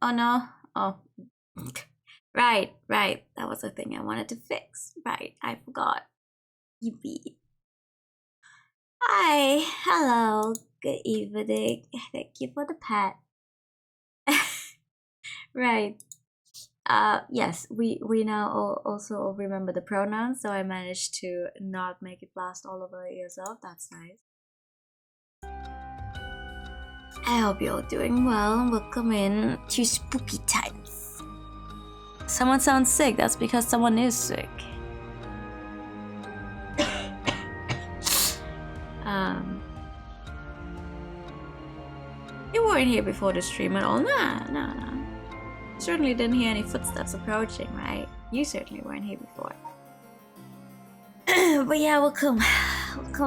Oh no. Oh. Right. That was the thing I wanted to fix. Right, I forgot. Yippee. Hi. Hello. Good evening. Thank you for the pet. Right. Yes, we now also remember the pronouns, so I managed to not make it blast all of our ears off. That's nice. I hope you're all doing well and welcome in to spooky times. Someone sounds sick, that's because someone is sick. You weren't here before the stream at all? No. Certainly didn't hear any footsteps approaching, right? You certainly weren't here before. But yeah, welcome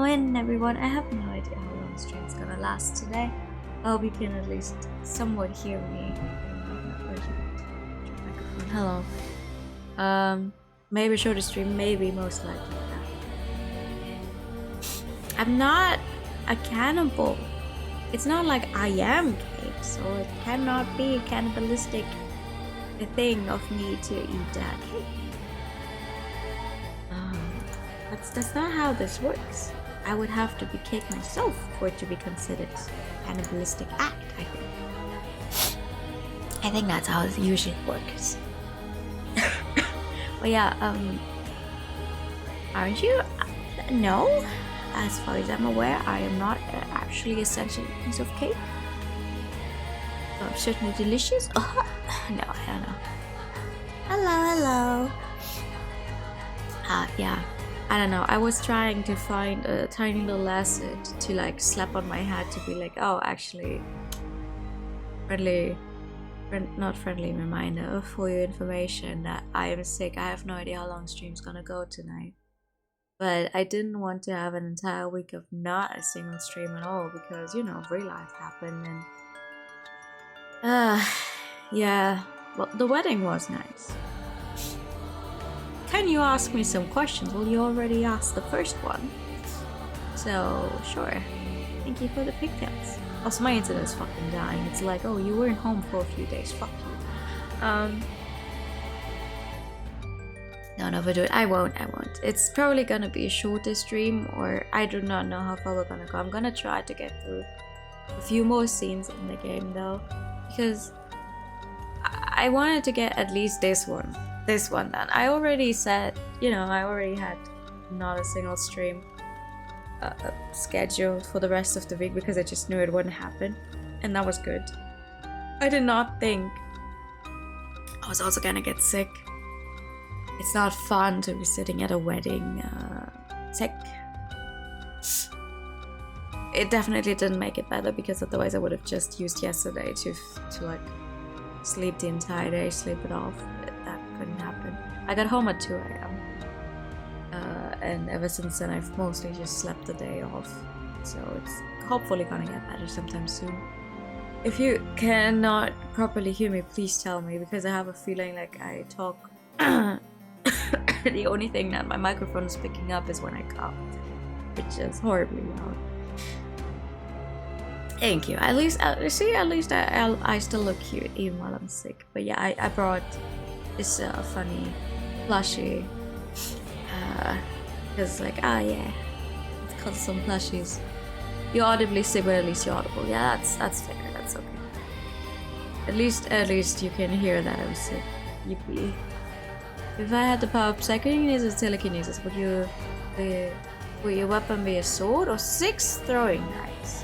in everyone. I have no idea how long the stream's gonna last today. I hope you can at least somewhat hear me. Hello. Maybe shorter stream, maybe most likely. I'm not a cannibal. It's not like I am cake, so it cannot be a cannibalistic thing of me to eat that cake. That's not how this works. I would have to be cake myself for it to be considered a cannibalistic act, I think. I think that's how it usually works. But yeah, aren't you? No. As far as I'm aware, I am not actually a sentient piece of cake. I'm certainly delicious. Oh, no, I don't know. Hello. Yeah, I don't know. I was trying to find a tiny little acid to like slap on my head to be like, oh, actually, not friendly reminder for your information that I am sick. I have no idea how long stream's gonna go tonight. But I didn't want to have an entire week of not a single stream at all because, you know, real life happened and... yeah. Well, the wedding was nice. Can you ask me some questions? Well, you already asked the first one. So, sure. Thank you for the pigtails. Also, my internet's fucking dying. It's like, oh, you weren't home for a few days. Fuck you. No, overdo it. I won't. It's probably gonna be a shorter stream, or I do not know how far we're gonna go. I'm gonna try to get through a few more scenes in the game though, because I wanted to get at least this one done. I already said, you know, I already had not a single stream scheduled for the rest of the week because I just knew it wouldn't happen, and that was good. I did not think I was also gonna get sick. It's not fun to be sitting at a wedding sick. It definitely didn't make it better because otherwise I would have just used yesterday to like sleep the entire day, sleep it off. That couldn't happen. I got home at 2 AM. And ever since then I've mostly just slept the day off. So it's hopefully gonna get better sometime soon. If you cannot properly hear me, please tell me, because I have a feeling like I talk. The only thing that my microphone is picking up is when I cough, which is horribly loud. Thank you. At least I still look cute even while I'm sick. But yeah, I brought this funny plushie. Because like, yeah, let's cut some plushies. You audibly say, but at least you're audible. Yeah, that's fair. That's okay. At least you can hear that I'm sick. Yippee. If I had the power of psychokinesis or telekinesis, would your weapon be a sword or 6 throwing knives?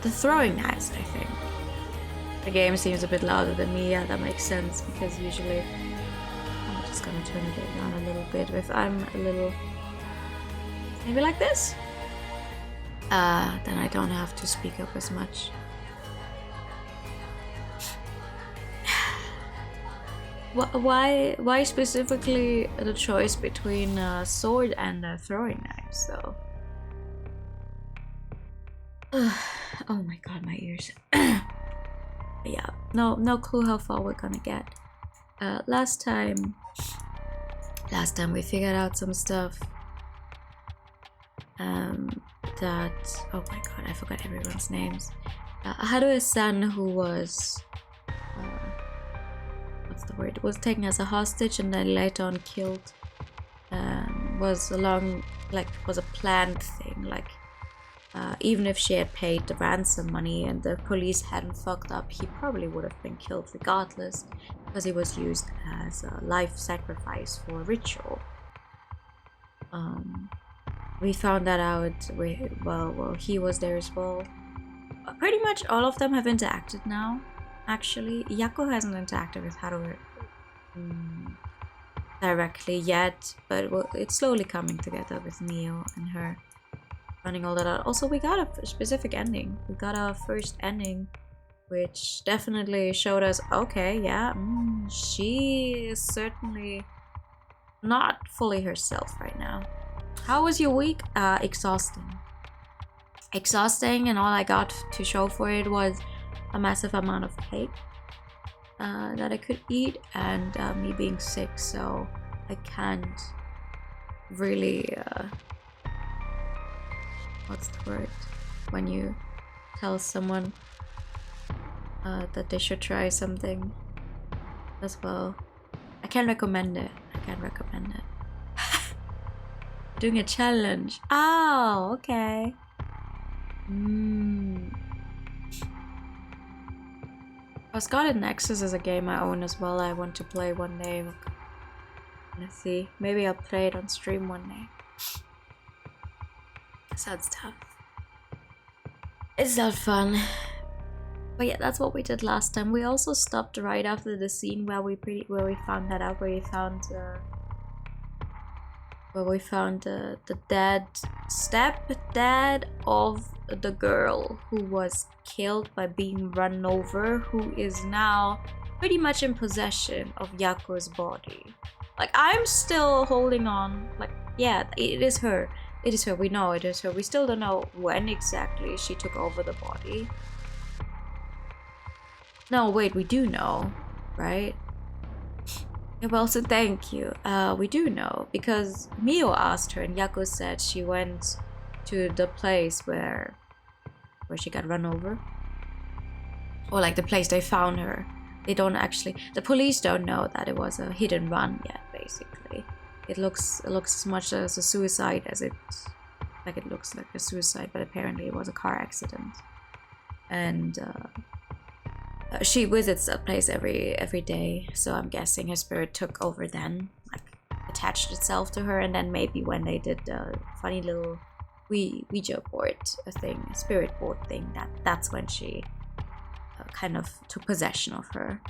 The throwing knives, I think. The game seems a bit louder than me. Yeah, that makes sense, because usually I'm just gonna turn it down a little bit. If I'm a little, maybe like this, then I don't have to speak up as much. Why specifically the choice between a sword and a throwing knives, though? Oh my god, my ears. Yeah, no clue how far we're gonna get. Last time we figured out some stuff. That, oh my god, I forgot everyone's names. Haruo-san, who was what's the word? Was taken as a hostage and then later on killed. Was a planned thing. Like, even if she had paid the ransom money and the police hadn't fucked up, he probably would have been killed regardless, because he was used as a life sacrifice for a ritual. We found that out. Well, he was there as well. Pretty much all of them have interacted now. Actually, Yako hasn't interacted with Haruo directly yet, but it's slowly coming together with Mio and her running all that out. Also, we got a specific ending. We got our first ending, which definitely showed us, okay, yeah, she is certainly not fully herself right now. How was your week? Exhausting, and all I got to show for it was a massive amount of cake that I could eat, and me being sick, so I can't really what's the word when you tell someone that they should try something as well. I can't recommend it. Doing a challenge. Oh, okay. Scarlet Nexus is a game I own as well. I want to play one day. Let's see. Maybe I'll play it on stream one day. Sounds tough. It's not fun. But yeah, that's what we did last time. We also stopped right after the scene where we found that out. Where we found the dead stepdad of the girl who was killed by being run over, who is now pretty much in possession of Yako's body. Like, I'm still holding on. Like, yeah, it is her. We know it is her. We still don't know when exactly she took over the body. No, wait, we do know, right? Well, so thank you. We do know, because Mio asked her and Yako said she went to the place where she got run over. Or like the place they found her. The police don't know that it was a hit and run yet, basically. It looks as much as a suicide as it looks like a suicide, but apparently it was a car accident. And she visits that place every day, so I'm guessing her spirit took over then, like attached itself to her, and then maybe when they did the funny little Ouija board thing, spirit board thing, that's when she kind of took possession of her.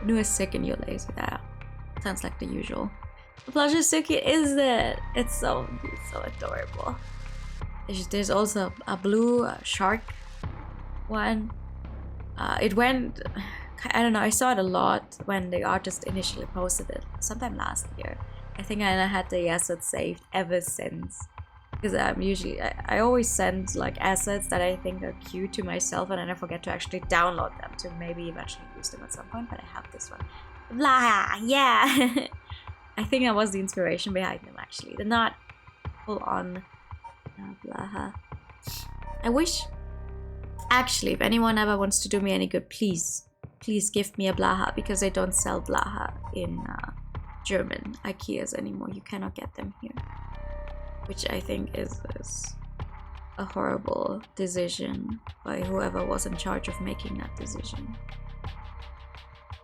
New is sick and you're lazy. That sounds like the usual. Plushie Suki is it? It's so adorable. There's also a blue shark one. It went, I don't know, I saw it a lot when the artist initially posted it, sometime last year. I think I had the assets saved ever since. Because I'm usually, I always send like assets that I think are cute to myself, and then I forget to actually download them to maybe eventually use them at some point, but I have this one. Blah, yeah! I think that was the inspiration behind them actually. They're not full on blah. I wish, actually, if anyone ever wants to do me any good, please give me a Blaha, because they don't sell Blaha in German Ikeas anymore. You cannot get them here, which I think is a horrible decision by whoever was in charge of making that decision.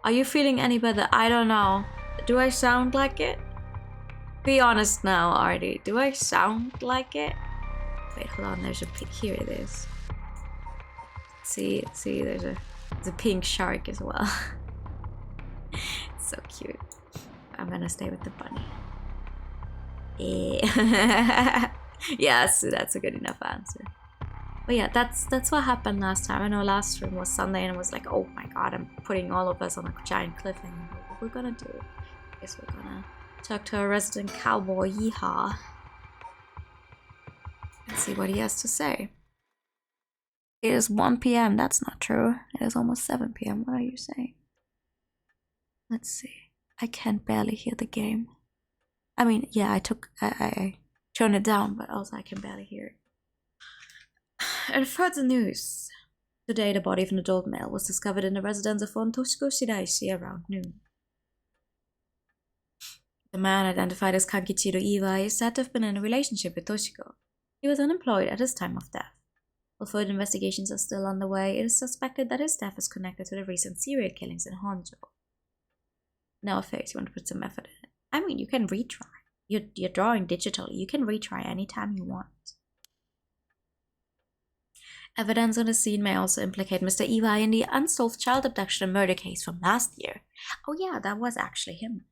Are you feeling any better? I don't know. Do I sound like it? Be honest now, Artie. Do I sound like it? Wait, hold on. There's a pink. Here it is. See, there's a pink shark as well. So cute. I'm gonna stay with the bunny. Yes, that's a good enough answer. But yeah, that's what happened last time. I know last stream was Sunday and it was like, oh my god, I'm putting all of us on a giant cliffhanger. What we're gonna do? I guess we're gonna talk to our resident cowboy, Yeehaw, and see what he has to say. It is 1 p.m. That's not true. It is almost 7 p.m. What are you saying? Let's see. I can barely hear the game. I mean, yeah, I turned it down, but also I can barely hear it. And further news. Today, the body of an adult male was discovered in the residence of Toshiko Shiraishi around noon. The man, identified as Kankichiro Iwai, is said to have been in a relationship with Toshiko. He was unemployed at his time of death. While further investigations are still underway, it is suspected that his death is connected to the recent serial killings in Honjo. Now, Face, you want to put some effort in it. I mean, you can retry. You're drawing digitally. You can retry anytime you want. Evidence on the scene may also implicate Mr. Iwai in the unsolved child abduction and murder case from last year. Oh yeah, that was actually him.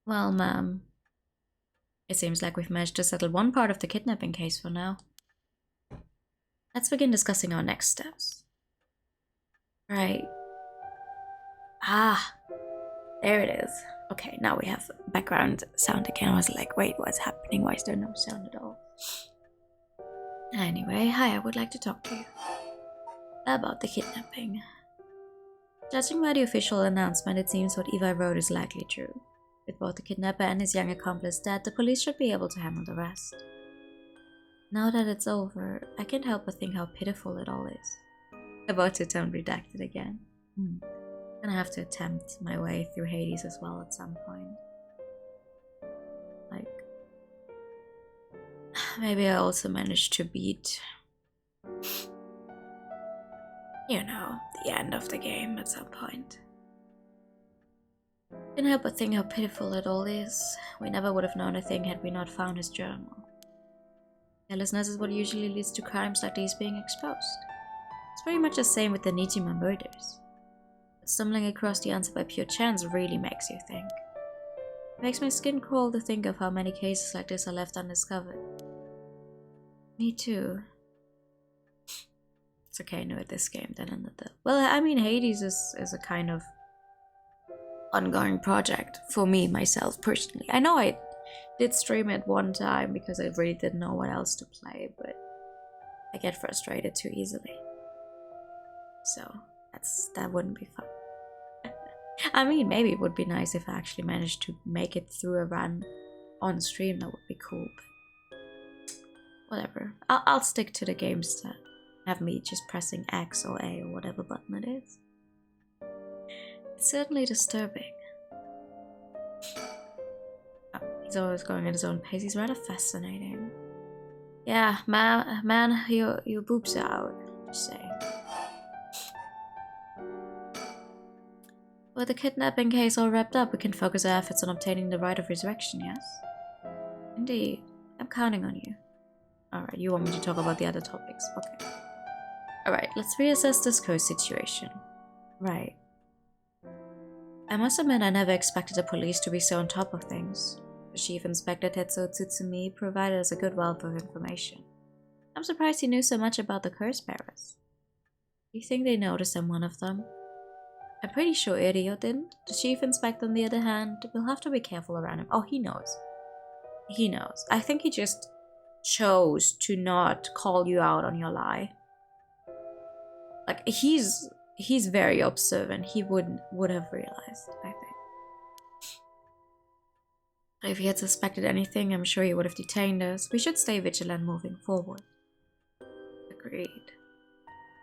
Well, ma'am, it seems like we've managed to settle one part of the kidnapping case for now. Let's begin discussing our next steps. Right. Ah, there it is. Okay, now we have background sound again. I was like, wait, what's happening? Why is there no sound at all? Anyway, hi, I would like to talk to you about the kidnapping. Judging by the official announcement, it seems what Iwai wrote is likely true. With both the kidnapper and his young accomplice dead, the police should be able to handle the rest. Now that it's over, I can't help but think how pitiful it all is. About to attempt redacted again. Gonna have to attempt my way through Hades as well at some point. Like, maybe I also managed to beat, you know, the end of the game at some point. Can't help but think how pitiful it all is. We never would have known a thing had we not found his journal. Carelessness is what usually leads to crimes like these being exposed. It's very much the same with the Nijima murders. But stumbling across the answer by pure chance really makes you think. It makes my skin crawl to think of how many cases like this are left undiscovered. Me too. It's okay, no, at this game than another. Well, I mean, Hades is a kind of ongoing project for me, myself, personally. I know I did stream it one time because I really didn't know what else to play, but I get frustrated too easily. So, that wouldn't be fun. I mean, maybe it would be nice if I actually managed to make it through a run on stream. That would be cool, but whatever. I'll stick to the games that have me just pressing X or A or whatever button it is. It's certainly disturbing. Oh, he's always going at his own pace. He's rather fascinating. Yeah, man, your boobs are out. Just saying. With the kidnapping case all wrapped up, we can focus our efforts on obtaining the right of resurrection, yes? Indeed. I'm counting on you. Alright, you want me to talk about the other topics. Okay. Alright, let's reassess this curse situation. Right. I must admit I never expected the police to be so on top of things. The Chief Inspector Tetsuo Tsutsumi provided us a good wealth of information. I'm surprised he knew so much about the curse bearers. you think they noticed I'm one of them? I'm pretty sure Irio didn't. The chief inspector, on the other hand, will have to be careful around him. Oh, he knows. He knows. I think he just chose to not call you out on your lie. Like, he's very observant. He would have realized, I think. If he had suspected anything, I'm sure he would have detained us. We should stay vigilant moving forward. Agreed.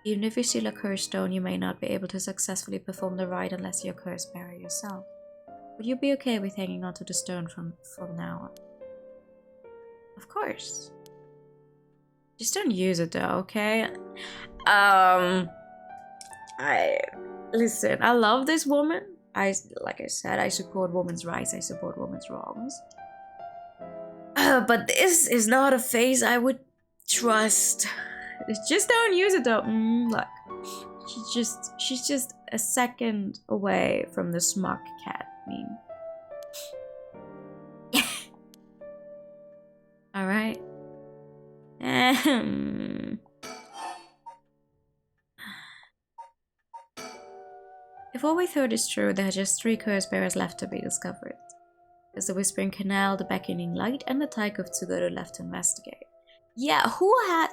Even if you steal a cursed stone, you may not be able to successfully perform the rite unless you're a curse bearer yourself. Would you be okay with hanging onto the stone from now on? Of course. Just don't use it though, okay? Listen, I love this woman. Like I said, I support women's rights, I support women's wrongs. But this is not a face I would trust. Just don't use it though. Look, she's just a second away from the smug cat meme. All right. If what we thought is true, there are just 3 curse bearers left to be discovered. There's the Whispering Canal, the Beckoning Light, and the Tyke of Tsugaru left to investigate. Yeah,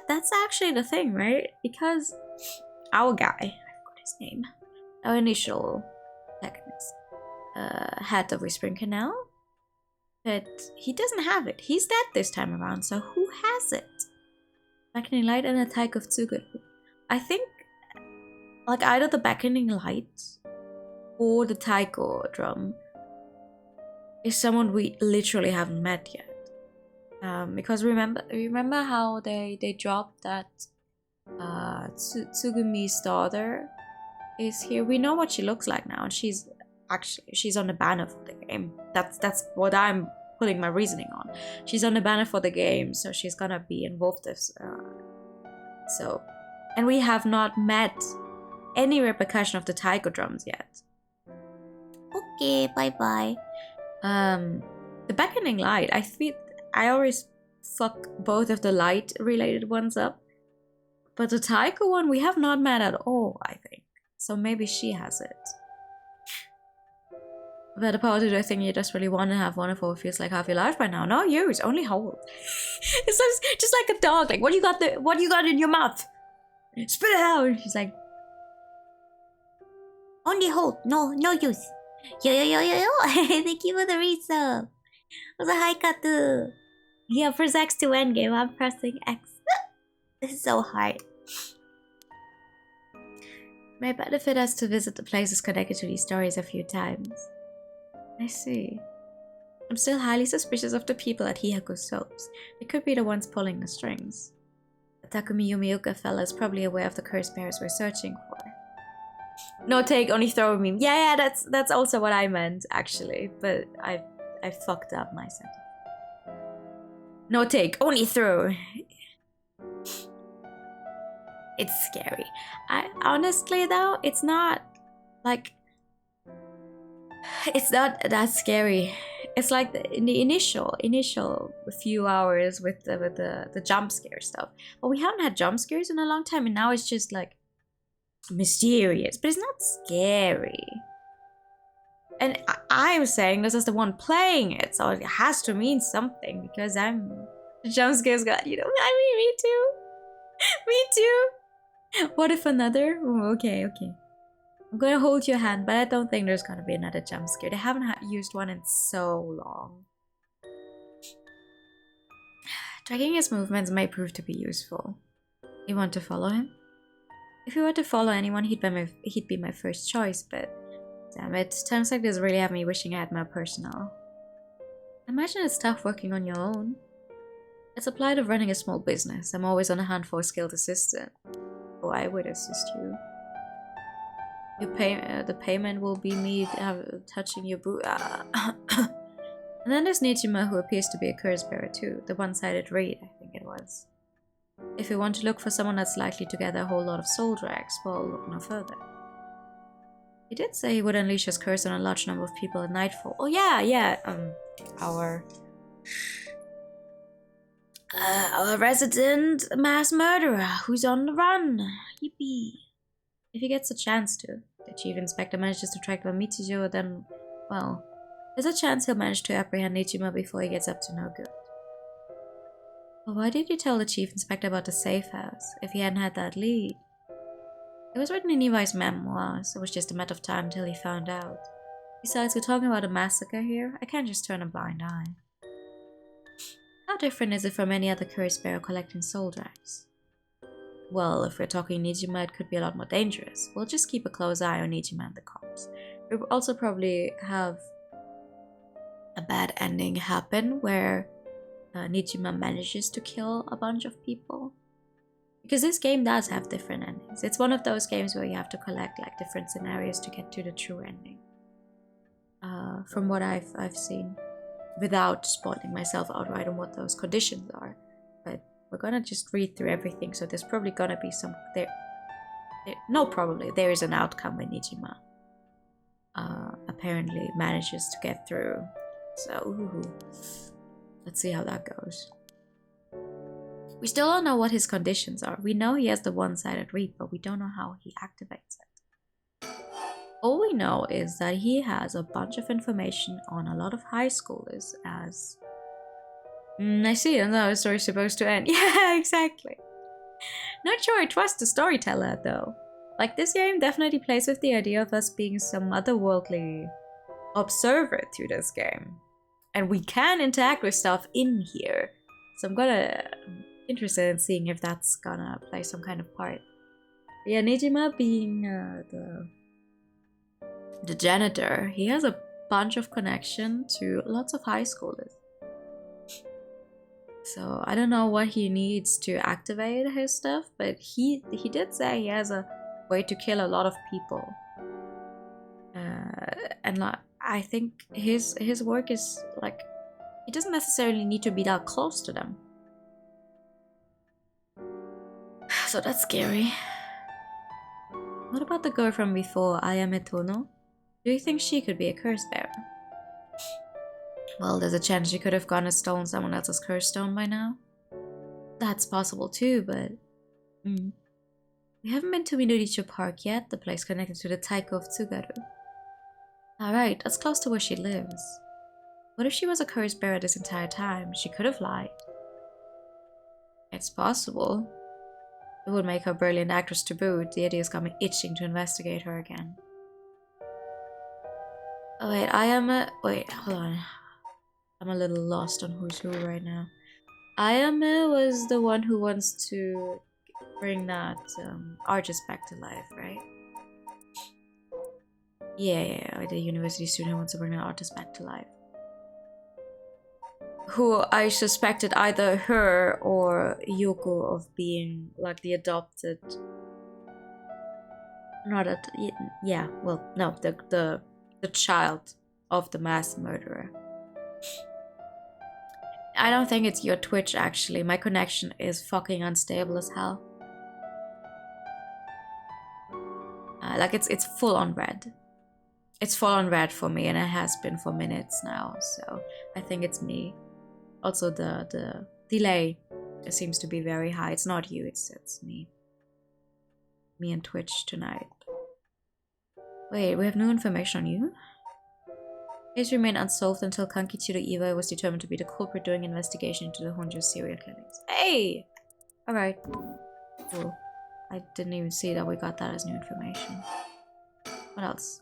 that's actually the thing, right? Because our guy, I forgot his name, our initial protagonist, had the Whispering Canal, but he doesn't have it. He's dead this time around, so who has it? Beckoning Light and the Tyke of Tsugaru. I think, like, either the Beckoning Light or the taiko drum is someone we literally haven't met yet. Because remember how they dropped that Tsugumi's daughter is here. We know what she looks like now, and she's on the banner for the game. That's what I'm putting my reasoning on. She's on the banner for the game, so she's gonna be involved this. And we have not met any repercussion of the taiko drums yet. Okay, bye. The Beckoning Light, I always fuck both of the light related ones up. But the taiko one we have not met at all, I think. So maybe she has it. But apart from I think you just really want to have one of what feels like half your life by now. No use, only hold. It's just like a dog, like what you got in your mouth? Spit it out. She's like, only hold, no use. Yo. Thank you for the resub. Was a hi Katu. Yeah, press X to endgame. I'm pressing X. This is so hard. May benefit us to visit the places connected to these stories a few times. I see. I'm still highly suspicious of the people at Hihaku Soaps. They could be the ones pulling the strings. The Takumi Yumiuka fella is probably aware of the curse bearers we're searching for. No take, only throw me. Yeah, that's also what I meant, actually. But I fucked up my sentence. No take, only throw. It's scary. Honestly though, it's not that scary. It's like in the initial few hours with the jump scare stuff. But we haven't had jump scares in a long time, and now it's just like mysterious, but it's not scary. And I'm saying this as the one playing it, so it has to mean something, because the jump scares got, me too. Me too. What if another? Oh, okay. I'm gonna hold your hand, but I don't think there's gonna be another jump scare. They haven't used one in so long. Tracking his movements may prove to be useful. You want to follow him? If we were to follow anyone, he'd be my first choice, but damn it, times like this really have me wishing I had more personnel. Imagine it's tough working on your own. It's a plight of running a small business. I'm always on a hand for a skilled assistant. Oh, I would assist you. The payment will be me touching your boot. And then there's Nijima, who appears to be a curse bearer too. The one-sided raid, I think it was. If you want to look for someone that's likely to gather a whole lot of soul drags, well, look no further. He did say he would unleash his curse on a large number of people at nightfall. Oh yeah, our resident mass murderer who's on the run. Yippee. If he gets a chance to, the Chief Inspector manages to track down Michijo, then, well, there's a chance he'll manage to apprehend Nijima before he gets up to no good. But why did you tell the Chief Inspector about the safe house, if he hadn't had that lead? It was written in Levi's memoirs, it was just a matter of time till he found out. Besides, we're talking about a massacre here, I can't just turn a blind eye. How different is it from any other curse bearer collecting soul drives? Well, if we're talking Nijima, it could be a lot more dangerous. We'll just keep a close eye on Nijima and the cops. We'll also probably have a bad ending happen where Nijima manages to kill a bunch of people. Because this game does have different endings. It's one of those games where you have to collect like different scenarios to get to the true ending. From what I've seen, without spoiling myself outright on what those conditions are. But we're gonna just read through everything, so there's probably gonna be some there is an outcome when Nijima apparently manages to get through. So let's see how that goes. We still don't know what his conditions are. We know he has the one-sided read, but we don't know how he activates it. All we know is that he has a bunch of information on a lot of high schoolers as... I see, that's how the story's supposed to end. Yeah, exactly. Not sure I trust the storyteller, though. Like, this game definitely plays with the idea of us being some otherworldly observer to this game. And we can interact with stuff in here. So I'm interested in seeing if that's gonna play some kind of part. But yeah, Nijima being the janitor, he has a bunch of connection to lots of high schoolers. So I don't know what he needs to activate his stuff, but he did say he has a way to kill a lot of people. And I think his work is like, he doesn't necessarily need to be that close to them. So that's scary. What about the girl from before, Ayame Tono? Do you think she could be a curse bearer? Well, there's a chance she could have gone and stolen someone else's curse stone by now. That's possible too, but... We haven't been to Minoricho Park yet, the place connected to the Taiko of Tsugaru. Alright, that's close to where she lives. What if she was a curse bearer this entire time? She could have lied. It's possible. It would make her a brilliant actress to boot. The idea's got me itching to investigate her again. Oh wait, wait, hold on. I'm a little lost on who's who right now. Ayame was the one who wants to bring that artist back to life, right? Yeah, the university student wants to bring that artist back to life. Who I suspected either her or Yoko of being like the adopted... yeah, well, no, the child of the mass murderer. I don't think it's your Twitch, actually. My connection is fucking unstable as hell. Like, it's full on red. It's full on red for me, and it has been for minutes now, so I think it's me. Also, the delay seems to be very high. It's not you, it's me. Me and Twitch tonight. Wait, we have new information on you? Case remained unsolved until Kankichiro Iwai was determined to be the culprit during investigation into the Honjo serial killings. Hey! Alright. Cool. I didn't even see that we got that as new information. What else?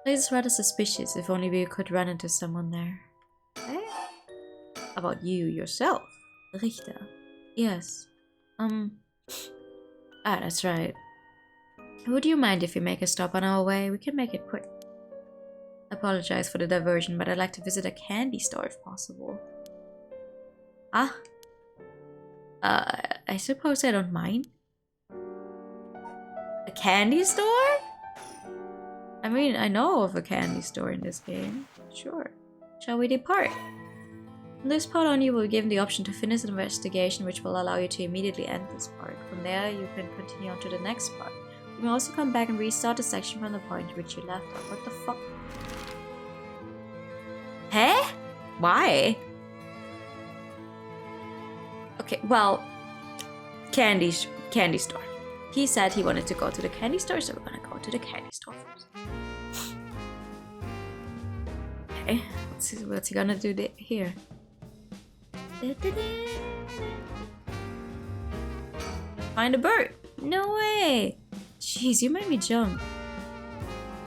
Place is rather suspicious, if only we could run into someone there. Hey? About you yourself? Richter. Yes. That's right. Would you mind if we make a stop on our way? We can make it quick. Apologize for the diversion, but I'd like to visit a candy store if possible. Ah? I suppose I don't mind. A candy store? I mean, I know of a candy store in this game. Sure. Shall we depart? From this part on, you will be given the option to finish the investigation, which will allow you to immediately end this part. From there, you can continue on to the next part. You may also come back and restart the section from the point which you left off. What the fuck? Huh? Why? Okay, well, candy store. he said he wanted to go to the candy store, so we're gonna go to the candy store first. Okay, let's see what's he gonna do here. Find a bird. No way. Jeez, you made me jump.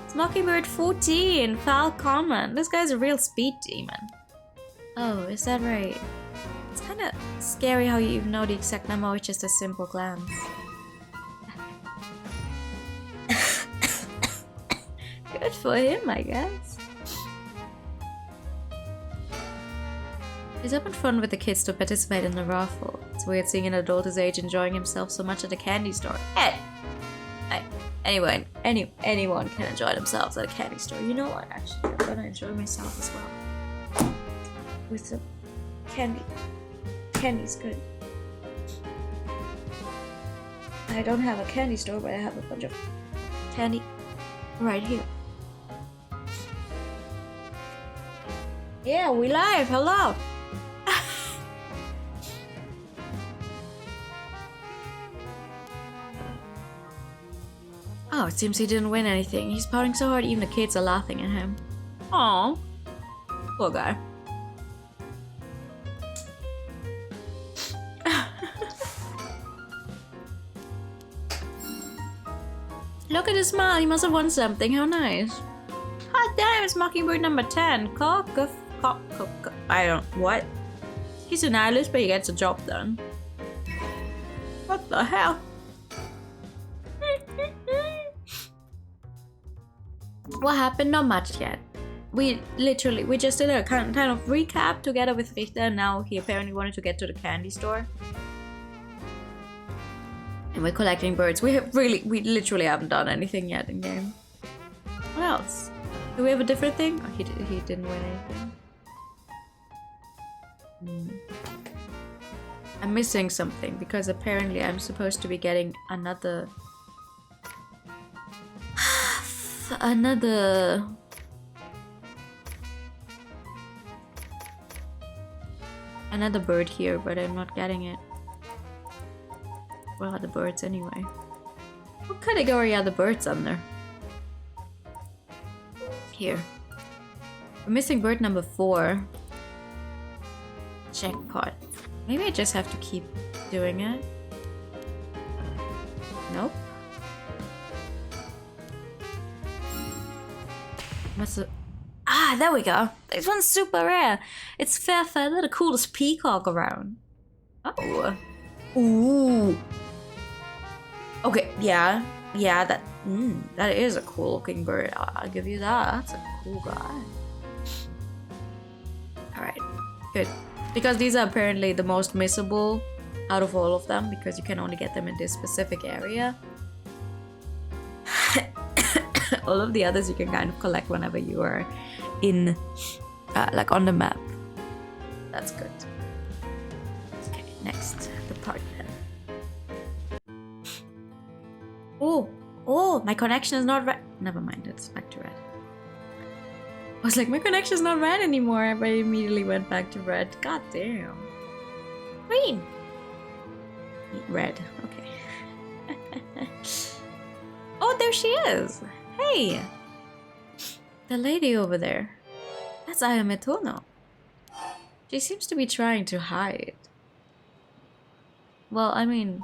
It's Mockingbird 14, foul common. This guy's a real speed demon. Oh, is that right? It's kind of scary how you even know the exact number with just a simple glance. Good for him, I guess. He's having fun with the kids to participate in the raffle. It's weird seeing an adult his age enjoying himself so much at a candy store. Hey! Anyone can enjoy themselves at a candy store. You know what? Actually, I'm gonna enjoy myself as well. With some candy. Candy's good. I don't have a candy store, but I have a bunch of candy right here. Yeah, we live. Hello. Oh, it seems he didn't win anything. He's pouting so hard even the kids are laughing at him. Aww. Poor guy. Look at his smile. He must have won something. How nice. Hot damn, it's Mockingbird number 10. I don't... What? He's an nihilist, but he gets the job done. What the hell? What happened? Not much yet. We just did a kind of recap together with Richter, and now he apparently wanted to get to the candy store. And we're collecting birds. We literally haven't done anything yet in game. What else? Do we have a different thing? Oh, he didn't win anything. I'm missing something because apparently I'm supposed to be getting another bird here, but I'm not getting it. Where are the birds anyway? What category are the birds under? Here. We're missing bird number 4. Jackpot. Maybe I just have to keep doing it. Nope. Ah, there we go. This one's super rare. It's fair feather, the coolest peacock around. Oh. Ooh. Okay, yeah, that is a cool looking bird. I'll give you that. That's a cool guy. Alright, good. Because these are apparently the most missable out of all of them, because you can only get them in this specific area. All of the others you can kind of collect whenever you are in, like on the map. That's good. Okay, next, the park pen. Oh, my connection is not red. Never mind, it's back to red. I was like, my connection is not red anymore, but I immediately went back to red. God damn. Green. Red, okay. Oh, there she is. Hey. The lady over there. That's Ayame Tono. She seems to be trying to hide. Well, I mean...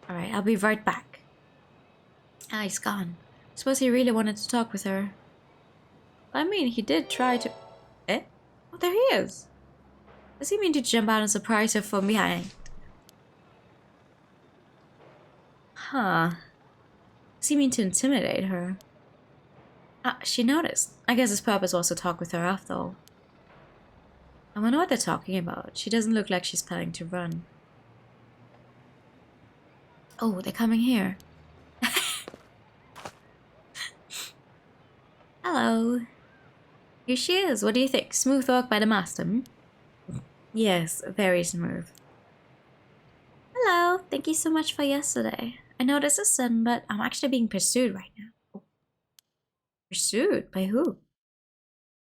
Alright, I'll be right back. Ah, he's gone. Suppose he really wanted to talk with her. I mean, he did try to... Eh? Oh, there he is. Does he mean to jump out and surprise her from behind? Huh. Does he mean to intimidate her? Ah, she noticed. I guess his purpose was to talk with her after all. I wonder what they're talking about. She doesn't look like she's planning to run. Oh, they're coming here. Hello. Here she is. What do you think? Smooth work by the master, hmm? Yes, very smooth. Hello. Thank you so much for yesterday. I know this is sudden, but I'm actually being pursued right now. Oh. Pursued? By who?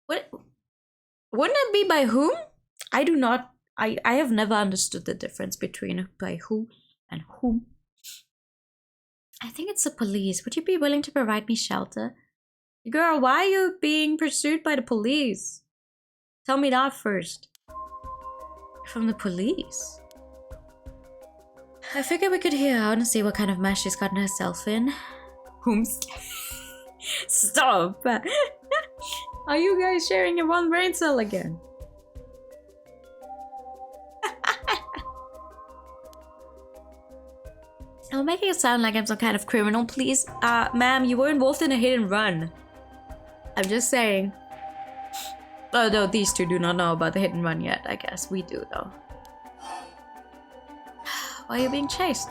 What? Wouldn't it be by whom? I do not... I have never understood the difference between by who and whom. I think it's the police. Would you be willing to provide me shelter? Girl, why are you being pursued by the police? Tell me that first. From the police? I figured we could hear out and see what kind of mess she's gotten herself in. Stop! Are you guys sharing your one brain cell again? I'm making it sound like I'm some kind of criminal, please. Ma'am, you were involved in a hit and run. I'm just saying. Oh, no, these two do not know about the hit and run yet. I guess we do, though. Why are you being chased?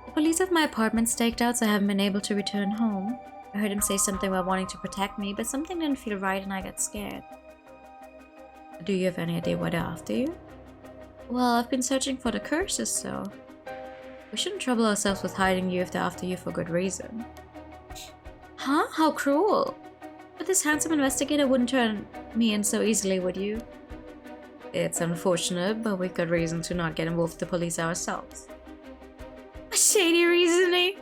The police have my apartment staked out, so I haven't been able to return home. I heard him say something about wanting to protect me, but something didn't feel right and I got scared. Do you have any idea why they're after you? Well, I've been searching for the curses, so... we shouldn't trouble ourselves with hiding you if they're after you for good reason. Huh? How cruel! But this handsome investigator wouldn't turn me in so easily, would you? It's unfortunate, but we've got reason to not get involved with the police ourselves. A shady reasoning?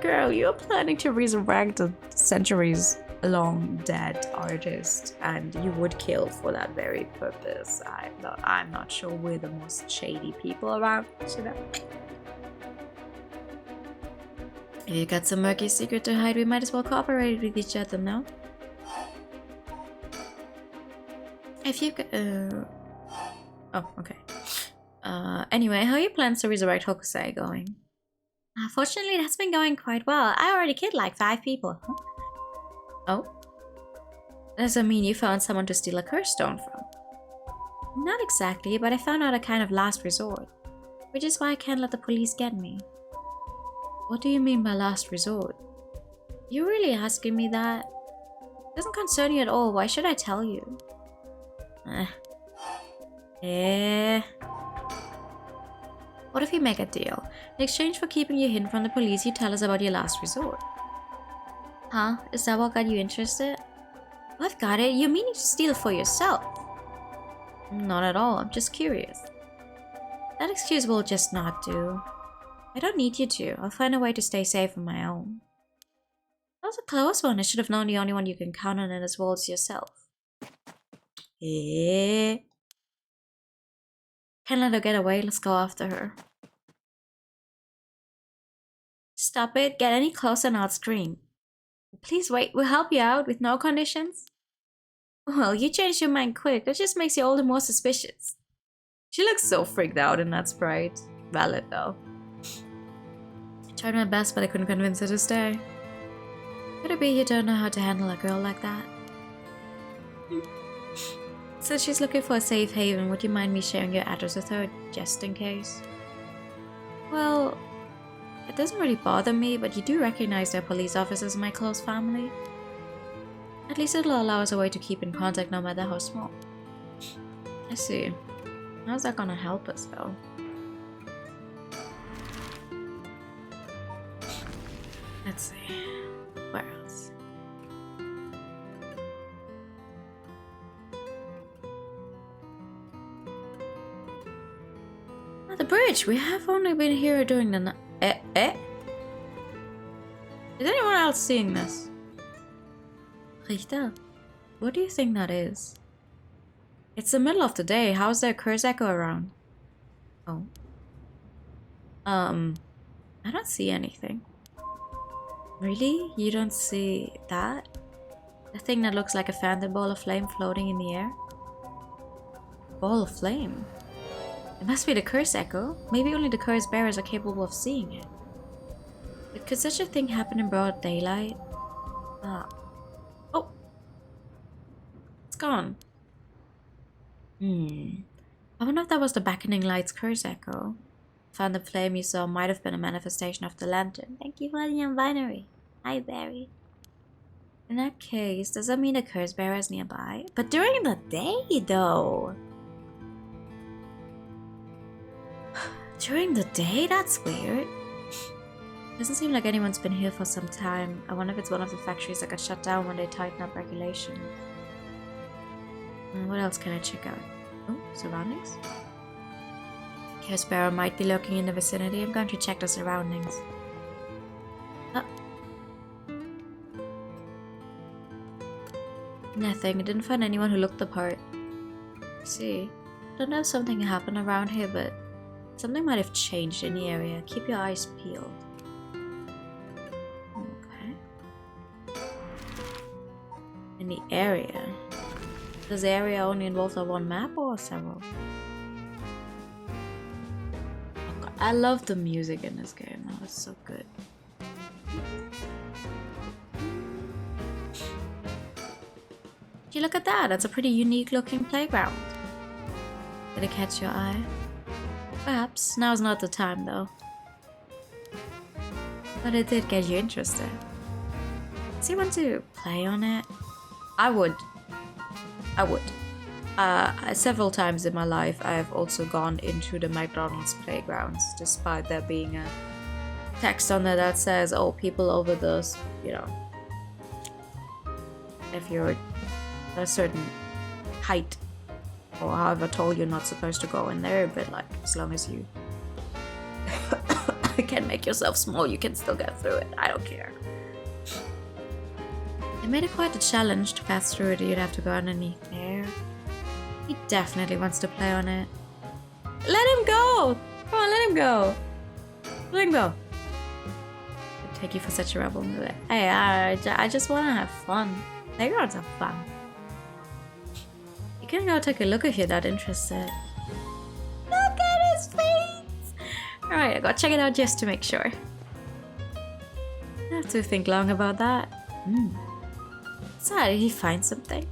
Girl, you're planning to resurrect a centuries-long dead artist, and you would kill for that very purpose. I'm not sure we're the most shady people around, you know? If you got some murky secret to hide, we might as well cooperate with each other, no? If you oh, okay. Anyway, how are your plans to resurrect Hokusai going? Fortunately, that's been going quite well. I already killed like 5 people. Huh? Oh? Does that mean you found someone to steal a curse stone from? Not exactly, but I found out a kind of last resort. Which is why I can't let the police get me. What do you mean by last resort? You really asking me that? It doesn't concern you at all. Why should I tell you? What if we make a deal? In exchange for keeping you hidden from the police, you tell us about your last resort. Huh? Is that what got you interested? Oh, I've got it. You mean you steal for yourself? Not at all. I'm just curious. That excuse will just not do. I don't need you to. I'll find a way to stay safe on my own. That was a close one. I should have known the only one you can count on in this world is yourself. Can't let her get away. Let's go after her. Stop it. Get any closer and I'll scream. Please wait. We'll help you out with no conditions. Well, you changed your mind quick. That just makes you all the more suspicious. She looks so freaked out in that sprite. Valid though. I tried my best, but I couldn't convince her to stay. Could it be you don't know how to handle a girl like that? So she's looking for a safe haven. Would you mind me sharing your address with her, just in case? Well, it doesn't really bother me, but you do recognize their police officers in my close family. At least it'll allow us a way to keep in contact no matter how small. I see. How's that gonna help us, though? Let's see. Where else? Oh, the bridge! We have only been here during the night. Is anyone else seeing this? Richter, what do you think that is? It's the middle of the day. How is there a curse echo around? Oh. I don't see anything. Really? You don't see that? The thing that looks like a phantom ball of flame floating in the air? Ball of flame? It must be the curse echo. Maybe only the curse bearers are capable of seeing it. But could such a thing happen in broad daylight? Oh! It's gone. I wonder if that was the beckoning light's curse echo. Phantom flame you saw might have been a manifestation of the lantern. Thank you for the non-binary. Hi, Barry. In that case, does that mean the curse bearer is nearby? But during the day, though. During the day? That's weird. Doesn't seem like anyone's been here for some time. I wonder if it's one of the factories that got shut down when they tightened up regulations. What else can I check out? Oh, surroundings? Curse bearer might be lurking in the vicinity. I'm going to check the surroundings. Nothing. I didn't find anyone who looked the part. See, I don't know if something happened around here, but something might have changed in the area. Keep your eyes peeled. Okay. In the area? Does the area only involve one map or several? Okay. I love the music in this game. Oh, it's so good. You look at that. That's a pretty unique looking playground. Did it catch your eye? Perhaps. Now's not the time though. But it did get you interested. Do you want to play on it? I would. Several times in my life I have also gone into the McDonald's playgrounds despite there being a text on there that says, oh, people over those, you know, if you're a certain height or however tall, you're not supposed to go in there, but like as long as you can make yourself small, you can still get through it. I don't care. They made it quite a challenge to pass through it. You'd have to go underneath there. He definitely wants to play on it. Let him go! Come on, let him go. Let him go. I'd take you for such a rebel. Hey, I just want to have fun. Playgrounds are fun. You can go take a look if you're that interested. Look at his face! Alright, I gotta check it out just to make sure. I have to think long about that. So, did he find something?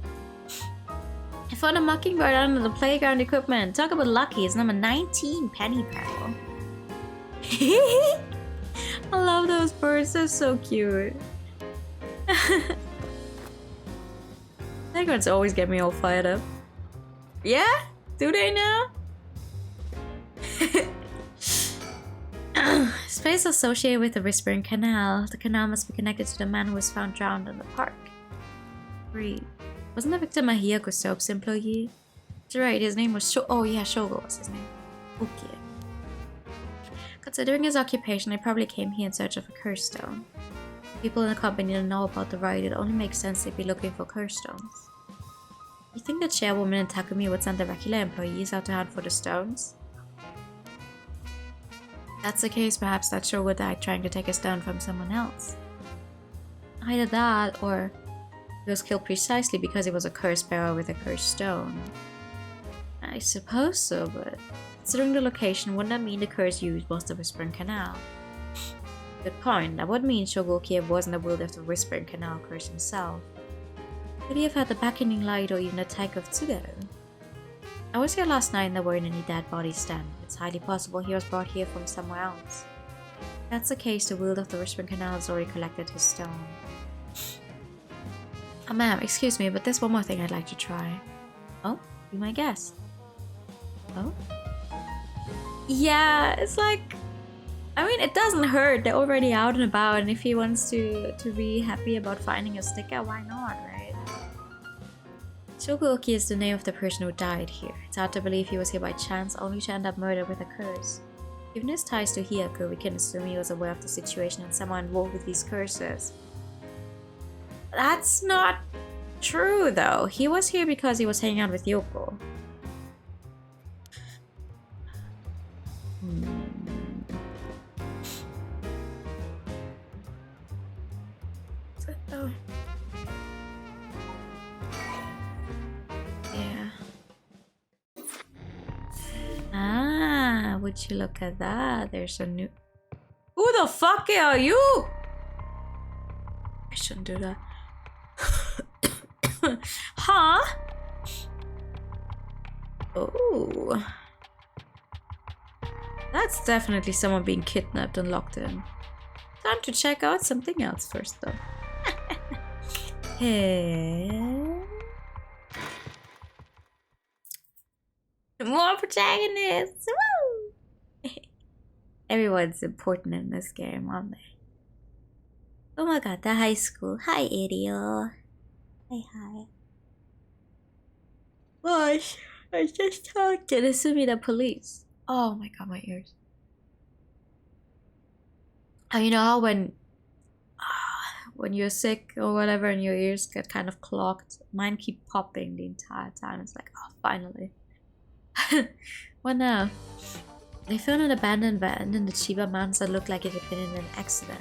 I found a mockingbird under the playground equipment. Talk about lucky, it's number 19 penny pearl. I love those birds, they're so cute. Playgrounds always get me all fired up. Yeah? Do they now? Space associated with the Whispering Canal. The canal must be connected to the man who was found drowned in the park. Read. Wasn't the victim a Hiyako Soap's employee? That's right, his name was Shogo was his name. Okay. Considering his occupation, they probably came here in search of a curse stone. People in the company didn't know about the ride. It only makes sense they'd be looking for curse stones. You think the chairwoman and Takumi would send the regular employees out to hunt for the stones? If that's the case, perhaps that Shogo died trying to take a stone from someone else. Either that, or he was killed precisely because he was a curse bearer with a cursed stone. I suppose so, but considering the location, wouldn't that mean the curse used was the Whispering Canal? Good point. That would mean Shogoki wasn't the wielder of the Whispering Canal curse himself. Could he have had the beckoning light or even the type of Tsugaru? I was here last night and there weren't any dead bodies then. It's highly possible he was brought here from somewhere else. If that's the case, the wielder of the Whispering Canal has already collected his stone. Oh, ma'am, excuse me, but there's one more thing I'd like to try. Oh, be my guest. Oh? Yeah, it's like... I mean, it doesn't hurt. They're already out and about, and if he wants to be happy about finding a sticker, why not, right? Shogo is the name of the person who died here. It's hard to believe he was here by chance, only to end up murdered with a curse. Given his ties to Hiyako, we can assume he was aware of the situation and someone involved with these curses. That's not true, though. He was here because he was hanging out with Yoko. Oh. Yeah. Ah, would you look at that? There's a new... Who the fuck are you? I shouldn't do that. Huh? Oh. That's definitely someone being kidnapped and locked in. Time to check out something else first, though. Hey. More protagonists! Woo! Everyone's important in this game, aren't they? Oh my god, the high school. Hi, Ario. Hi. Gosh, I just talked to the police. Oh my god, my ears. Oh, you know how when when you're sick or whatever and your ears get kind of clogged. Mine keep popping the entire time. It's like, oh, finally. What now? They found an abandoned van in the Chiba Mountains that looked like it had been in an accident.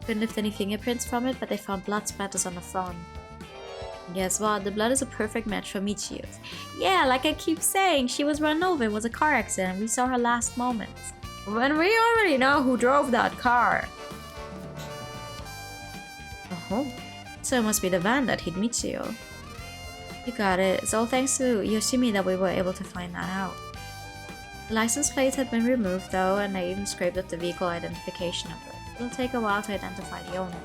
Couldn't lift any fingerprints from it, but they found blood spatters on the front. And guess what? The blood is a perfect match for Michio's. Yeah, like I keep saying, she was run over. It was a car accident. We saw her last moments. When we already know who drove that car. Oh, so it must be the van that hit Michio. You got it. It's all thanks to Yoshimi that we were able to find that out. The license plate had been removed though, and they even scraped up the vehicle identification number. It'll take a while to identify the owner.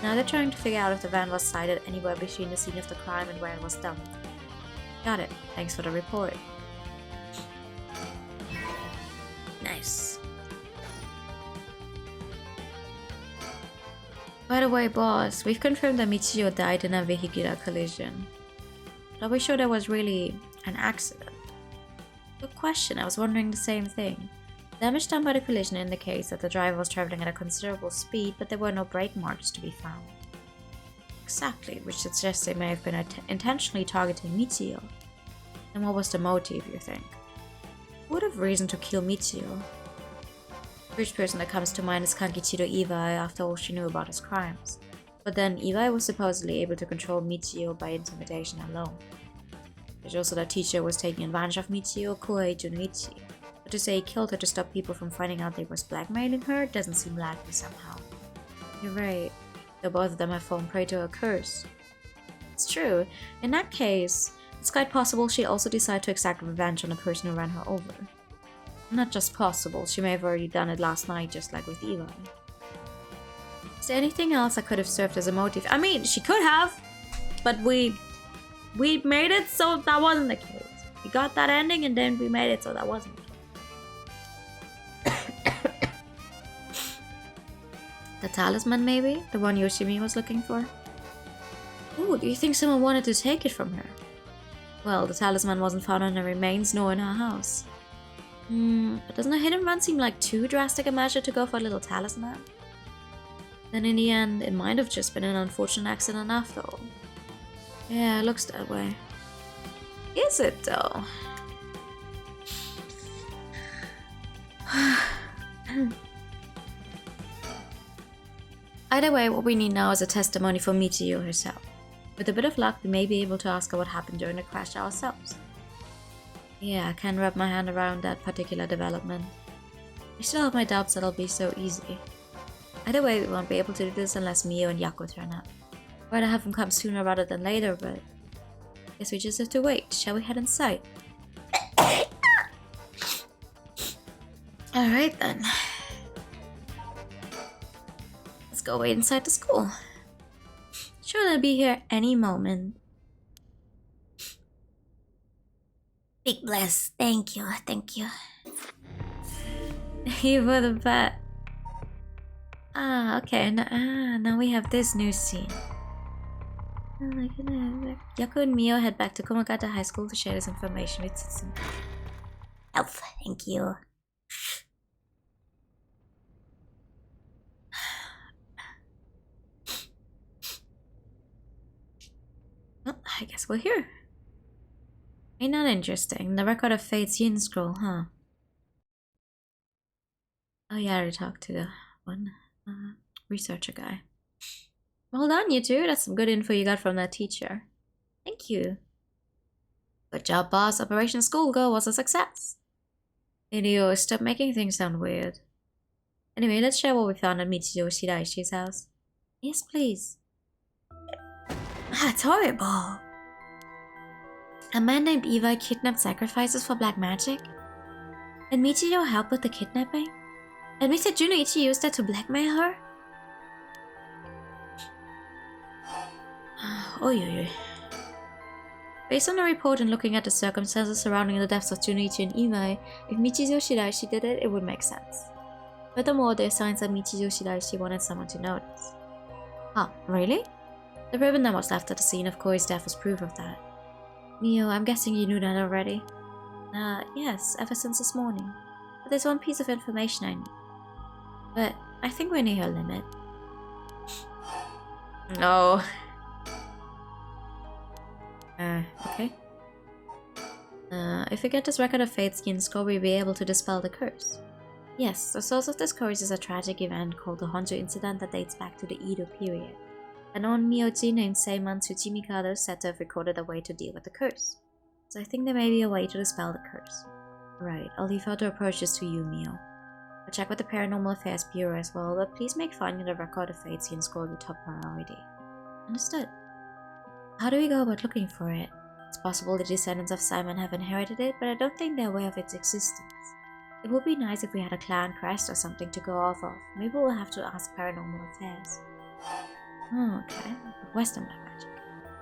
Now they're trying to figure out if the van was sighted anywhere between the scene of the crime and where it was dumped. Got it. Thanks for the report. Nice. By the way, boss, we've confirmed that Michio died in a vehicular collision. But are we sure that was really an accident? Good question, I was wondering the same thing. Damage done by the collision indicates that the driver was traveling at a considerable speed, but there were no brake marks to be found. Exactly, which suggests they may have been intentionally targeting Michio. Then what was the motive, you think? Who would have reason to kill Michio? The first person that comes to mind is Kankichiro Iwai after all she knew about his crimes. But then Iwai was supposedly able to control Michio by intimidation alone. There's also that teacher was taking advantage of Michio, Kohei Junichi. But to say he killed her to stop people from finding out they was blackmailing her doesn't seem likely somehow. You're right, though both of them have fallen prey to a curse. It's true. In that case, it's quite possible she also decided to exact revenge on the person who ran her over. Not just possible, she may have already done it last night just like with Iwai. Is there anything else that could have served as a motive? I mean, she could have, but we made it so that wasn't the case. We got that ending and then we made it so that wasn't the case. The talisman, maybe? The one Yoshimi was looking for? Ooh, do you think someone wanted to take it from her? Well, the talisman wasn't found on her remains nor in her house. But doesn't a hidden run seem like too drastic a measure to go for a little talisman? Then in the end, it might have just been an unfortunate accident after all. Yeah, it looks that way. Is it though? Either way, what we need now is a testimony from Michio herself. With a bit of luck, we may be able to ask her what happened during the crash ourselves. Yeah, I can't wrap my hand around that particular development. I still have my doubts that it'll be so easy. Either way, we won't be able to do this unless Mio and Yako turn up. I'd rather have them come sooner rather than later, but I guess we just have to wait. Shall we head inside? Alright then. Let's go wait inside the school. Sure, they'll be here any moment. Big bless. Thank you. Thank you. You were the bet. Ah, okay. Now we have this new scene. Oh my goodness. Yako and Mio head back to Komagata High School to share this information with Tsutsume. Elf, thank you. Well, I guess we're here. Ain't that interesting? The record of Fate's Yin Scroll, huh? Oh yeah, I already talked to the one researcher guy. Well done, you two. That's some good info you got from that teacher. Thank you. Good job, boss. Operation Schoolgirl was a success. Idio, stop making things sound weird. Anyway, let's share what we found at Michio Shiraishi's house. Yes, please. That's horrible. A man named Iwai kidnapped sacrifices for black magic? And Michio helped with the kidnapping? And Mr. Junichi used that to blackmail her? Oy. Based on the report and looking at the circumstances surrounding the deaths of Junichi and Iwai, if Michio Shiraishi did it, it would make sense. Furthermore, there are signs that Michio Shiraishi wanted someone to notice. Huh, really? The ribbon that was left at the scene of Koi's death was proof of that. Mio, I'm guessing you knew that already? Yes, ever since this morning. But there's one piece of information I need. But I think we're near her limit. No. Okay. If we get this record of Fate's skin score, we'll be able to dispel the curse. Yes, the source of this curse is a tragic event called the Honjo incident that dates back to the Edo period. An old Myoji named Seiman Tsuchimikado is said to have recorded a way to deal with the curse. So I think there may be a way to dispel the curse. Right, I'll leave her to approach this to you, Mio. I'll check with the Paranormal Affairs Bureau as well, but please make finding the record of Fate's skin score your top priority. Understood. How do we go about looking for it? It's possible the descendants of Simon have inherited it, but I don't think they're aware of its existence. It would be nice if we had a clan crest or something to go off of. Maybe we'll have to ask Paranormal Affairs. Oh, okay. Western Black Magic.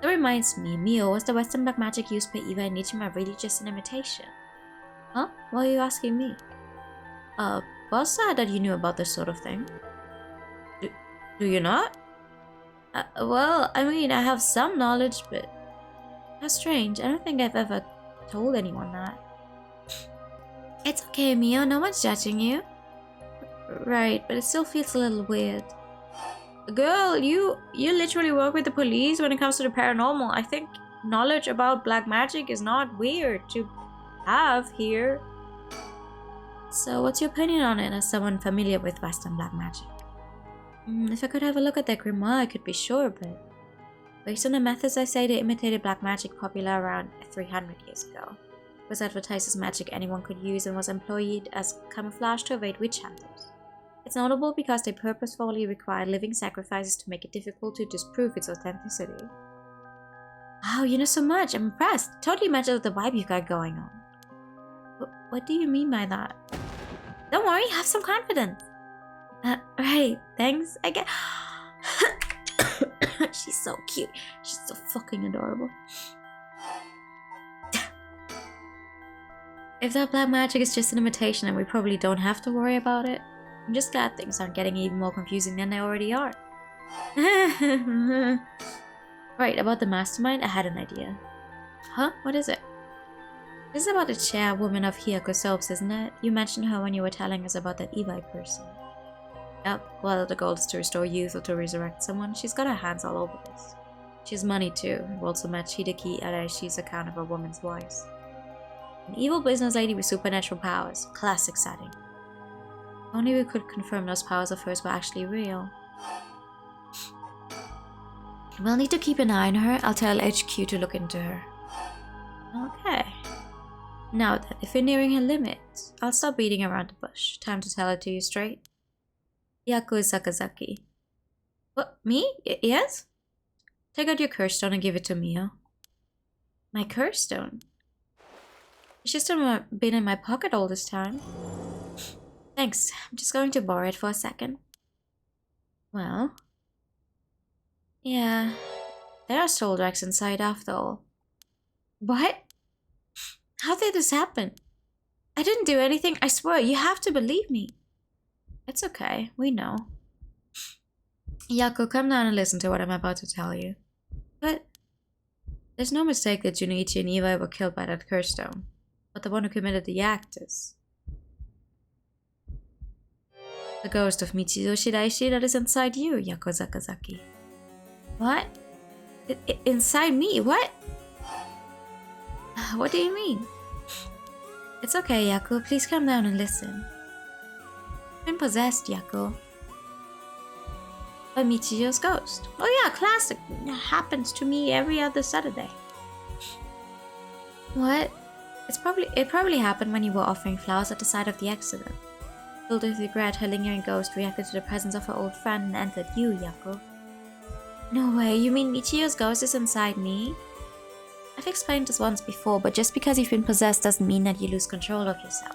That reminds me, Mio, was the Western Black Magic used by Eva and Nichima really just an imitation? Huh? Why are you asking me? Boss said that you knew about this sort of thing. Do you not? Well, I mean, I have some knowledge, but... How strange. I don't think I've ever told anyone that. It's okay, Mio. No one's judging you. Right, but it still feels a little weird. Girl, you literally work with the police when it comes to the paranormal. I think knowledge about black magic is not weird to have here. So what's your opinion on it as someone familiar with Western black magic? If I could have a look at their grimoire, I could be sure, but... Based on the methods I say, they imitated black magic popular around 300 years ago. It was advertised as magic anyone could use and was employed as camouflage to evade witch hunters. It's notable because they purposefully required living sacrifices to make it difficult to disprove its authenticity. Wow, you know so much. I'm impressed. Totally matches the vibe you got going on. What do you mean by that? Don't worry, have some confidence. Right, thanks. I get... She's so cute. She's so fucking adorable. If that black magic is just an imitation, then we probably don't have to worry about it. I'm just glad things aren't getting even more confusing than they already are. Right, about the mastermind, I had an idea. Huh? What is it? This is about the chairwoman of Hiyako Soaps, isn't it? You mentioned her when you were telling us about that Evi person. Yep, whether the goal is to restore youth or to resurrect someone, she's got her hands all over this. She has money too. We've also met Hideki Araishi's account of her woman's voice. An evil business lady with supernatural powers. Classic setting. If only we could confirm those powers of hers were actually real. We'll need to keep an eye on her. I'll tell HQ to look into her. Okay. Now then, if we're nearing her limit, I'll stop beating around the bush. Time to tell it to you straight. Yaku Sakazaki. What? Me? Yes? Take out your curse stone and give it to Mio. My curse stone? It's just been in my pocket all this time. Thanks. I'm just going to borrow it for a second. Well... Yeah... There are soul drags inside after all. What? How did this happen? I didn't do anything, I swear. You have to believe me. It's okay, we know. Yaku, come down and listen to what I'm about to tell you. But there's no mistake that Junichi and Eva were killed by that curse stone. But the one who committed the act is... the ghost of Michiyo Shiraishi that is inside you, Yaku Sakazaki. What? Inside me? What? What do you mean? It's okay, Yaku. Please calm down and listen. I've been possessed, Yaku. By Michiyo's ghost. Oh yeah, classic. It happens to me every other Saturday. What? It probably happened when you were offering flowers at the site of the accident. Filled with regret, her lingering ghost reacted to the presence of her old friend and entered you, Yaku. No way, you mean Michiyo's ghost is inside me? I've explained this once before, but just because you've been possessed doesn't mean that you lose control of yourself.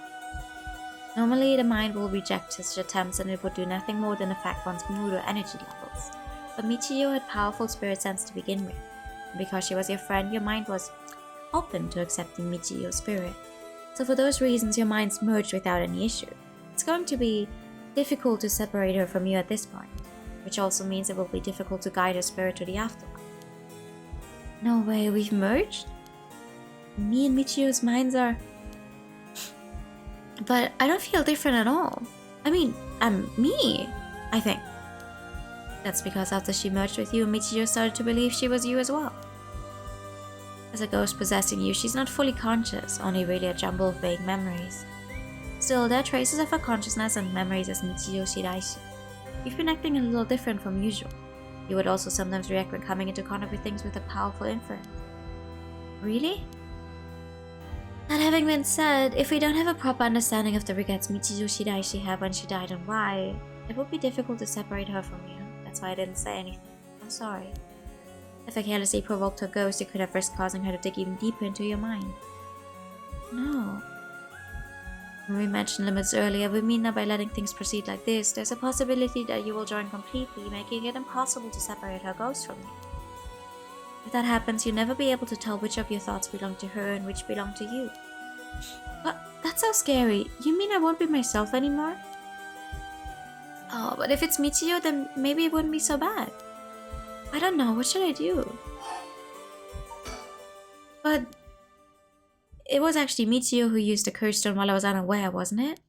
Normally, the mind will reject such attempts and it would do nothing more than affect one's mood or energy levels. But Michiyo had powerful spirit sense to begin with. And because she was your friend, your mind was open to accepting Michiyo's spirit. So for those reasons, your minds merged without any issue. It's going to be difficult to separate her from you at this point, which also means it will be difficult to guide her spirit to the afterlife. No way, we've merged? Me and Michiyo's minds are... But I don't feel different at all. I mean, I'm me, I think. That's because after she merged with you, Michiyo started to believe she was you as well. As a ghost possessing you, she's not fully conscious, only really a jumble of vague memories. Still, there are traces of her consciousness and memories as Michiyo Shiraishi. You've been acting a little different from usual. You would also sometimes react when coming into contact with things with a powerful influence. Really? That having been said, if we don't have a proper understanding of the regrets Michiyo Shiraishi had when she died and why, it would be difficult to separate her from you. That's why I didn't say anything. I'm sorry. If I carelessly provoked her ghost, it could have risked causing her to dig even deeper into your mind. No. When we mentioned limits earlier, we mean that by letting things proceed like this, there's a possibility that you will join completely, making it impossible to separate her ghost from you. If that happens, you'll never be able to tell which of your thoughts belong to her and which belong to you. But that's so scary. You mean I won't be myself anymore? Oh, but if it's Michiyo, then maybe it wouldn't be so bad. I don't know, what should I do? But it was actually Michiyo who used the curse stone while I was unaware, wasn't it?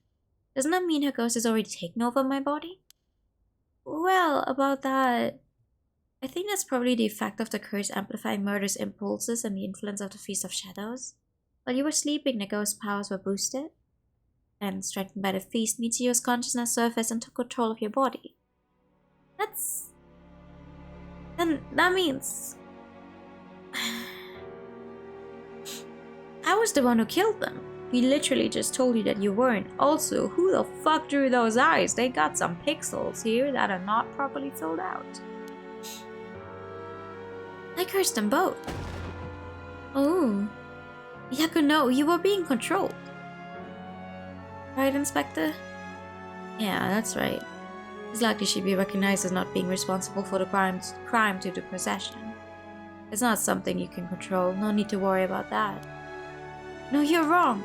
Doesn't that mean her ghost has already taken over my body? Well, about that, I think that's probably the effect of the curse amplifying murder's impulses and the influence of the Feast of Shadows. While you were sleeping, the ghost's powers were boosted, and strengthened by the feast, Michiyo's consciousness surfaced and took control of your body. Then that means... I was the one who killed them. We literally just told you that you weren't. Also, who the fuck drew those eyes? They got some pixels here that are not properly filled out. I cursed them both. Oh. Yaku, no, you were being controlled. Right, Inspector? Yeah, that's right. It's likely she'd be recognized as not being responsible for the crime due to possession. It's not something you can control, no need to worry about that. No, you're wrong.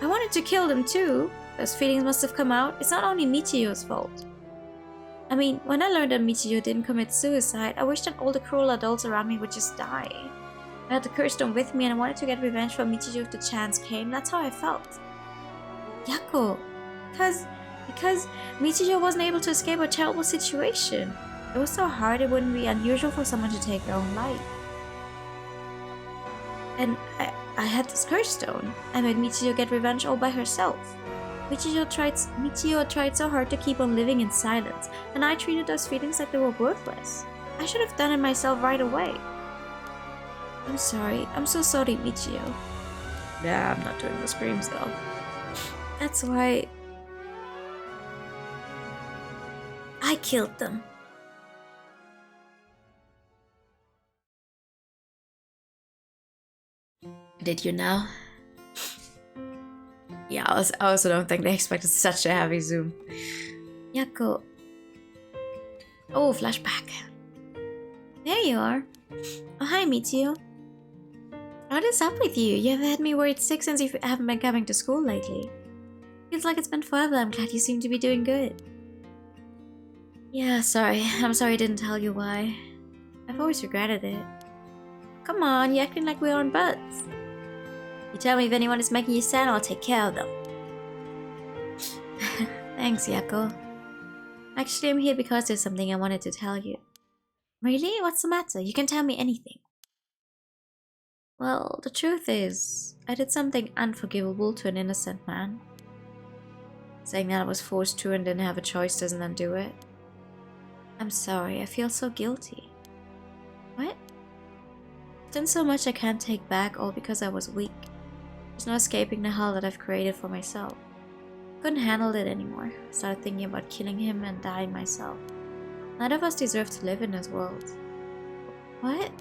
I wanted to kill them too. Those feelings must have come out. It's not only Michiyo's fault. I mean, when I learned that Michiyo didn't commit suicide, I wished that all the cruel adults around me would just die. I had the curse stone with me and I wanted to get revenge for Michiyo if the chance came. That's how I felt. Yako, because Michiyo wasn't able to escape a terrible situation. It was so hard it wouldn't be unusual for someone to take their own life. And I had this curse stone. I made Michiyo get revenge all by herself. Michiyo tried so hard to keep on living in silence, and I treated those feelings like they were worthless. I should have done it myself right away. I'm sorry. I'm so sorry, Michiyo. Yeah, I'm not doing the screams though. That's why... I killed them. Did you now? Yeah, I also don't think they expected such a heavy zoom. Yako. Oh, flashback. There you are. Oh, hi, Michiyo. What is up with you? You have had me worried sick since you haven't been coming to school lately. Feels like it's been forever. I'm glad you seem to be doing good. Yeah, sorry. I'm sorry I didn't tell you why. I've always regretted it. Come on, you're acting like we're on buds. You tell me if anyone is making you sad, I'll take care of them. Thanks, Yako. Actually, I'm here because there's something I wanted to tell you. Really? What's the matter? You can tell me anything. Well, the truth is, I did something unforgivable to an innocent man. Saying that I was forced to and didn't have a choice doesn't undo it. I'm sorry, I feel so guilty. What? I've done so much I can't take back, all because I was weak. There's no escaping the hell that I've created for myself. Couldn't handle it anymore. Started thinking about killing him and dying myself. None of us deserve to live in this world. What?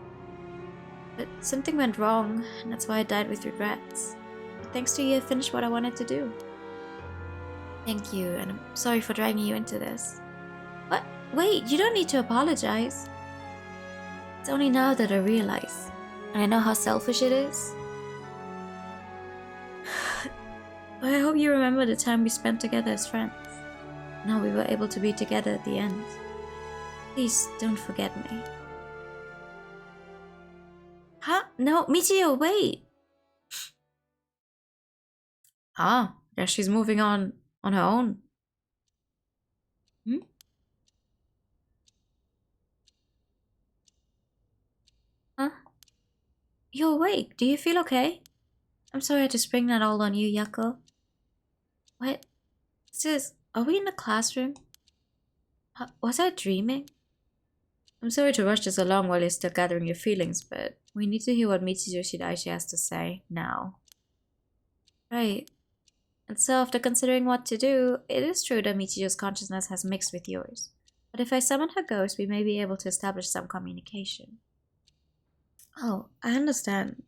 But something went wrong, and that's why I died with regrets. But thanks to you, I finished what I wanted to do. Thank you, and I'm sorry for dragging you into this. What? Wait, you don't need to apologize. It's only now that I realize, and I know how selfish it is. But I hope you remember the time we spent together as friends, and how we were able to be together at the end. Please don't forget me. Huh? No, Michiyo, wait! Ah, yeah, she's moving on her own. Hmm? You awake? Do you feel okay? I'm sorry I had to spring that all on you, Yako. What? Sis, are we in the classroom? Was I dreaming? I'm sorry to rush this along while you're still gathering your feelings, but we need to hear what Michijo Shiraishi has to say now. Right. And so, after considering what to do, it is true that Michijo's consciousness has mixed with yours. But if I summon her ghost, we may be able to establish some communication. Oh, I understand.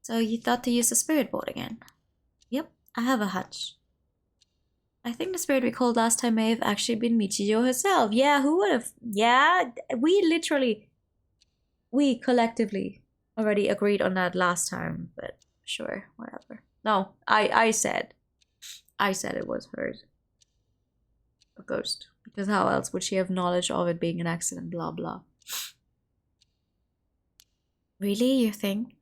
So you thought to use the spirit board again? Yep, I have a hunch. I think the spirit we called last time may have actually been Michijo herself. Yeah, who would have? Yeah, we collectively already agreed on that last time, but sure, whatever. No, I said it was hers. A ghost. Because how else would she have knowledge of it being an accident, blah blah. Really, you think?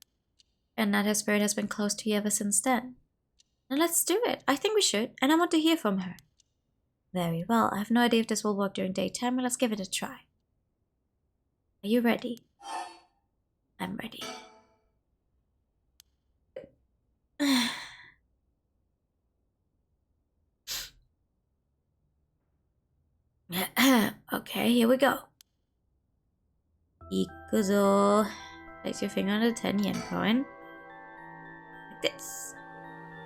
And that her spirit has been close to you ever since then? Now let's do it. I think we should, and I want to hear from her. Very well. I have no idea if this will work during daytime, but let's give it a try. Are you ready? I'm ready. Okay, here we go. Ikuzo. Place your finger on the 10 yen coin. Like this.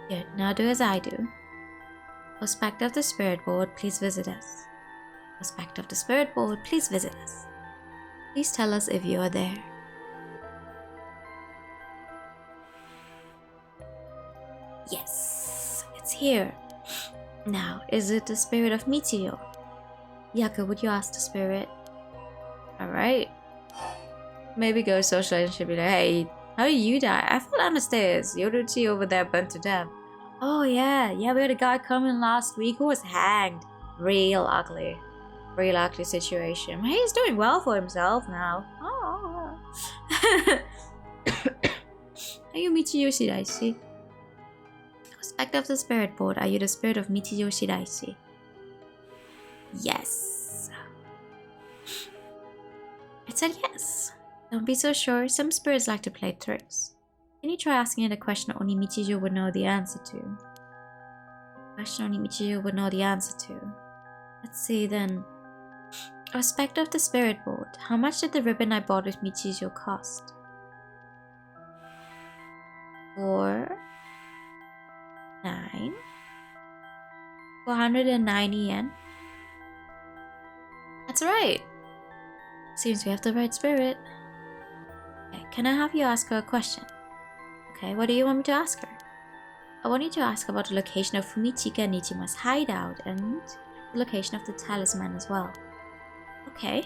Good, now do as I do. Prospect of the spirit board, please visit us. Prospect of the spirit board, please visit us. Please tell us if you are there. Yes, it's here. Now, is it the spirit of Michiyo? Yaka, would you ask the spirit? Alright. Maybe go socialize and she'll be like, hey, how did you die? I fell down the stairs. Yoruchi over there burnt to death. Oh yeah, we had a guy coming last week who was hanged. Real ugly situation. He's doing well for himself now. Oh. Are you Michiyo Shiraishi? Prospect of the spirit board, are you the spirit of Michiyo Shiraishi? Yes. It said yes. Don't be so sure, some spirits like to play tricks. Can you try asking it a question only Michijo would know the answer to? Question only Michijo would know the answer to. Let's see then. Respect of the spirit board. How much did the ribbon I bought with Michijo cost? 490 yen. That's right. Seems we have the right spirit. Okay, can I have you ask her a question? Okay, what do you want me to ask her? I want you to ask about the location of Fumichika Nijima's hideout and the location of the talisman as well. Okay.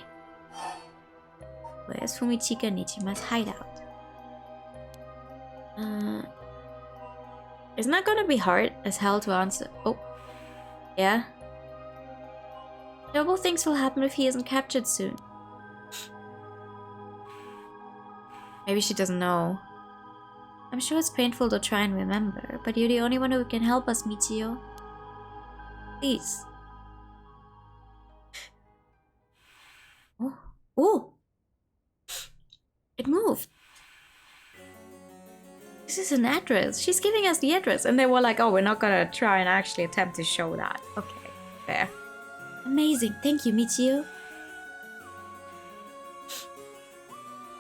Where's Fumichika Nijima's hideout? Isn't that gonna be hard as hell to answer? Oh. Yeah? Terrible things will happen if he isn't captured soon. Maybe she doesn't know. I'm sure it's painful to try and remember, but you're the only one who can help us, Michiyo. Please. Oh! It moved. This is an address. She's giving us the address. And they were like, oh, we're not gonna try and actually attempt to show that. Okay, fair. Amazing. Thank you, Michiyo.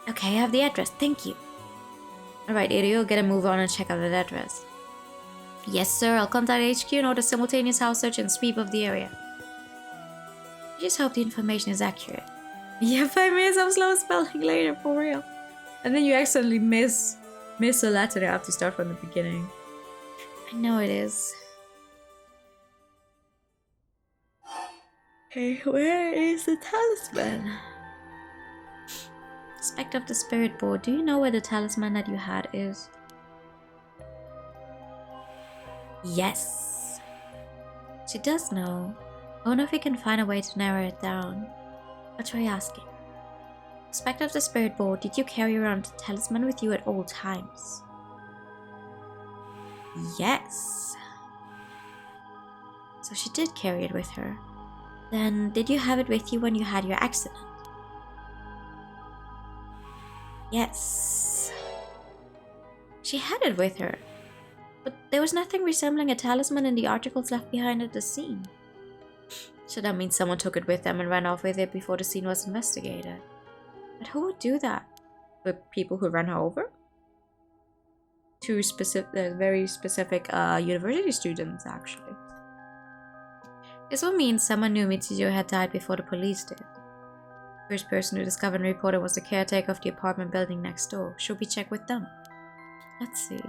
Okay, I have the address. Thank you. Alright, Iryo, get a move on and check out that address. Yes, sir. I'll contact HQ and order simultaneous house search and sweep of the area. I just hope the information is accurate. Yeah, 5 minutes of slow spelling later, for real. And then you accidentally miss a letter. They have to start from the beginning. I know it is. Hey, where is the talisman? Aspect of the spirit board. Do you know where the talisman that you had is? Yes. She does know. I wonder if we can find a way to narrow it down. I'll try asking. Aspect of the spirit board. Did you carry around the talisman with you at all times? Yes. So she did carry it with her. Then did you have it with you when you had your accident? Yes. She had it with her. But there was nothing resembling a talisman in the articles left behind at the scene. So that means someone took it with them and ran off with it before the scene was investigated. But who would do that? The people who ran her over? Two very specific university students, actually. This would mean someone knew Michiyo had died before the police did. The first person who discovered and reported was the caretaker of the apartment building next door. Should we check with them? Let's see.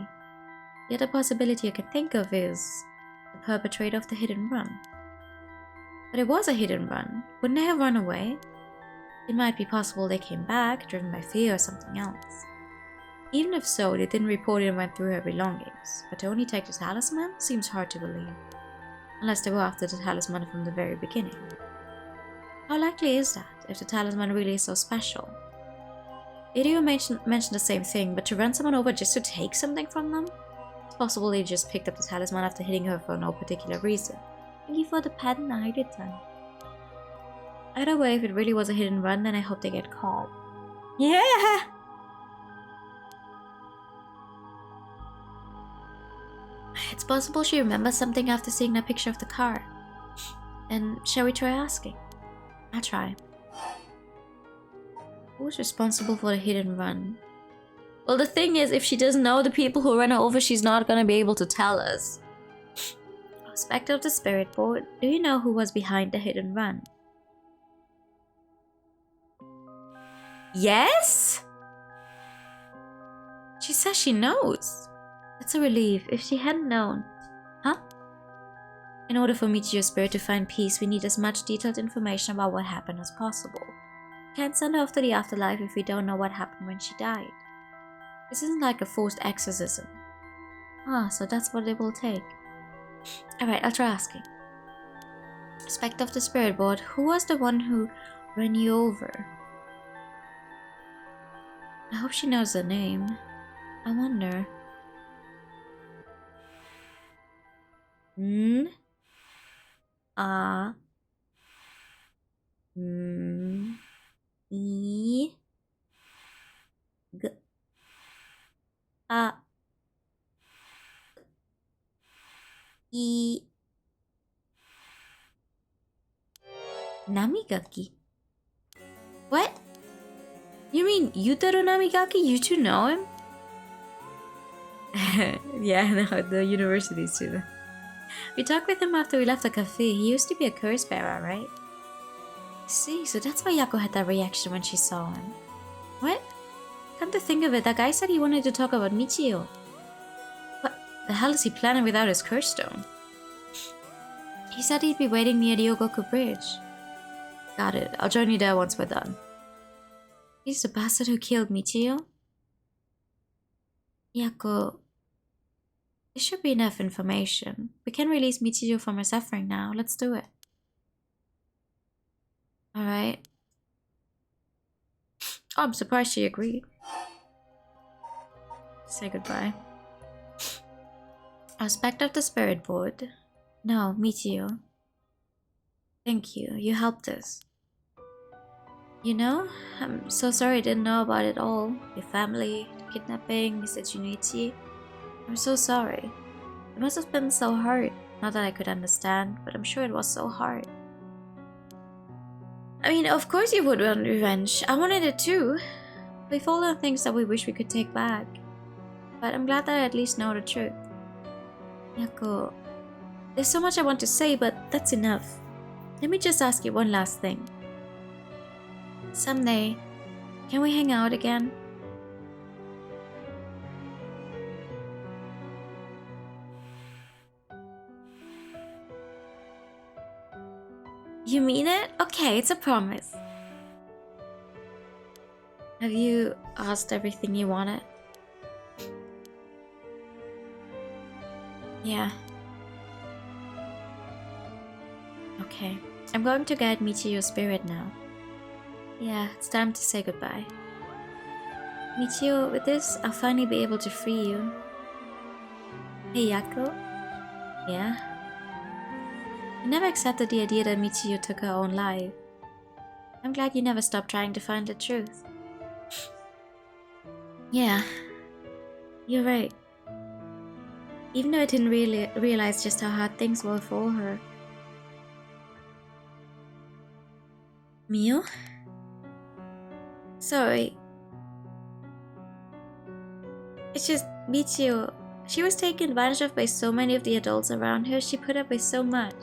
The other possibility I can think of is the perpetrator of the hit and run. But it was a hit and run. Wouldn't they have run away? It might be possible they came back, driven by fear or something else. Even if so, they didn't report it and went through her belongings. But to only take the talisman seems hard to believe. Unless they were after the talisman from the very beginning. How likely is that, if the talisman really is so special? Video mentioned the same thing, but to run someone over just to take something from them? It's possible they just picked up the talisman after hitting her for no particular reason. Thank you for the patent, I did that. Either way, if it really was a hit and run, then I hope they get caught. Yeah! It's possible she remembers something after seeing that picture of the car. And shall we try asking? I'll try. Who's responsible for the hit and run? Well, the thing is, if she doesn't know the people who ran her over, she's not gonna be able to tell us. Spectre of the Spirit Board, do you know who was behind the hit and run? Yes? She says she knows. That's a relief. If she hadn't known. Huh? In order for Michiyo's spirit to find peace, we need as much detailed information about what happened as possible. We can't send her off to the afterlife if we don't know what happened when she died. This isn't like a forced exorcism. Ah, so that's what it will take. Alright, I'll try asking. Spectre of the Spirit Board, who was the one who ran you over? I hope she knows the name. I wonder. N A M E G A I Namigaki. What? You mean Yutaro Namigaki? You two know him? Yeah, no, the university student. We talked with him after we left the cafe. He used to be a curse bearer, right? See, so that's why Yako had that reaction when she saw him. What? Come to think of it, that guy said he wanted to talk about Michiyo. What the hell is he planning without his curse stone? He said he'd be waiting near the Ogoku Bridge. Got it. I'll join you there once we're done. He's the bastard who killed Michiyo? Yako... This should be enough information. We can release Michiyo from her suffering now. Let's do it. Alright. Oh, I'm surprised she agreed. Say goodbye. Aspect of the Spirit Board. No, Michiyo. Thank you. You helped us. You know, I'm so sorry I didn't know about it all. Your family, kidnapping, Mr. Junichi. I'm so sorry. It must have been so hard. Not that I could understand, but I'm sure it was so hard. I mean, of course you would want revenge. I wanted it too. We've all done things that we wish we could take back. But I'm glad that I at least know the truth. Yako, there's so much I want to say, but that's enough. Let me just ask you one last thing. Someday, can we hang out again? You mean it? Okay, it's a promise. Have you asked everything you wanted? Yeah. Okay. I'm going to guide Michiyo's spirit now. Yeah, it's time to say goodbye. Michiyo, with this, I'll finally be able to free you. Hey, Yako? Yeah? I never accepted the idea that Michiyo took her own life. I'm glad you never stopped trying to find the truth. Yeah. You're right. Even though I didn't really realize just how hard things were for her. Mio? Sorry. It's just Michio. She was taken advantage of by so many of the adults around her. She put up with so much.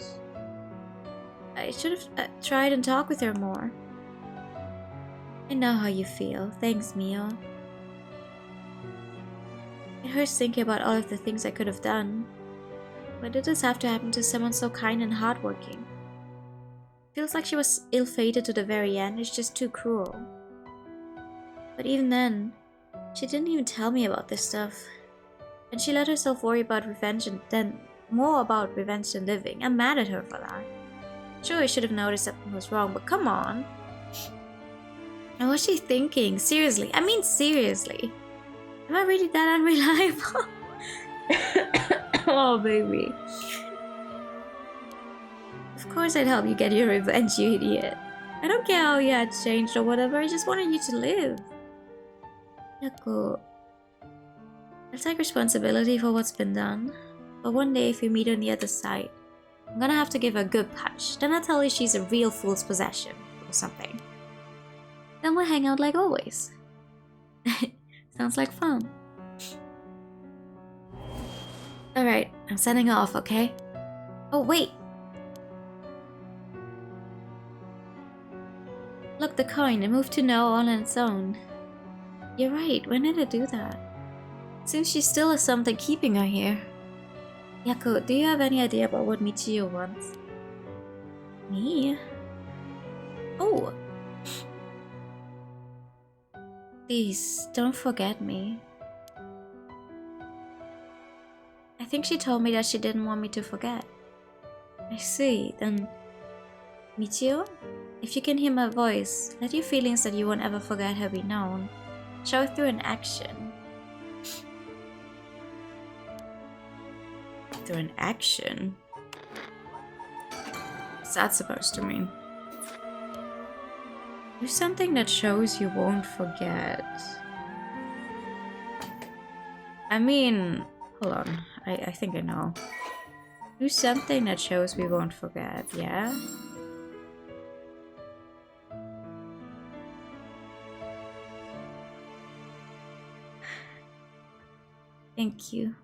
I should have tried and talked with her more. I know how you feel. Thanks, Mio. It hurts thinking about all of the things I could have done. Why did this have to happen to someone so kind and hardworking? Feels like she was ill-fated to the very end. It's just too cruel. But even then, she didn't even tell me about this stuff. And she let herself worry about revenge and then more about revenge than living. I'm mad at her for that. Sure, I should have noticed something was wrong, but come on. And what's she thinking? Seriously. I mean, seriously. Am I really that unreliable? Oh, baby. Of course I'd help you get your revenge, you idiot. I don't care how you had changed or whatever, I just wanted you to live. Yako. I'll take responsibility for what's been done. But one day if we meet on the other side, I'm gonna have to give her a good punch. Then I'll tell you she's a real fool's possession or something. Then we'll hang out like always. Sounds like fun. Alright, I'm sending off, okay? Oh, wait! Look, the coin, it moved to no all on its own. You're right, when did it do that? Seems she still has something keeping her here. Yako, do you have any idea about what Michio wants? Me? Oh! Please, don't forget me. I think she told me that she didn't want me to forget. I see, then... Michio? If you can hear my voice, let your feelings that you won't ever forget her be known. Show it through an action. Through an action? What's that supposed to mean? Do something that shows you won't forget. I mean, hold on. I think I know. Do something that shows we won't forget, yeah? Thank you.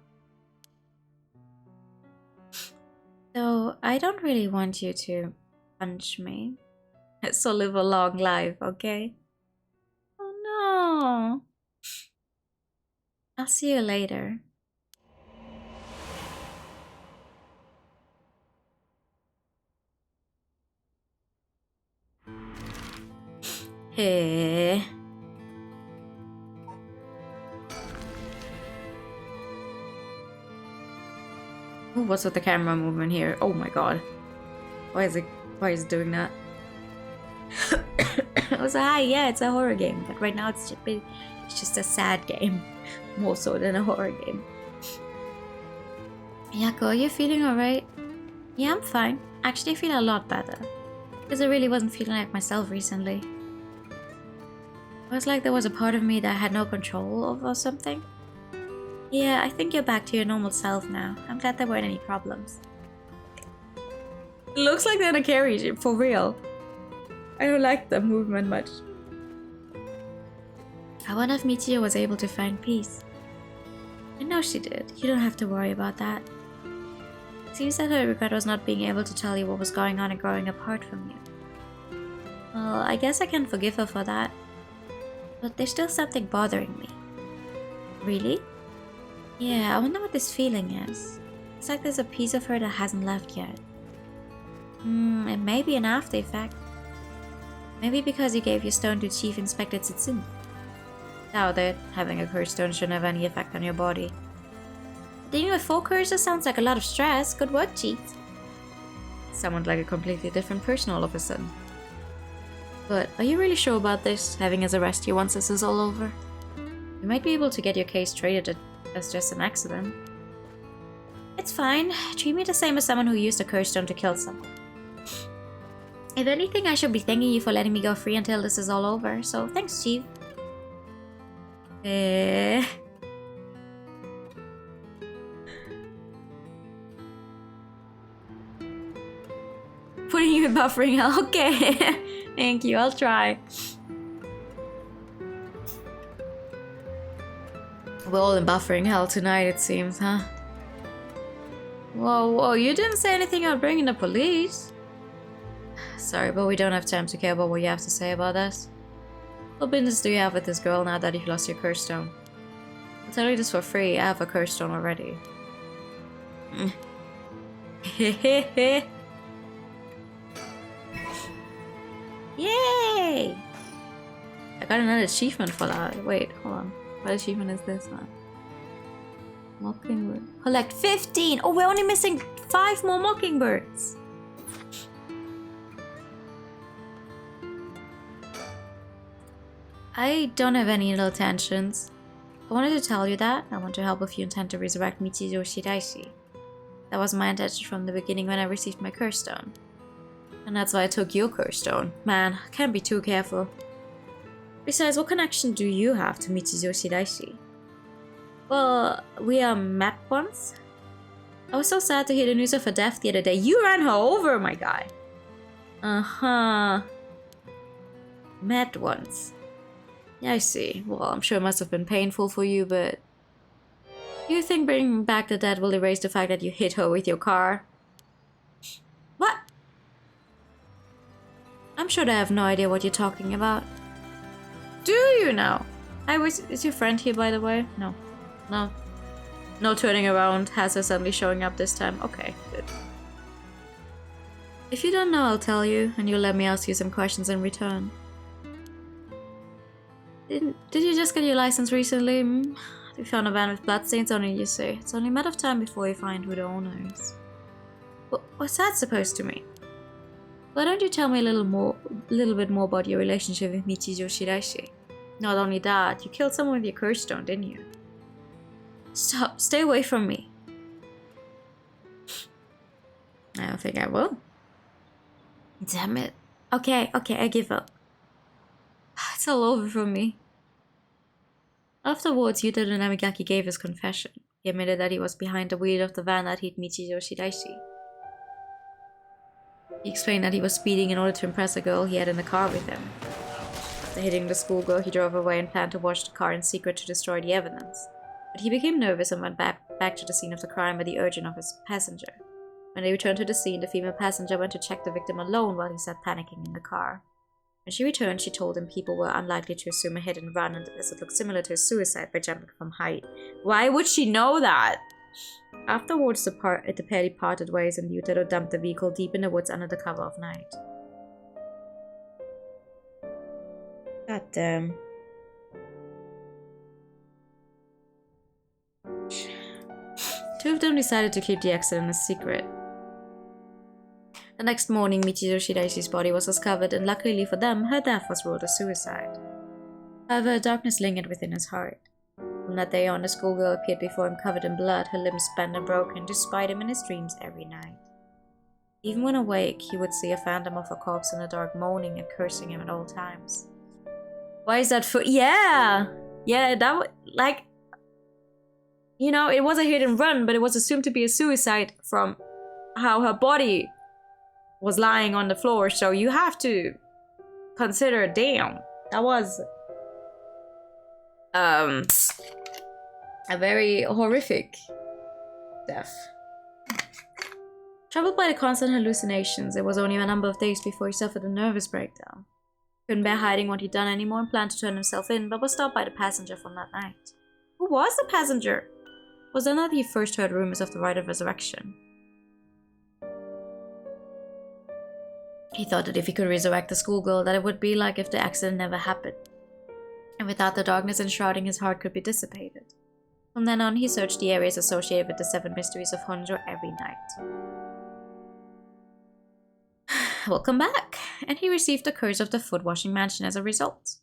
So, I don't really want you to punch me. So live a long life, okay? Oh no! I'll see you later. Hey. Ooh, what's with the camera movement here? Oh my god. Why is it doing that? I was like, hi, yeah, it's a horror game, but right now it's just a sad game. More so than a horror game. Yako, are you feeling alright? Yeah, I'm fine. Actually, I feel a lot better. Because I really wasn't feeling like myself recently. It was like there was a part of me that I had no control over or something. Yeah, I think you're back to your normal self now. I'm glad there weren't any problems. It looks like they're in a carriage, for real. I don't like the movement much. I wonder if Michio was able to find peace. I know she did. You don't have to worry about that. It seems that her regret was not being able to tell you what was going on and growing apart from you. Well, I guess I can forgive her for that. But there's still something bothering me. Really? Yeah, I wonder what this feeling is. It's like there's a piece of her that hasn't left yet. It may be an after effect. Maybe because you gave your stone to Chief Inspector Tsutsumu. Doubt it. Having a cursed stone shouldn't have any effect on your body. Dealing with 4 curses sounds like a lot of stress. Good work, Chief. Someone's like a completely different person all of a sudden. But are you really sure about this, having us arrest you once this is all over? You might be able to get your case treated as just an accident. It's fine. Treat me the same as someone who used a curse stone to kill someone. If anything, I should be thanking you for letting me go free until this is all over, so thanks, Chief. Continue buffering hell. Okay. Thank you, I'll try. We're all in buffering hell tonight, it seems, huh? Whoa, whoa, you didn't say anything about bringing the police. Sorry, but we don't have time to care about what you have to say about us. What business do you have with this girl now that you've lost your curse stone? I'll tell you this for free, I have a curse stone already. Hehehe. Yay! I got another achievement for that. Wait, hold on. What achievement is this one? Mockingbird. Collect 15! Oh, we're only missing 5 more mockingbirds! I don't have any ill intentions. I wanted to tell you that. I want to help if you intend to resurrect Michijo Shiraishi. That was my intention from the beginning when I received my curse stone. And that's why I took your curse stone. Man, I can't be too careful. Besides, what connection do you have to Michijo Shiraishi? Well, we met once. I was so sad to hear the news of her death the other day. You ran her over, my guy. Uh-huh. Met once. Yeah, I see. Well, I'm sure it must have been painful for you, but... You think bringing back the dead will erase the fact that you hit her with your car? What? I'm sure they have no idea what you're talking about. Do you know? Is your friend here, by the way? No. No. No turning around. Has her suddenly showing up this time. Okay, good. If you don't know, I'll tell you, and you'll let me ask you some questions in return. Did you just get your license recently? You found a van with bloodstains on it, you say. It's only a matter of time before you find who the owner is. What's that supposed to mean? Why don't you tell me a little bit more about your relationship with Michijo Shiraishi? Not only that, you killed someone with your curse stone, didn't you? Stop, stay away from me. I don't think I will. Damn it. Okay, I give up. It's all over for me. Afterwards, Yuta the Namigaki gave his confession. He admitted that he was behind the wheel of the van that hit Michijo Shiraishi. He explained that he was speeding in order to impress a girl he had in the car with him. After hitting the schoolgirl, he drove away and planned to wash the car in secret to destroy the evidence. But he became nervous and went back to the scene of the crime at the urging of his passenger. When they returned to the scene, the female passenger went to check the victim alone while he sat panicking in the car. When she returned, she told him people were unlikely to assume a hit and run as it looked similar to a suicide by jumping from height. Why would she know that? Afterwards, the pair departed ways and Yutaro dumped the vehicle deep in the woods under the cover of night. God damn. Two of them decided to keep the accident a secret. The next morning, Michijo Shiraishi's body was discovered, and luckily for them, her death was ruled a suicide. However, a darkness lingered within his heart. From that day on, the schoolgirl appeared before him covered in blood, her limbs bent and broken, to spite him in his dreams every night. Even when awake, he would see a phantom of a corpse in the dark moaning and cursing him at all times. Why is that for— Yeah, that would, like... You know, it was a hit and run, but it was assumed to be a suicide from how her body was lying on the floor, so you have to consider, damn, that was a very horrific death. Troubled by the constant hallucinations, it was only a number of days before he suffered a nervous breakdown. Couldn't bear hiding what he'd done anymore and planned to turn himself in, but was stopped by the passenger from that night. Who was the passenger? Was then that he first heard rumors of the rite of resurrection. He thought that if he could resurrect the schoolgirl, that it would be like if the accident never happened. And without the darkness enshrouding his heart could be dissipated. From then on, he searched the areas associated with the 7 mysteries of Honjo every night. Welcome back! And he received the curse of the foot-washing mansion as a result.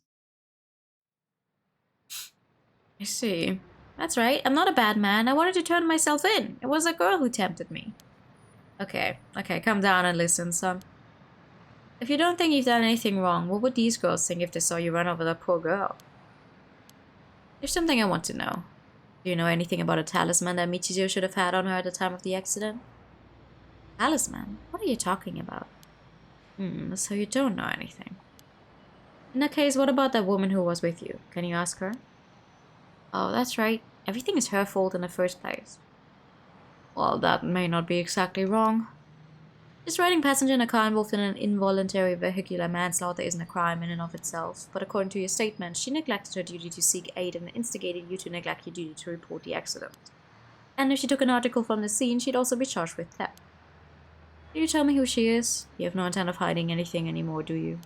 I see. That's right, I'm not a bad man. I wanted to turn myself in. It was a girl who tempted me. Okay, calm down and listen, son. If you don't think you've done anything wrong, what would these girls think if they saw you run over that poor girl? There's something I want to know. Do you know anything about a talisman that Michijo should have had on her at the time of the accident? Talisman? What are you talking about? So you don't know anything. In that case, what about that woman who was with you? Can you ask her? Oh, that's right. Everything is her fault in the first place. Well, that may not be exactly wrong. Just riding passenger in a car involved in an involuntary vehicular manslaughter isn't a crime in and of itself, but according to your statement, she neglected her duty to seek aid and instigated you to neglect your duty to report the accident. And if she took an article from the scene, she'd also be charged with theft. Can you tell me who she is? You have no intent of hiding anything anymore, do you?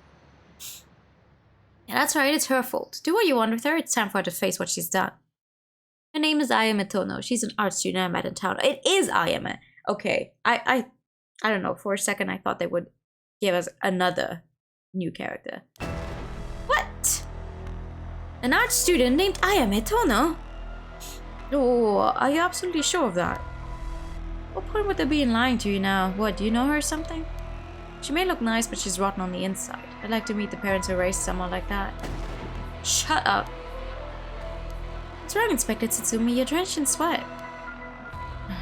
Yeah, that's right, it's her fault. Do what you want with her, it's time for her to face what she's done. Her name is Ayame Tono. She's an art student I met in town. It is Ayame. Okay, I don't know, for a second I thought they would give us another new character. What? An art student named Ayame Tono? Oh, are you absolutely sure of that? What point would there be in lying to you now? What, do you know her or something? She may look nice, but she's rotten on the inside. I'd like to meet the parents who raised someone like that. Shut up. What's wrong, Inspector Tsutsumi? You're drenched in sweat.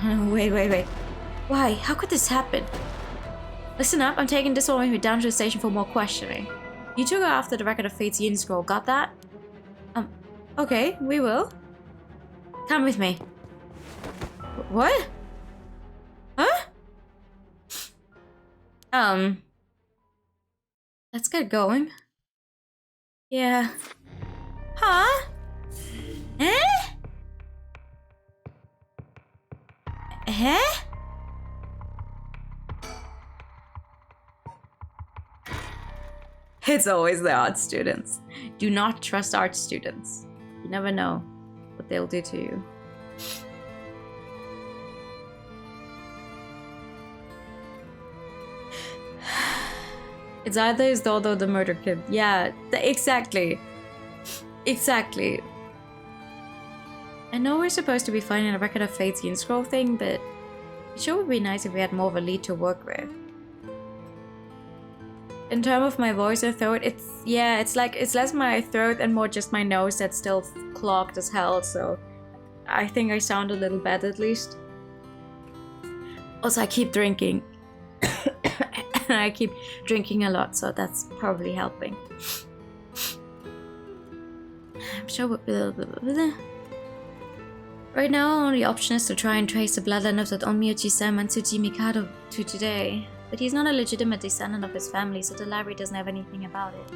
Wait. Why? How could this happen? Listen up, I'm taking this woman down to the station for more questioning. You took her after the record of Fate's Yin Scroll, got that? Okay, we will. Come with me. What? Huh? Let's get going. Yeah. Huh? Eh? Eh? It's always the art students. Do not trust art students. You never know what they'll do to you. It's either his daughter or the murder kid. Yeah, exactly. Exactly. I know we're supposed to be finding a record of Fate's Yin Scroll thing, but it sure would be nice if we had more of a lead to work with. In terms of my voice and throat, it's less my throat and more just my nose that's still clogged as hell, so I think I sound a little bad at least. Also, I keep drinking. And I keep drinking a lot, so that's probably helping. I'm sure. Right now, our only option is to try and trace the bloodline of that Onmyoji-san and Tsuji Mikado to today. But he's not a legitimate descendant of his family, so the library doesn't have anything about it.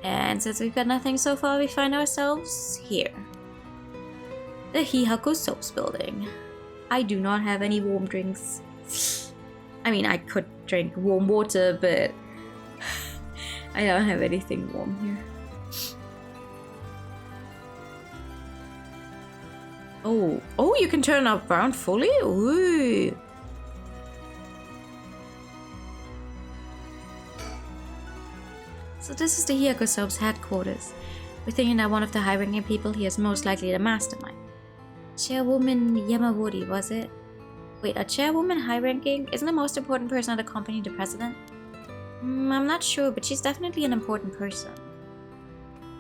And since we've got nothing so far, we find ourselves here. The Hihaku Soaps building. I do not have any warm drinks. I mean, I could drink warm water, but I don't have anything warm here. Oh, you can turn up around fully? Ooh. So this is the Hihaku Soap's headquarters. We're thinking that one of the high-ranking people here is most likely the mastermind. Chairwoman Yamawori, was it? Wait, a chairwoman high-ranking? Isn't the most important person at the company the president? I'm not sure, but she's definitely an important person.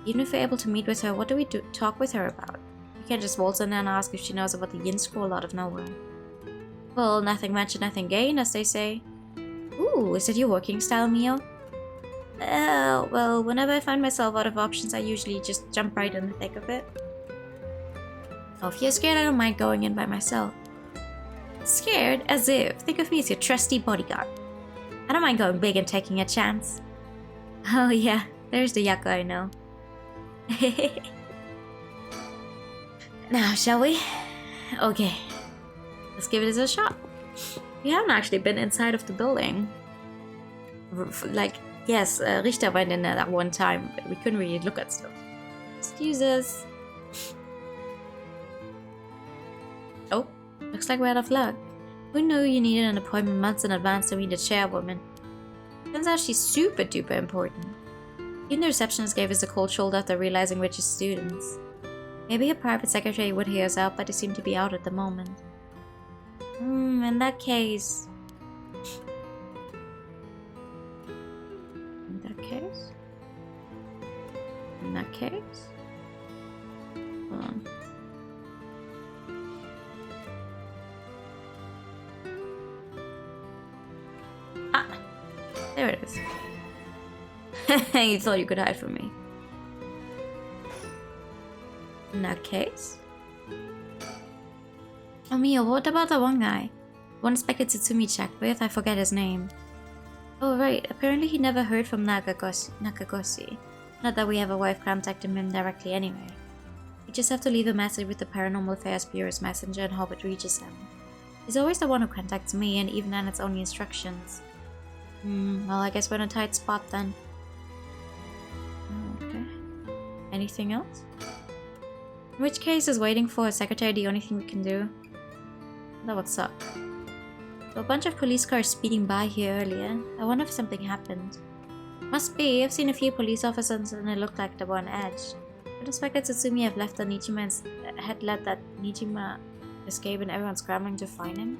Even if we're able to meet with her, what do we talk with her about? You can't just waltz in there and ask if she knows about the Yin Scroll out of nowhere. Well, nothing ventured, nothing gained, as they say. Ooh, is it your working style, Mio? Well, whenever I find myself out of options, I usually just jump right in the thick of it. Oh, if you're scared, I don't mind going in by myself. Scared? As if. Think of me as your trusty bodyguard. I don't mind going big and taking a chance. Oh yeah, there's the Yaku I know. Now, shall we? Okay. Let's give it a shot. We haven't actually been inside of the building. Like, yes, Richter went in there that one time, but we couldn't really look at stuff. Excuse us. Oh, looks like we're out of luck. Who knew you needed an appointment months in advance to meet a chairwoman? Turns out she's super duper important. Even the receptionist gave us a cold shoulder after realizing we're just students. Maybe a private secretary would hear us out, but they seem to be out at the moment. In that case... In that case? Hold on. There it is. You thought you could hide from me. In that case. Oh, Mio, what about the one guy? One Inspector Tsutsumi checked with? I forget his name. Oh, right. Apparently he never heard from Nakagoshi. Not that we have a way of contacting him directly anyway. We just have to leave a message with the Paranormal Affairs Bureau's messenger and hope it reaches him. He's always the one who contacts me, and even then it's only instructions. Well, I guess we're in a tight spot then. Okay. Anything else? In which case, is waiting for a secretary the only thing we can do? That would suck. A bunch of police cars speeding by here earlier. I wonder if something happened. Must be. I've seen a few police officers and it looked like they were on edge. But Inspector Tsutsumi had left the had let that Nijima escape and everyone's scrambling to find him.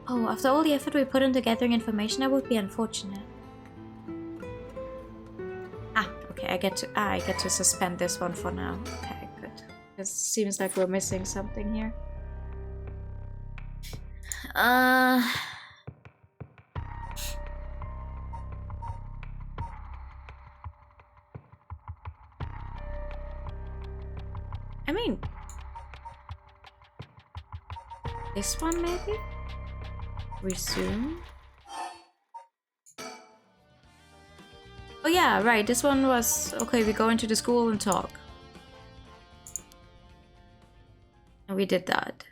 Oh, after all the effort we put into gathering information, that would be unfortunate. Okay, I get to suspend this one for now. Okay, good. It seems like we're missing something here. I mean, this one maybe? Resume? Oh yeah, right, this one was, okay, we go into the school and talk. And we did that.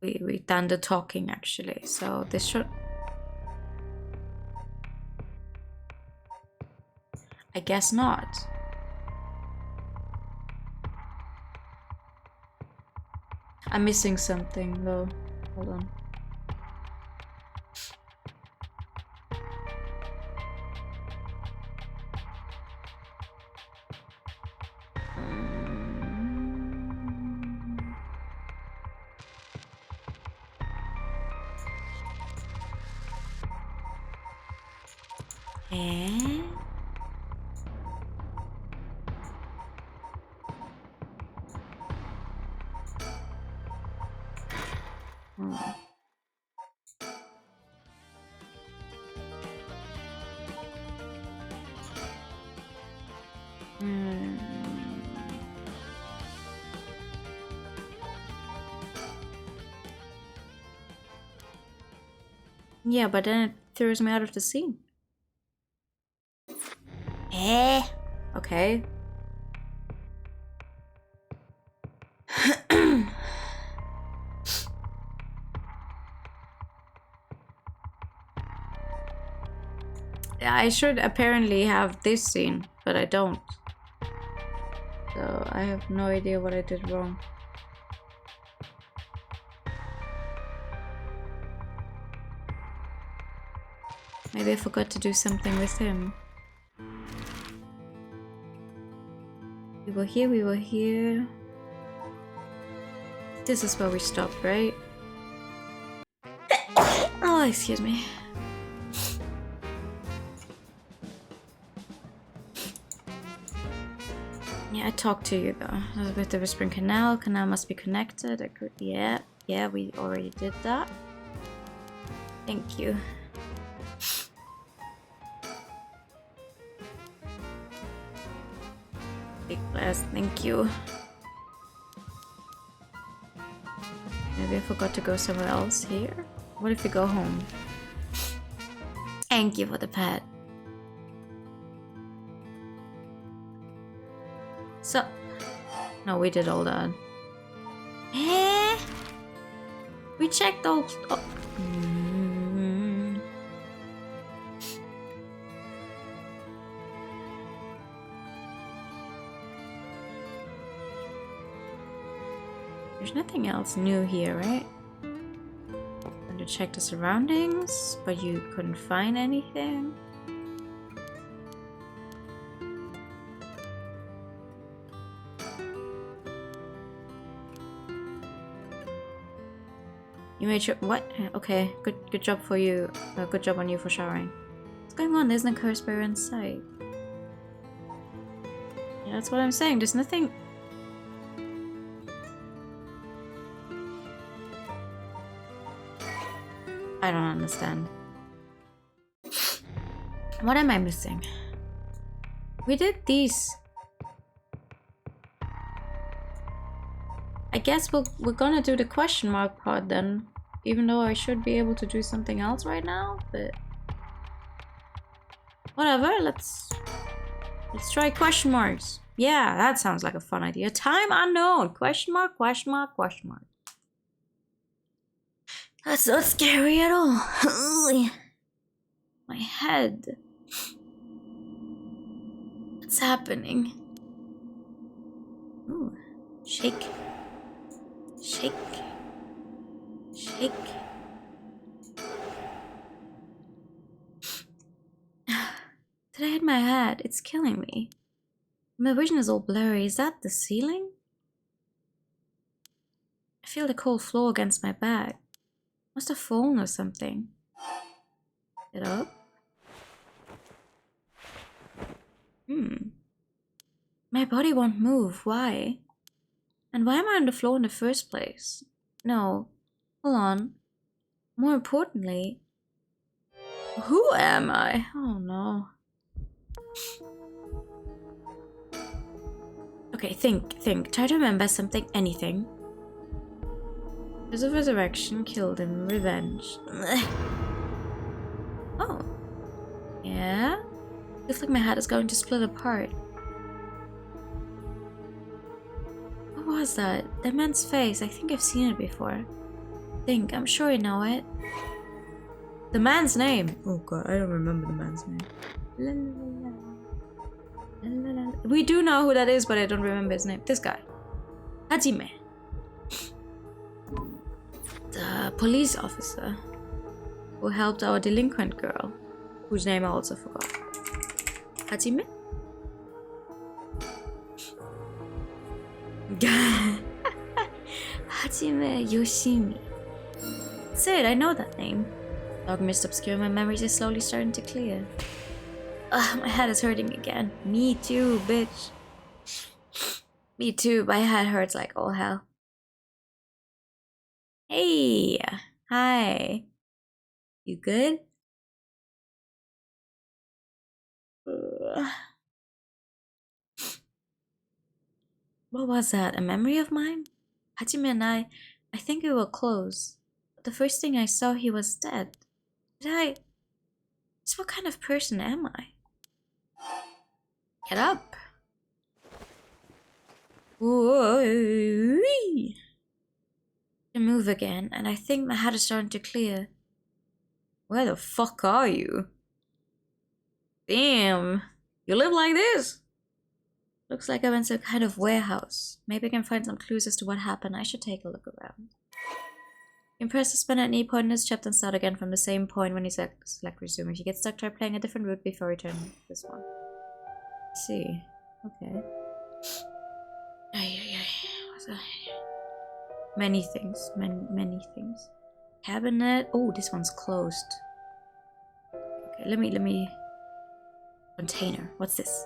We done the talking actually, so this should... I guess not. I'm missing something though. Hold on. Yeah, but then it throws me out of the scene. Okay. I should apparently have this scene, but I don't. So I have no idea what I did wrong. Maybe I forgot to do something with him. We were here. This is where we stopped, right? Oh, excuse me. Yeah, I talked to you though. With the Whispering Canal. Canal must be connected. I could, yeah, we already did that. Thank you. Big blast, thank you. Maybe I forgot to go somewhere else here. What if we go home? Thank you for the pet. So, no, we did all that. We checked all. There's nothing else new here, right? And to check the surroundings, but you couldn't find anything. You made sure. What? Okay, good job for you. Good job on you for showering. What's going on? There's no curse bearer in sight. Yeah, that's what I'm saying. There's nothing. I don't understand. What am I missing? We did these. I guess we're gonna do the question mark part then. Even though I should be able to do something else right now, but... Whatever, let's try question marks. Yeah, that sounds like a fun idea. Time unknown. Question mark, question mark, question mark. That's not scary at all. My head. What's happening? Ooh. Shake. Shake. Shake. Did I hit my head? It's killing me. My vision is all blurry. Is that the ceiling? I feel the cold floor against my back. Must have fallen or something. Get up. My body won't move. Why? And why am I on the floor in the first place? No. Hold on. More importantly, who am I? Oh no. Okay, think. Try to remember something, anything. There's a resurrection, killed him, revenge. Oh. Yeah? Feels like my head is going to split apart. What was that? That man's face. I think I've seen it before. I'm sure I know it. The man's name. Oh god, I don't remember the man's name. La, la, la, la, la. We do know who that is, but I don't remember his name. This guy. Hajime. The police officer who helped our delinquent girl, whose name I also forgot. Hajime? Hajime Yoshimi. That's it, I know that name. Dark mist obscuring my memories is slowly starting to clear. Ugh, my head is hurting again. Me too, bitch. Me too, my head hurts like all hell. Hey! Hi. You good? What was that? A memory of mine? Hajime and I think we were close. But the first thing I saw, he was dead. So what kind of person am I? Get up. Whoa. Can move again, and I think my head is starting to clear. Where the fuck are you? Damn. You live like this? Looks like I went to a kind of warehouse. Maybe I can find some clues as to what happened. I should take a look around. You can press the spin at any point in this chapter and start again from the same point when you select resume. If you get stuck, try playing a different route before returning this one. Let's see. Okay. What's that? Many things. Many things. Cabinet. Oh, this one's closed. Okay, let me... Container. What's this?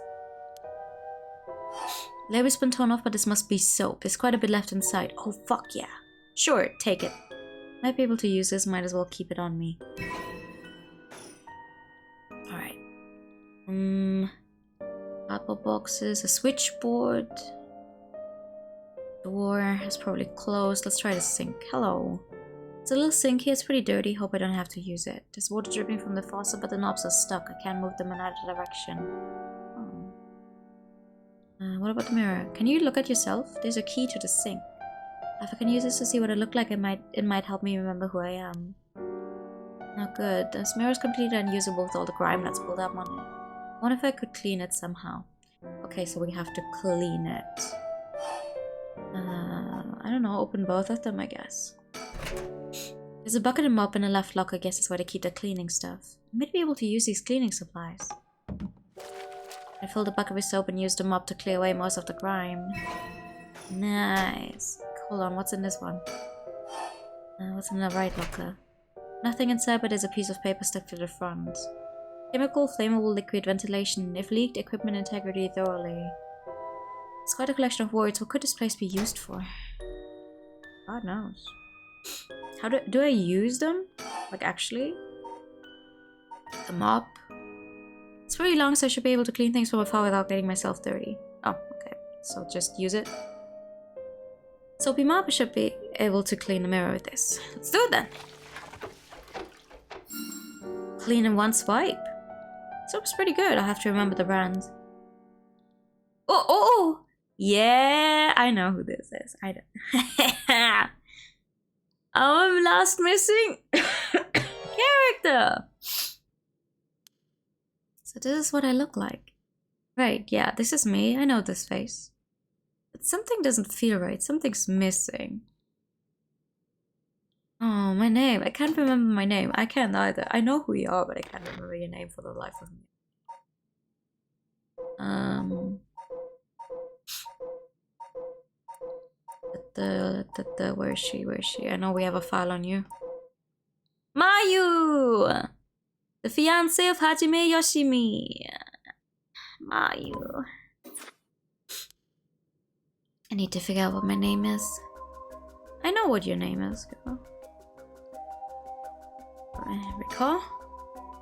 Label's been torn off, but this must be soap. There's quite a bit left inside. Oh, fuck yeah. Sure, take it. Might be able to use this, might as well keep it on me. Alright. Cardboard boxes, a switchboard. Door is probably closed. Let's try the sink. Hello. It's a little sink here, it's pretty dirty. Hope I don't have to use it. There's water dripping from the faucet, but the knobs are stuck. I can't move them in either direction. Oh. What about the mirror? Can you look at yourself? There's a key to the sink. If I can use this to see what I look like, it might help me remember who I am. Not good. This mirror is completely unusable with all the grime that's pulled up on it. I wonder if I could clean it somehow. Okay, so we have to clean it. I don't know, open both of them, I guess. There's a bucket and mop in the left locker. I guess that's where they keep the cleaning stuff. I might be able to use these cleaning supplies. I filled the bucket with soap and used the mop to clear away most of the grime. Nice. Hold on, what's in this one? What's in the right locker? Nothing inside, but there's a piece of paper stuck to the front. Chemical, flammable, liquid, ventilation. If leaked, equipment integrity thoroughly. It's quite a collection of words. What could this place be used for? God knows. How do I use them? Like, actually? The mop. It's pretty long, so I should be able to clean things from afar without getting myself dirty. Oh, okay. So just use it. Soapy mop should be able to clean the mirror with this. Let's do it then. Clean in one swipe. Soap's pretty good. I'll have to remember the brand. Oh! Yeah, I know who this is. I don't. Oh, I'm last missing character. So this is what I look like. Right, yeah, this is me. I know this face. But something doesn't feel right. Something's missing. Oh, my name. I can't remember my name. I can't either. I know who you are, but I can't remember your name for the life of me. Where is she? Where is she? I know we have a file on you. Mayu! The fiancé of Hajime Yoshimi. Mayu. I need to figure out what my name is. I know what your name is, girl. Recall?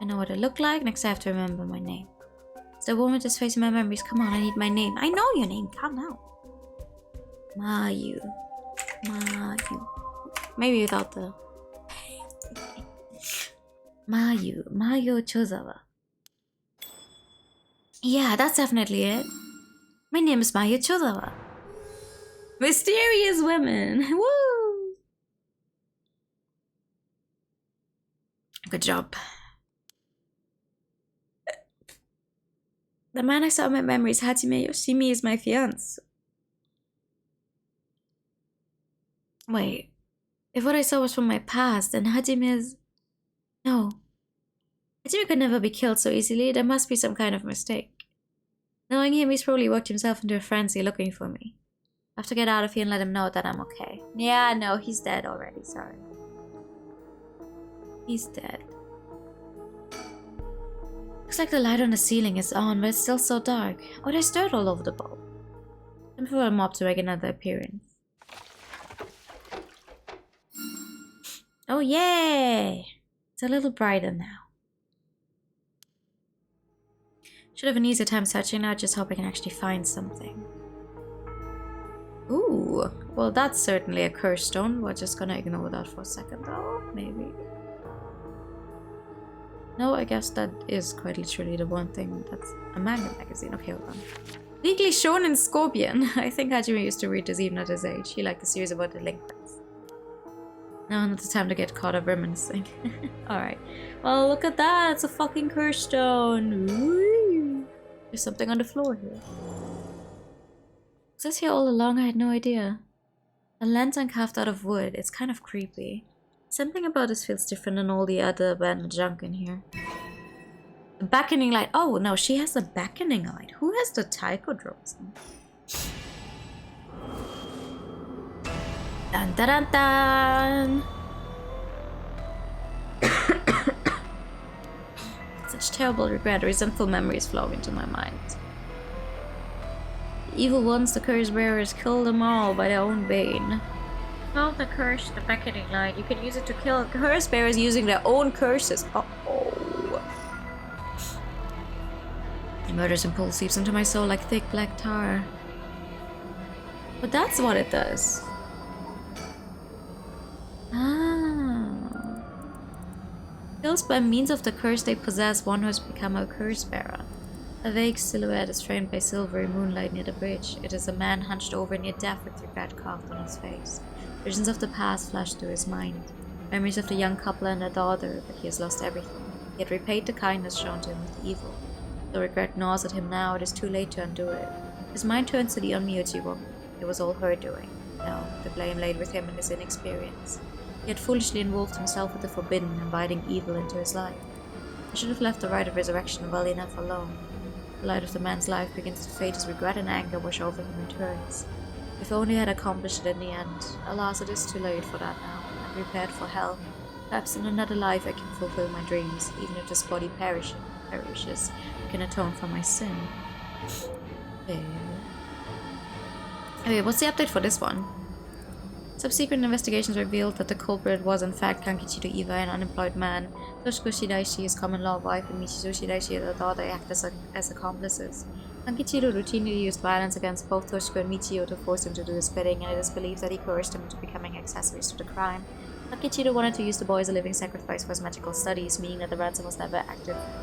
I know what I look like. Next I have to remember my name. It's the woman just facing my memories. Come on, I need my name. I know your name. Calm down. Mayu. Mayu. Maybe without the... Mayu. Mayu Chozawa. Yeah, that's definitely it. My name is Mayu Chozawa. Mysterious women. Woo! Good job. The man I saw in my memories, Hajime Yoshimi, is my fiancé. Wait. If what I saw was from my past, then Hajime is... No. Hajime could never be killed so easily. There must be some kind of mistake. Knowing him, he's probably worked himself into a frenzy looking for me. I have to get out of here and let him know that I'm okay. Yeah, no, he's dead already. Sorry. He's dead. Looks like the light on the ceiling is on, but it's still so dark. Oh, there's dirt all over the bowl. Time for a mop to make another appearance. Oh, yay! It's a little brighter now. Should have an easier time searching now, just hope I can actually find something. Ooh, well that's certainly a curse stone. We're just gonna ignore that for a second though, maybe. No, I guess that is quite literally the one thing that's a manga magazine. Okay, hold on. Legally Shonen Scorpion. I think Hajime used to read this even at his age. He liked the series about delinquents. Now not the time to get caught up reminiscing. Alright. Well, look at that. It's a fucking curse stone. Woo. There's something on the floor here. Was this here all along? I had no idea. A lantern carved out of wood. It's kind of creepy. Something about this feels different than all the other abandoned junk in here. The beckoning light. Oh, no, she has the beckoning light. Who has the taiko drops? Dun dun dun dun! Such terrible regret, resentful memories flow into my mind. The evil ones, the curse bearers, kill them all by their own bane. Found the curse, the beckoning light. You can use it to kill curse bearers using their own curses. Uh-oh. The murderous impulse seeps into my soul like thick black tar. But that's what it does. Ah. Kills by means of the curse they possess one who has become a curse bearer. A vague silhouette is framed by silvery moonlight near the bridge. It is a man hunched over near death with regret carved on his face. Visions of the past flash through his mind. Memories of the young couple and their daughter, but he has lost everything. He had repaid the kindness shown to him with evil. Though regret gnaws at him now, it is too late to undo it. His mind turns to the Onmyoji woman. It was all her doing. No, the blame laid with him and his inexperience. He had foolishly involved himself with the forbidden, inviting evil into his life. I should have left the rite of resurrection well enough alone. The light of the man's life begins to fade as regret and anger wash over him in turns. If only I had accomplished it in the end. Alas, it is too late for that now. I'm prepared for hell. Perhaps in another life I can fulfill my dreams. Even if this body perishes, I can atone for my sin. Okay, what's the update for this one? Subsequent investigations revealed that the culprit was in fact Kankichiro Iwa, an unemployed man. Toshiko Shiraishi, his common-law wife, and Michizo Shiraishi, the daughter, act as accomplices. Kankichiro routinely used violence against both Toshiko and Michio to force him to do his bidding, and it is believed that he coerced them into becoming accessories to the crime. Kankichiro wanted to use the boy as a living sacrifice for his magical studies, meaning that the ransom was never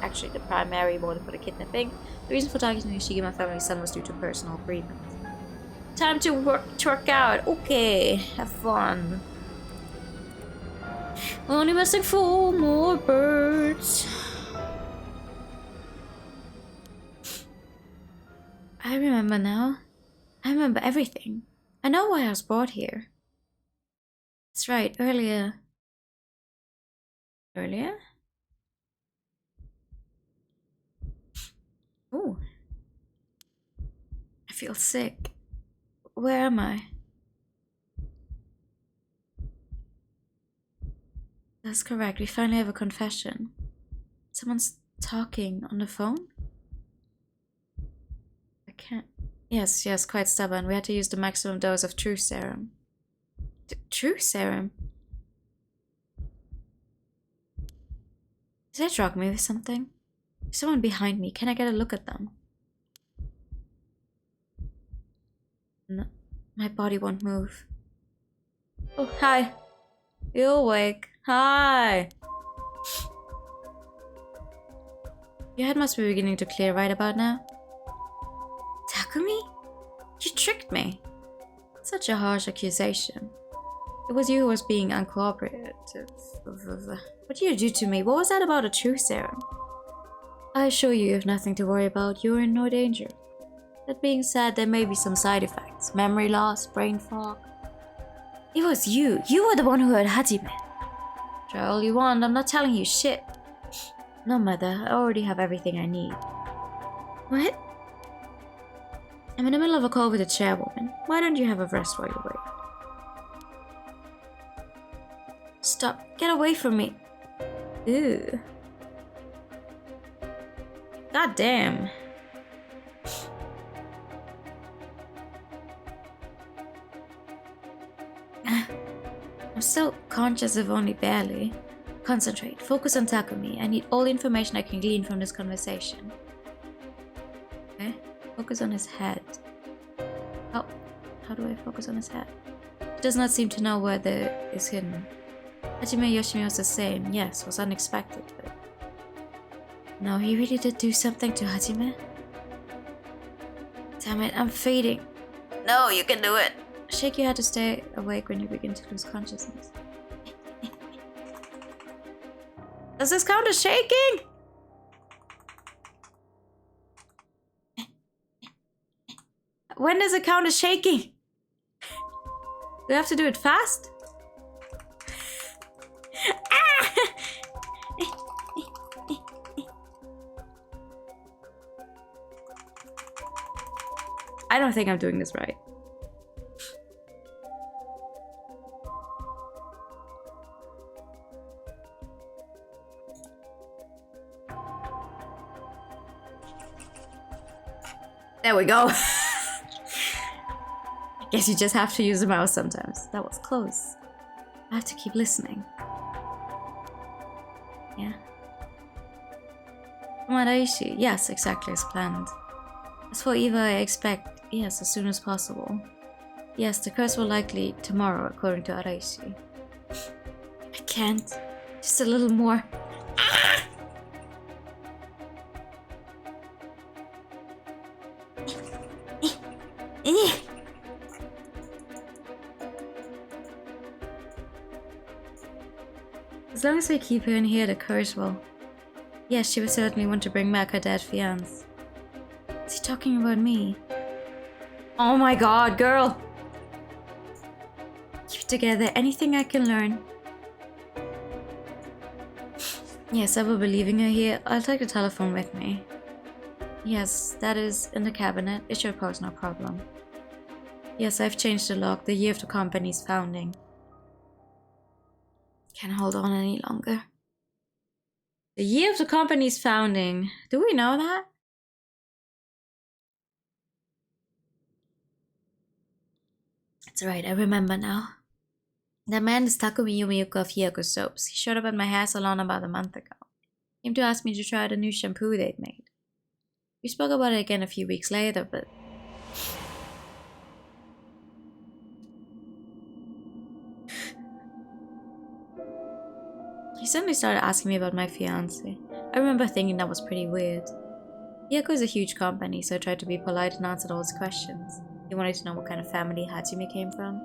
actually the primary motive for the kidnapping. The reason for targeting the Shigema family's son was due to personal agreement. Time to work out. Okay, have fun. We're only missing 4 more birds. I remember now. I remember everything. I know why I was brought here. That's right, earlier? Ooh. I feel sick. Where am I? That's correct. We finally have a confession. Someone's talking on the phone? I can't. Yes, quite stubborn. We had to use the maximum dose of truth serum. Truth serum? Did I drug me with something? There's someone behind me. Can I get a look at them? No, my body won't move. Oh, hi. You awake? Hi. Your head must be beginning to clear right about now. Takumi? You tricked me. Such a harsh accusation. It was you who was being uncooperative. What did you do to me? What was that about a truth serum? I assure you have nothing to worry about. You are in no danger. That being said, there may be some side effects. Memory loss, brain fog. It was you. You were the one who heard Hajime. Try all you want. I'm not telling you shit. No matter. I already have everything I need. What? I'm in the middle of a call with the chairwoman. Why don't you have a rest while you wait? Stop. Get away from me. Ew. God damn. I'm still conscious if only barely. Concentrate. Focus on Takumi. I need all the information I can glean from this conversation. Okay? Focus on his head. Oh, how do I focus on his head? He does not seem to know where there is hidden. Hajime Yoshimi was the same. Yes, was unexpected, but... No, he really did do something to Hajime? Damn it, I'm fading. No, you can do it. Shake your head to stay awake when you begin to lose consciousness. Does this count as shaking? When does it count as shaking? Do I have to do it fast? I don't think I'm doing this right. There we go. I guess you just have to use the mouse sometimes. That was close. I have to keep listening. Yeah. Maraishi. Yes, exactly as planned. As for Eva, I expect, yes, as soon as possible. Yes, the curse will likely tomorrow, according to Araishi. I can't. Just a little more. As long as we keep her in here, the curse will... Yes, she will certainly want to bring back her dead fiancé. Is he talking about me? Oh my god, girl! Keep it together. Anything I can learn. Yes, I will be leaving her here. I'll take the telephone with me. Yes, that is in the cabinet. It should pose no problem. Yes, I've changed the lock. The year of the company's founding. Can't hold on any longer. The year of the company's founding. Do we know that? That's right, I remember now. That man is Takumi Yumiyuka of Hiyako Soaps. He showed up at my hair salon about a month ago. Came to ask me to try out a new shampoo they'd made. We spoke about it again a few weeks later, but... He suddenly started asking me about my fiancé. I remember thinking that was pretty weird. Hiyako is a huge company, so I tried to be polite and answered all his questions. He wanted to know what kind of family Hajime came from.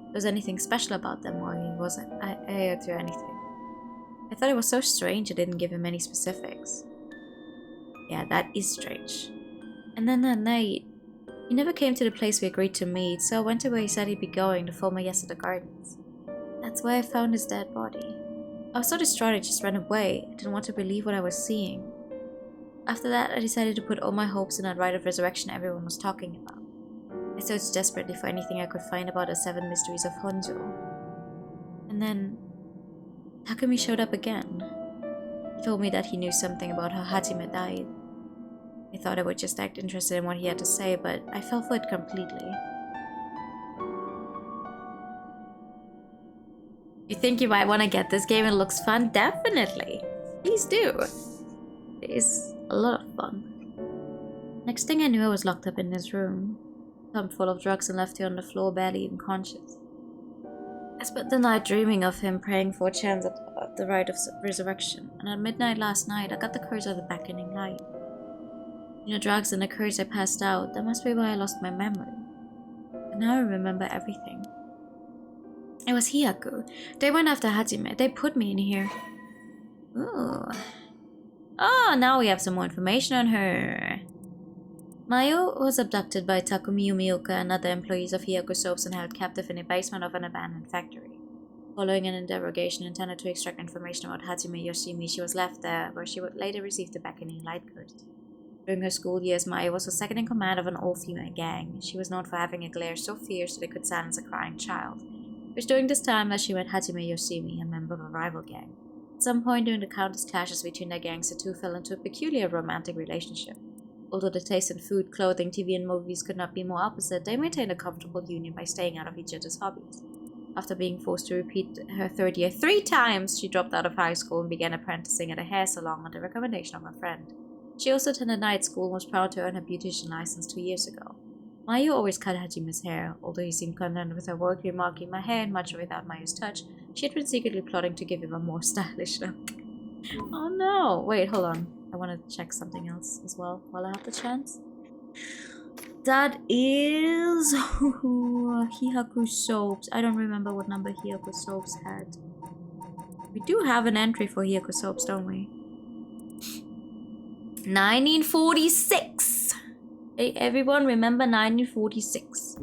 If there was anything special about them, or he wasn't heir to anything. I thought it was so strange I didn't give him any specifics. Yeah, that is strange. And then that night, he never came to the place we agreed to meet, so I went to where he said he'd be going to film a Yasuda Gardens. That's where I found his dead body. I was so distraught I just ran away. I didn't want to believe what I was seeing. After that, I decided to put all my hopes in that rite of resurrection everyone was talking about. I searched desperately for anything I could find about the 7 mysteries of Honjo. And then... Takumi showed up again. He told me that he knew something about how Hajime died. I thought I would just act interested in what he had to say, but I fell for it completely. You think you might want to get this game? It looks fun? Definitely! Please do! It is a lot of fun. Next thing I knew, I was locked up in this room. Pumped full of drugs and left here on the floor, barely even conscious. I spent the night dreaming of him, praying for a chance at the rite of resurrection, and at midnight last night, I got the curse of the beckoning light. You know, drugs and the curse, I passed out. That must be why I lost my memory. And now I remember everything. It was Hyaku. They went after Hajime. They put me in here. Ooh. Oh, now we have some more information on her. Mayo was abducted by Takumi Yumioka and other employees of Hiyako Soaps and held captive in the basement of an abandoned factory. Following an interrogation intended to extract information about Hajime Yoshimi, she was left there, where she would later receive the beckoning light curse. During her school years, Mayo was the second in command of an all-female gang. She was known for having a glare so fierce that it could silence a crying child. It was during this time that she met Hajime Yoshimi, a member of a rival gang. At some point during the countless clashes between their gangs, the two fell into a peculiar romantic relationship. Although the taste in food, clothing, TV, and movies could not be more opposite, they maintained a comfortable union by staying out of each other's hobbies. After being forced to repeat her third year 3 times, she dropped out of high school and began apprenticing at a hair salon on the recommendation of a friend. She also attended night school and was proud to earn her beautician license 2 years ago. Mayu always cut Hajime's hair. Although he seemed content with her work, remarking my hair and much without Mayu's touch, she had been secretly plotting to give him a more stylish look. Oh no! Wait, hold on. I want to check something else as well while I have the chance. That is... Hihaku Soaps. I don't remember what number Hihaku Soaps had. We do have an entry for Hihaku Soaps, don't we? 1946! Hey, everyone, remember 1946.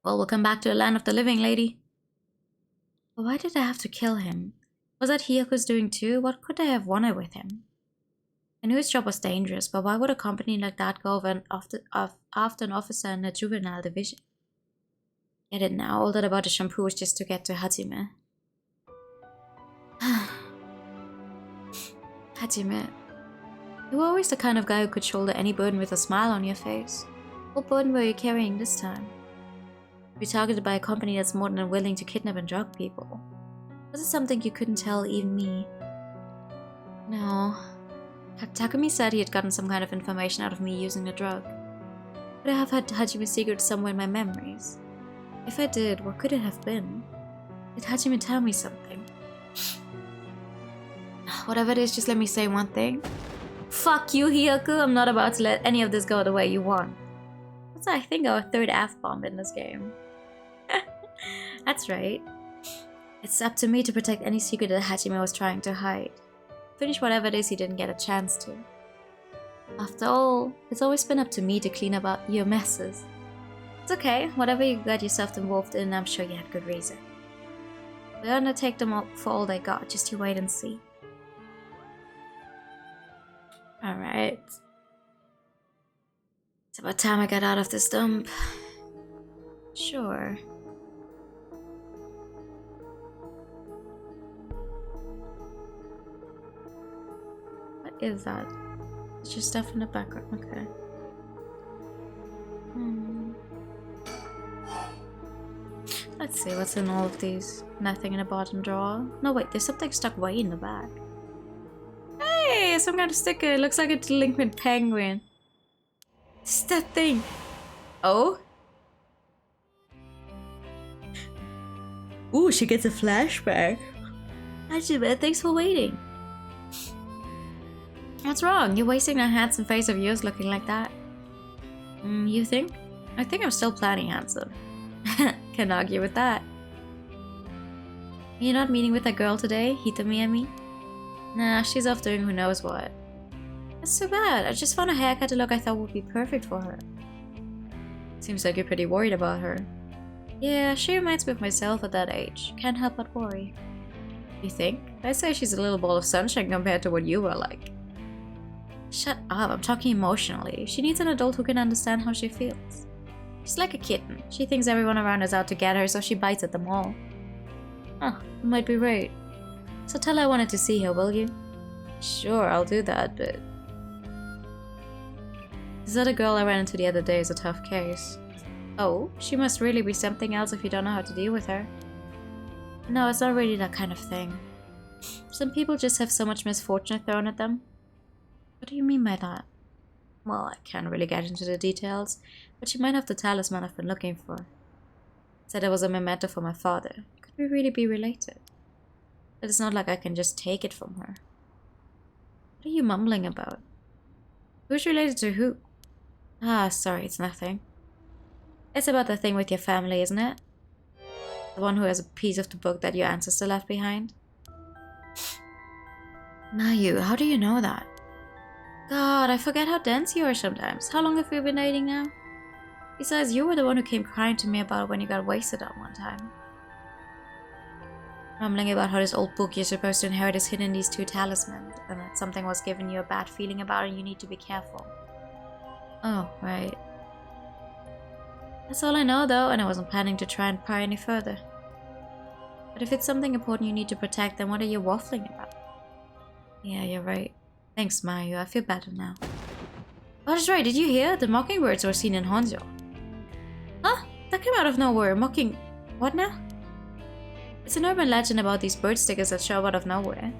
Well, we'll come back to the land of the living, lady. But why did I have to kill him? Was that Hiyaku's doing too? What could I have wanted with him? I knew his job was dangerous, but why would a company like that go after an officer in a juvenile division? Get it now, all that about the shampoo was just to get to Hajime. Hajime, you were always the kind of guy who could shoulder any burden with a smile on your face. What burden were you carrying this time? You're targeted by a company that's more than willing to kidnap and drug people. Was it something you couldn't tell even me? No. Takumi said he had gotten some kind of information out of me using the drug. Could I have had Hajime's secret somewhere in my memories? If I did, what could it have been? Did Hajime tell me something? Whatever it is, just let me say one thing. Fuck you, Hyaku. I'm not about to let any of this go the way you want. That's, I think, our 3rd F-bomb in this game. That's right. It's up to me to protect any secret that Hajime was trying to hide. Finish whatever it is he didn't get a chance to. After all, it's always been up to me to clean up your messes. It's okay, whatever you got yourself involved in, I'm sure you had good reason. We're gonna take them all for all they got, just you wait and see. Alright. It's about time I got out of this dump. Sure. What is that? It's just stuff in the background, okay. Let's see, what's in all of these? Nothing in the bottom drawer. No, wait, there's something stuck way in the back. Hey, some kind of sticker. It looks like a delinquent penguin. It's that thing. Oh? Ooh, she gets a flashback. Actually, thanks for waiting. What's wrong? You're wasting that handsome face of yours looking like that. You think? I think I'm still planning handsome. Can't argue with that. You're not meeting with that girl today, Hitami, I mean? Nah, she's off doing who knows what. That's too bad. I just found a haircut to look I thought would be perfect for her. Seems like you're pretty worried about her. Yeah, she reminds me of myself at that age. Can't help but worry. You think? I'd say she's a little ball of sunshine compared to what you were like. Shut up, I'm talking emotionally. She needs an adult who can understand how she feels. She's like a kitten. She thinks everyone around is out to get her, so she bites at them all. Huh, you might be right. So tell her I wanted to see her, will you? Sure, I'll do that, but... This other girl I ran into the other day is a tough case. Oh, she must really be something else if you don't know how to deal with her. No, it's not really that kind of thing. Some people just have so much misfortune thrown at them. What do you mean by that? Well, I can't really get into the details, but she might have the talisman I've been looking for. Said it was a memento for my father. Could we really be related? But it's not like I can just take it from her. What are you mumbling about? Who's related to who? Ah, sorry, it's nothing. It's about the thing with your family, isn't it? The one who has a piece of the book that your ancestor left behind? Mayu, how do you know that? God, I forget how dense you are sometimes. How long have we been dating now? Besides, you were the one who came crying to me about when you got wasted on one time. Rumbling about how this old book you're supposed to inherit is hidden in these two talismans, and that something was giving you a bad feeling about it and you need to be careful. Oh, right. That's all I know though, and I wasn't planning to try and pry any further. But if it's something important you need to protect, then what are you waffling about? Yeah, you're right. Thanks, Mayu. I feel better now. Oh, that's right. Did you hear? The mockingbirds were seen in Honjo. Huh? That came out of nowhere. What now? It's an urban legend about these bird stickers that show up out of nowhere.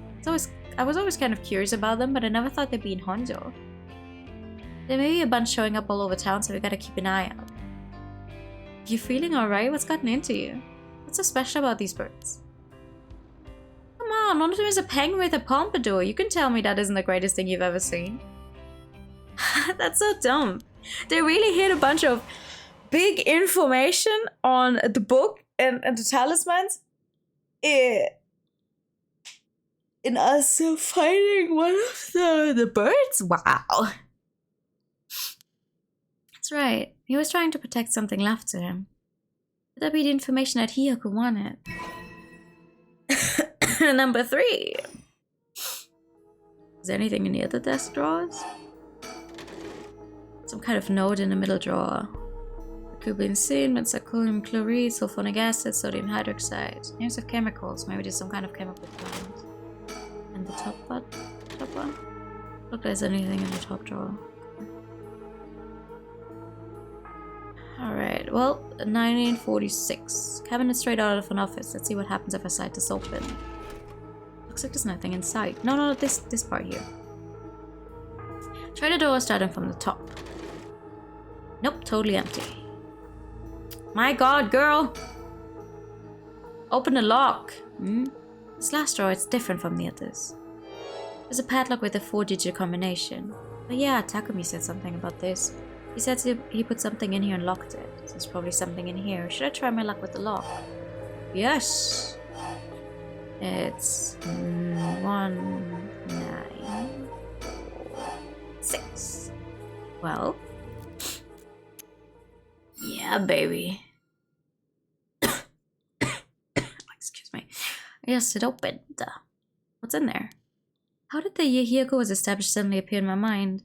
I was always kind of curious about them, but I never thought they'd be in Honjo. There may be a bunch showing up all over town, so we gotta keep an eye out. You feeling alright? What's gotten into you? What's so special about these birds? Come on, one of them is a penguin with a pompadour. You can tell me that isn't the greatest thing you've ever seen. That's so dumb. They really hid a bunch of big information on the book and the talismans in us finding one of the birds? Wow. That's right. He was trying to protect something left to him. Could that be the information that Hiyoko wanted? Number 3. Is there anything in the other desk drawers? Some kind of note in the middle drawer. Cubensin, benzalkonium chloride, sulfonic acid, sodium hydroxide. Names of chemicals. Maybe there's some kind of chemical plant. And the top one? Look, there's anything in the top drawer. Alright, well, 1946. Cabinet straight out of an office. Let's see what happens if I slide this open. Looks like there's nothing inside. No, this part here. Try the door starting from the top. Nope, totally empty. My god, girl! Open the lock. This last drawer is different from the others. There's a padlock with a 4-digit combination. But yeah, Takumi said something about this. He said he put something in here and locked it. So there's probably something in here. Should I try my luck with the lock? Yes! It's 1946. Well. Yeah, baby. Excuse me. Yes, it opened. What's in there? How did the year Hiyoko was established suddenly appear in my mind?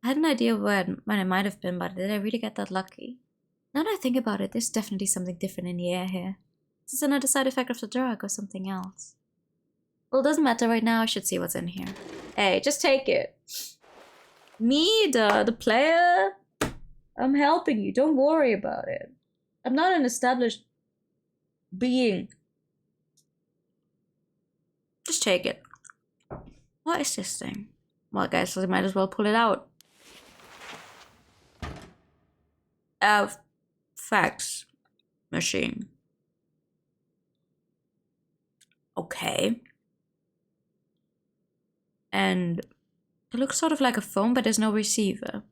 I had an idea when it might have been, but did I really get that lucky? Now that I think about it, there's definitely something different in the air here. Is this another side effect of the drug or something else? Well, it doesn't matter right now. I should see what's in here. Hey, just take it. Me, the player, I'm helping you. Don't worry about it. I'm not an established being. Just take it. What is this thing? Well, guys, I might as well pull it out. Fax machine. Okay. And it looks sort of like a phone, but there's no receiver.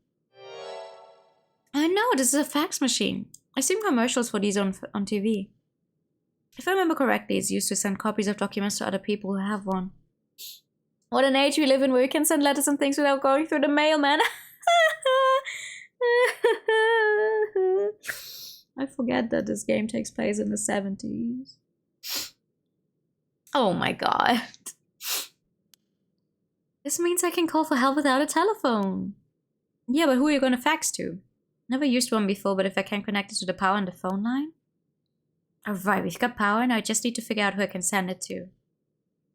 I know, this is a fax machine. I've seen commercials for these on TV. If I remember correctly, it's used to send copies of documents to other people who have one. What an age we live in where you can send letters and things without going through the mailman. I forget that this game takes place in the 70s. Oh my god. This means I can call for help without a telephone. Yeah, but who are you gonna fax to? Never used one before, but if I can connect it to the power on the phone line? Alright, we've got power, now I just need to figure out who I can send it to.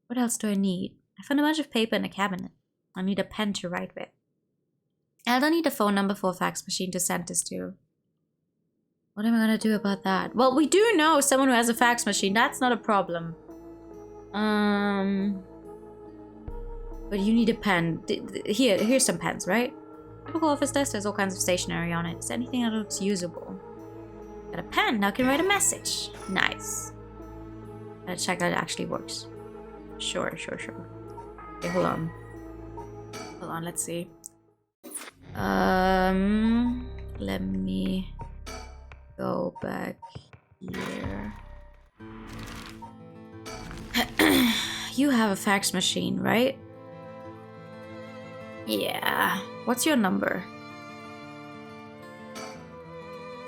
What else do I need? I found a bunch of paper in the cabinet. I need a pen to write with. I don't need a phone number for a fax machine to send this to. What am I gonna do about that? Well, we do know someone who has a fax machine. That's not a problem. But you need a pen. Here's some pens, right? Typical office desk, there's all kinds of stationery on it. Is there anything that looks usable? Got a pen, now I can write a message. Nice. Let's check that it actually works. Sure. Okay, hold on. Hold on, let's see. Let me go back here. You have a fax machine, right? Yeah. What's your number?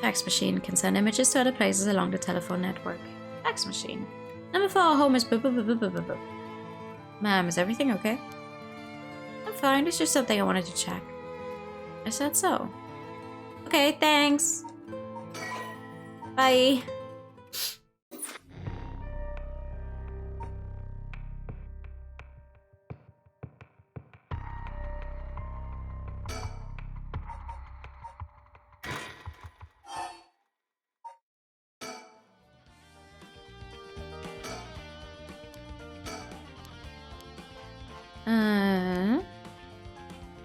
Fax machine can send images to other places along the telephone network. Fax machine. Number for our home is Ma'am, is everything okay? I'm fine, it's just something I wanted to check. I said so. Okay, thanks. Bye.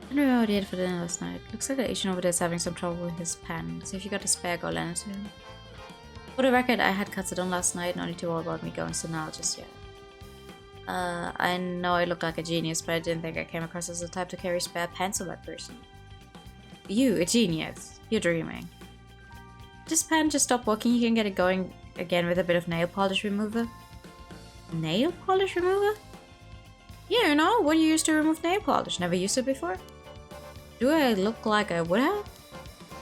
I don't know what he had for dinner last night. Looks like the Asian over there is having some trouble with his pen. So if you got a spare, go lend it to him. For the record, I had cuts it on last night. No need to worry about me going senile just yet. I know I look like a genius, but I didn't think I came across as the type to carry spare pens on my person. You, a genius. You're dreaming. This pen just stopped working. You can get it going again with a bit of nail polish remover. Nail polish remover? Yeah, you know, what you use to remove nail polish. Never used it before? Do I look like I would have?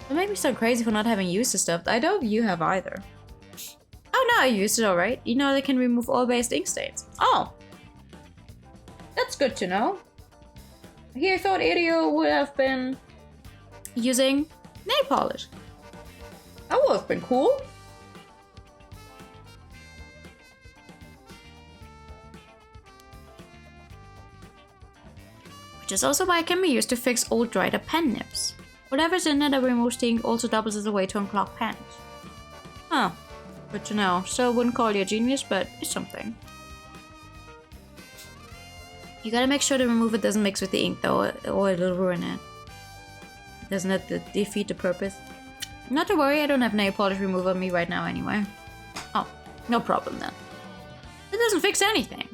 That made me sound crazy for not having used the stuff. I don't you have either. Oh no, I used it alright. You know they can remove oil-based ink stains. Oh! That's good to know. Here I thought Irio would have been using nail polish. That would have been cool. Which is also why it can be used to fix old dried up pen nibs. Whatever's in there that removes the ink also doubles as a way to unclog pens. Huh. Good to know. Still wouldn't call you a genius, but it's something. You gotta make sure the remover doesn't mix with the ink though, or it'll ruin it. Doesn't it defeat the purpose? Not to worry, I don't have nail polish remover on me right now anyway. Oh, no problem then. It doesn't fix anything.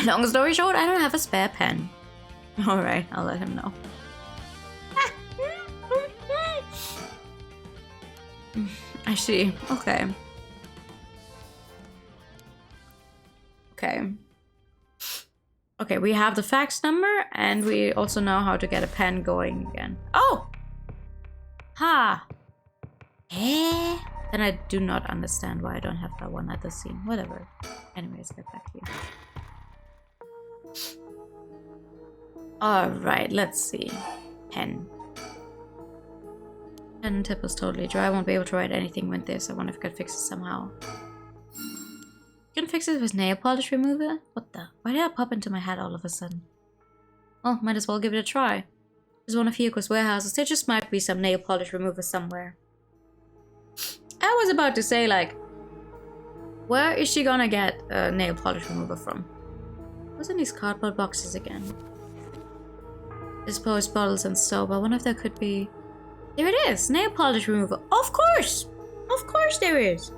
Long story short, I don't have a spare pen. Alright, I'll let him know. I see. Okay. Okay, we have the fax number, and we also know how to get a pen going again. Oh! Ha! Eh? Then I do not understand why I don't have that one at the scene. Whatever. Anyways, get back here. Alright, let's see. Pen. Pen tip was totally dry. I won't be able to write anything with this. I wonder if I could fix it somehow. You can fix it with nail polish remover? What the? Why did that pop into my head all of a sudden? Well, might as well give it a try. There's one of Hyoko's warehouses. There just might be some nail polish remover somewhere. I was about to say, like, where is she gonna get a nail polish remover from? What's in these cardboard boxes again? Disposed bottles and soap. I wonder if there could be... There it is! Nail polish remover. Of course! Of course there is!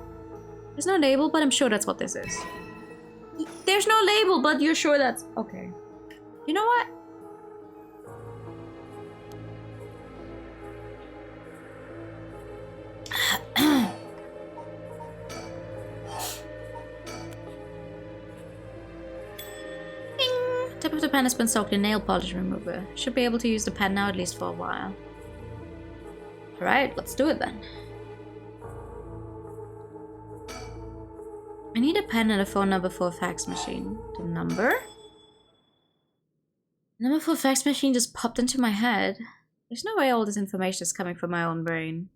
There's no label, but I'm sure that's what this is. There's no label, but you're sure that's... Okay. You know what? Tip of the pen has been soaked in nail polish remover. Should be able to use the pen now, at least for a while. Alright, let's do it then. I need a pen and a phone number for a fax machine. The number? The number for a fax machine just popped into my head. There's no way all this information is coming from my own brain.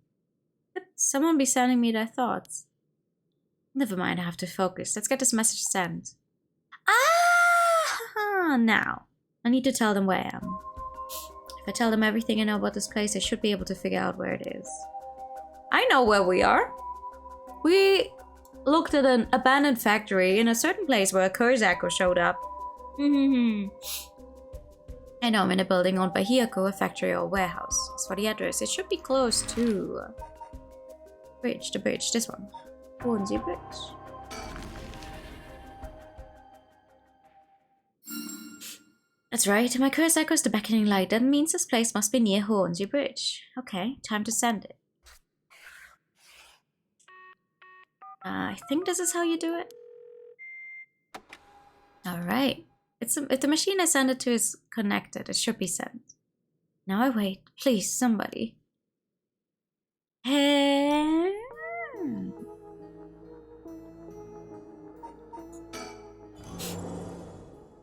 Could someone be sending me their thoughts? Never mind, I have to focus. Let's get this message sent. Now. I need to tell them where I am. If I tell them everything I know about this place, they should be able to figure out where it is. I know where we are. We looked at an abandoned factory in a certain place where a Kurzako showed up. I know I'm in a building owned by Hiyako, a factory or warehouse. As for the address, it should be close to... the bridge, this one. Hornsey Bridge. That's right, my curse echoes the beckoning light. That means this place must be near Hornsey Bridge. Okay, time to send it. I think this is how you do it. Alright. If the machine I send it to is connected, it should be sent. Now I wait. Please, somebody. Hey.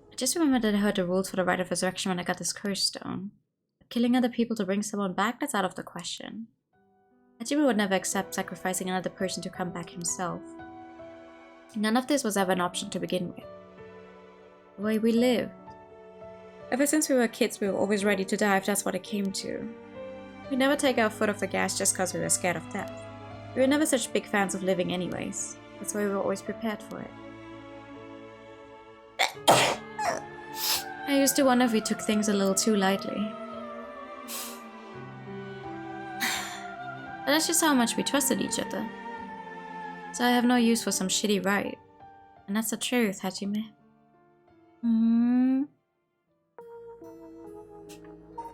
I just remembered that I heard the rules for the rite of resurrection when I got this curse stone. But killing other people to bring someone back, that's out of the question. Hajime would never accept sacrificing another person to come back himself. None of this was ever an option to begin with. The way we lived. Ever since we were kids, we were always ready to die if that's what it came to. We'd never take our foot off the gas just because we were scared of death. We were never such big fans of living anyways. That's why we were always prepared for it. I used to wonder if we took things a little too lightly. But that's just how much we trusted each other. So I have no use for some shitty rite. And that's the truth, Hajime.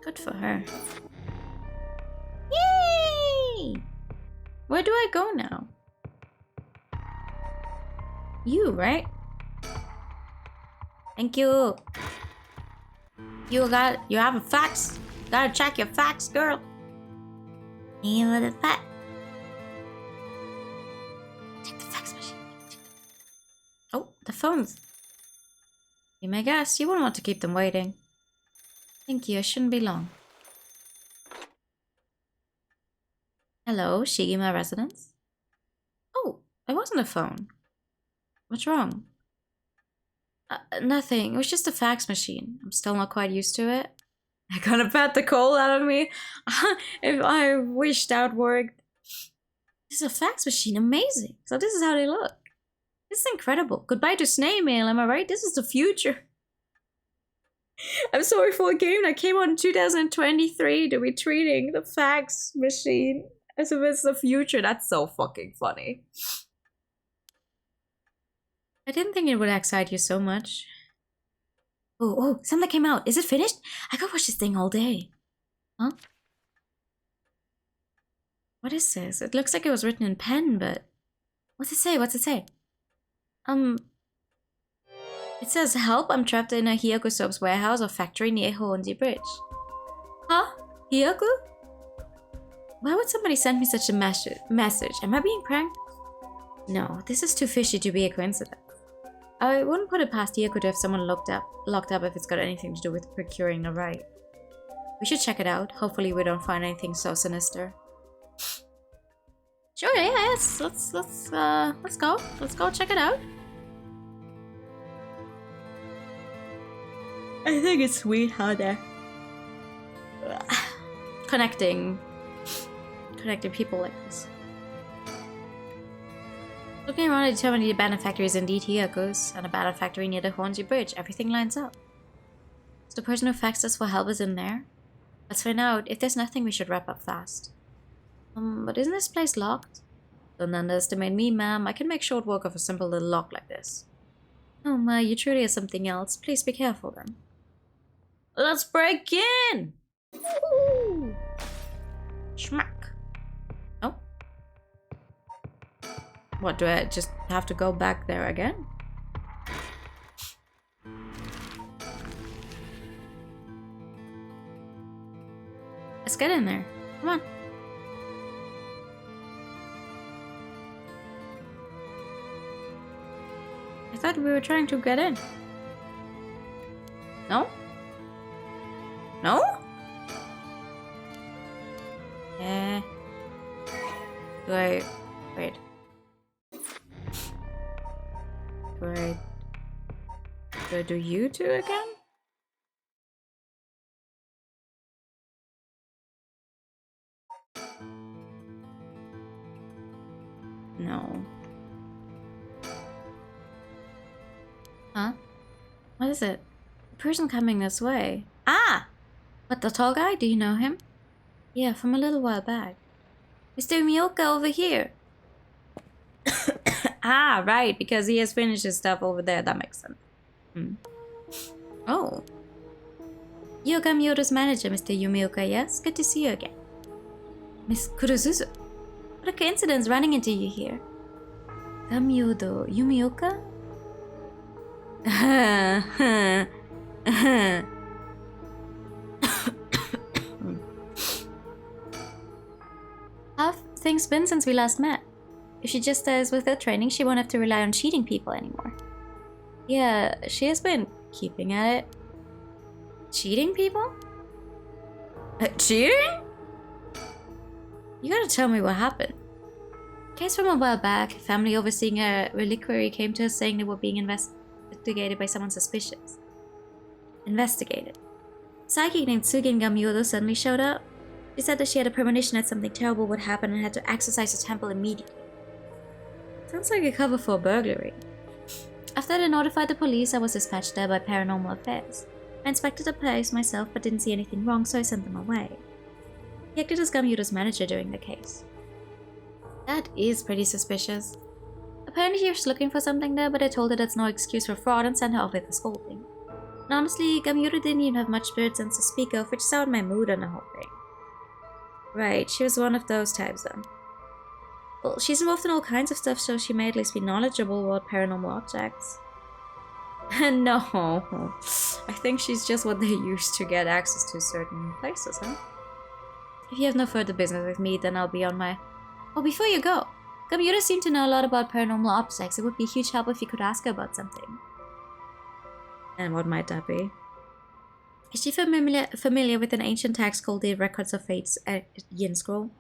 Good for her. Yay! Where do I go now? You, right? Thank you. You have a fax. Gotta check your fax, girl. You with a fax. Check the fax machine. Oh, the phones. You may guess, you wouldn't want to keep them waiting. Thank you, it shouldn't be long. Hello, Shigima residence? Oh, it wasn't a phone. What's wrong? Nothing. It was just a fax machine. I'm still not quite used to it. I gotta pat the cold out of me. If I wish that worked. This is a fax machine. Amazing. So this is how they look. This is incredible. Goodbye to snail mail, am I right? This is the future. I'm sorry for a game that came out in 2023 to be treating the fax machine as if it's the future. That's so fucking funny. I didn't think it would excite you so much. Oh, something came out. Is it finished? I could watch this thing all day. Huh? What is this? It looks like it was written in pen, but... What's it say? What's it say? It says, help, I'm trapped in a Hiyako soap's warehouse or factory near Hornsey Bridge. Huh? Hiyako? Why would somebody send me such a message? Am I being pranked? No, this is too fishy to be a coincidence. I wouldn't put it past Hiyako to have someone locked up if it's got anything to do with procuring the right. We should check it out. Hopefully we don't find anything so sinister. Sure, yeah, yes. Let's go. Let's go check it out. I think it's sweet how they're connecting people like this. Looking around, I determined the abandoned factory is indeed Hiyako's, and a abandoned factory near the Honji Bridge. Everything lines up. So the person who faxed us for help is in there? Let's find out. If there's nothing, we should wrap up fast. But isn't this place locked? Don't underestimate me, ma'am. I can make short work of a simple little lock like this. Oh my, you truly are something else. Please be careful then. Let's break in! Woo! Schmack. Oh. What, do I just have to go back there again? Let's get in there. Come on. I thought we were trying to get in. No? No? Yeah. Do I... Wait. Do I do you two again? No. Huh? What is it? The person coming this way. Ah! What, the tall guy? Do you know him? Yeah, from a little while back. Mr. Umioka over here. Ah, right, because he has finished his stuff over there. That makes sense. Oh. You're Gamyodo's manager, Mr. Yumioka, yes? Good to see you again. Miss Kurozuzu. What a coincidence running into you here. Gamyodo Yumioka? How have things been since we last met? If she just stays with her training, she won't have to rely on cheating people anymore. Yeah, she has been keeping at it. Cheating people? Cheating? You gotta tell me what happened. Case from a while back, family overseeing a reliquary came to us saying they were being investigated by someone suspicious. Investigated. A psychic named Tsugin Gamyodo suddenly showed up. She said that she had a premonition that something terrible would happen and had to exorcise the temple immediately. Sounds like a cover for a burglary. After I notified the police, I was dispatched there by Paranormal Affairs. I inspected the place myself but didn't see anything wrong, so I sent them away. He acted as Gamyodo's manager during the case. That is pretty suspicious. Apparently she was looking for something there, but I told her that's no excuse for fraud and sent her off with a scolding. And honestly, Gamyodo didn't even have much spirit sense to speak of, which soured my mood on the whole thing. Right, she was one of those types then. Well, she's involved in all kinds of stuff, so she may at least be knowledgeable about paranormal objects. No, I think she's just what they use to get access to certain places, huh? If you have no further business with me, then I'll be on my... Oh, before you go, Gamyodo seemed to know a lot about paranormal objects. It would be a huge help if you could ask her about something. And what might that be? Is she familiar with an ancient text called the Records of Fates Yin Scroll?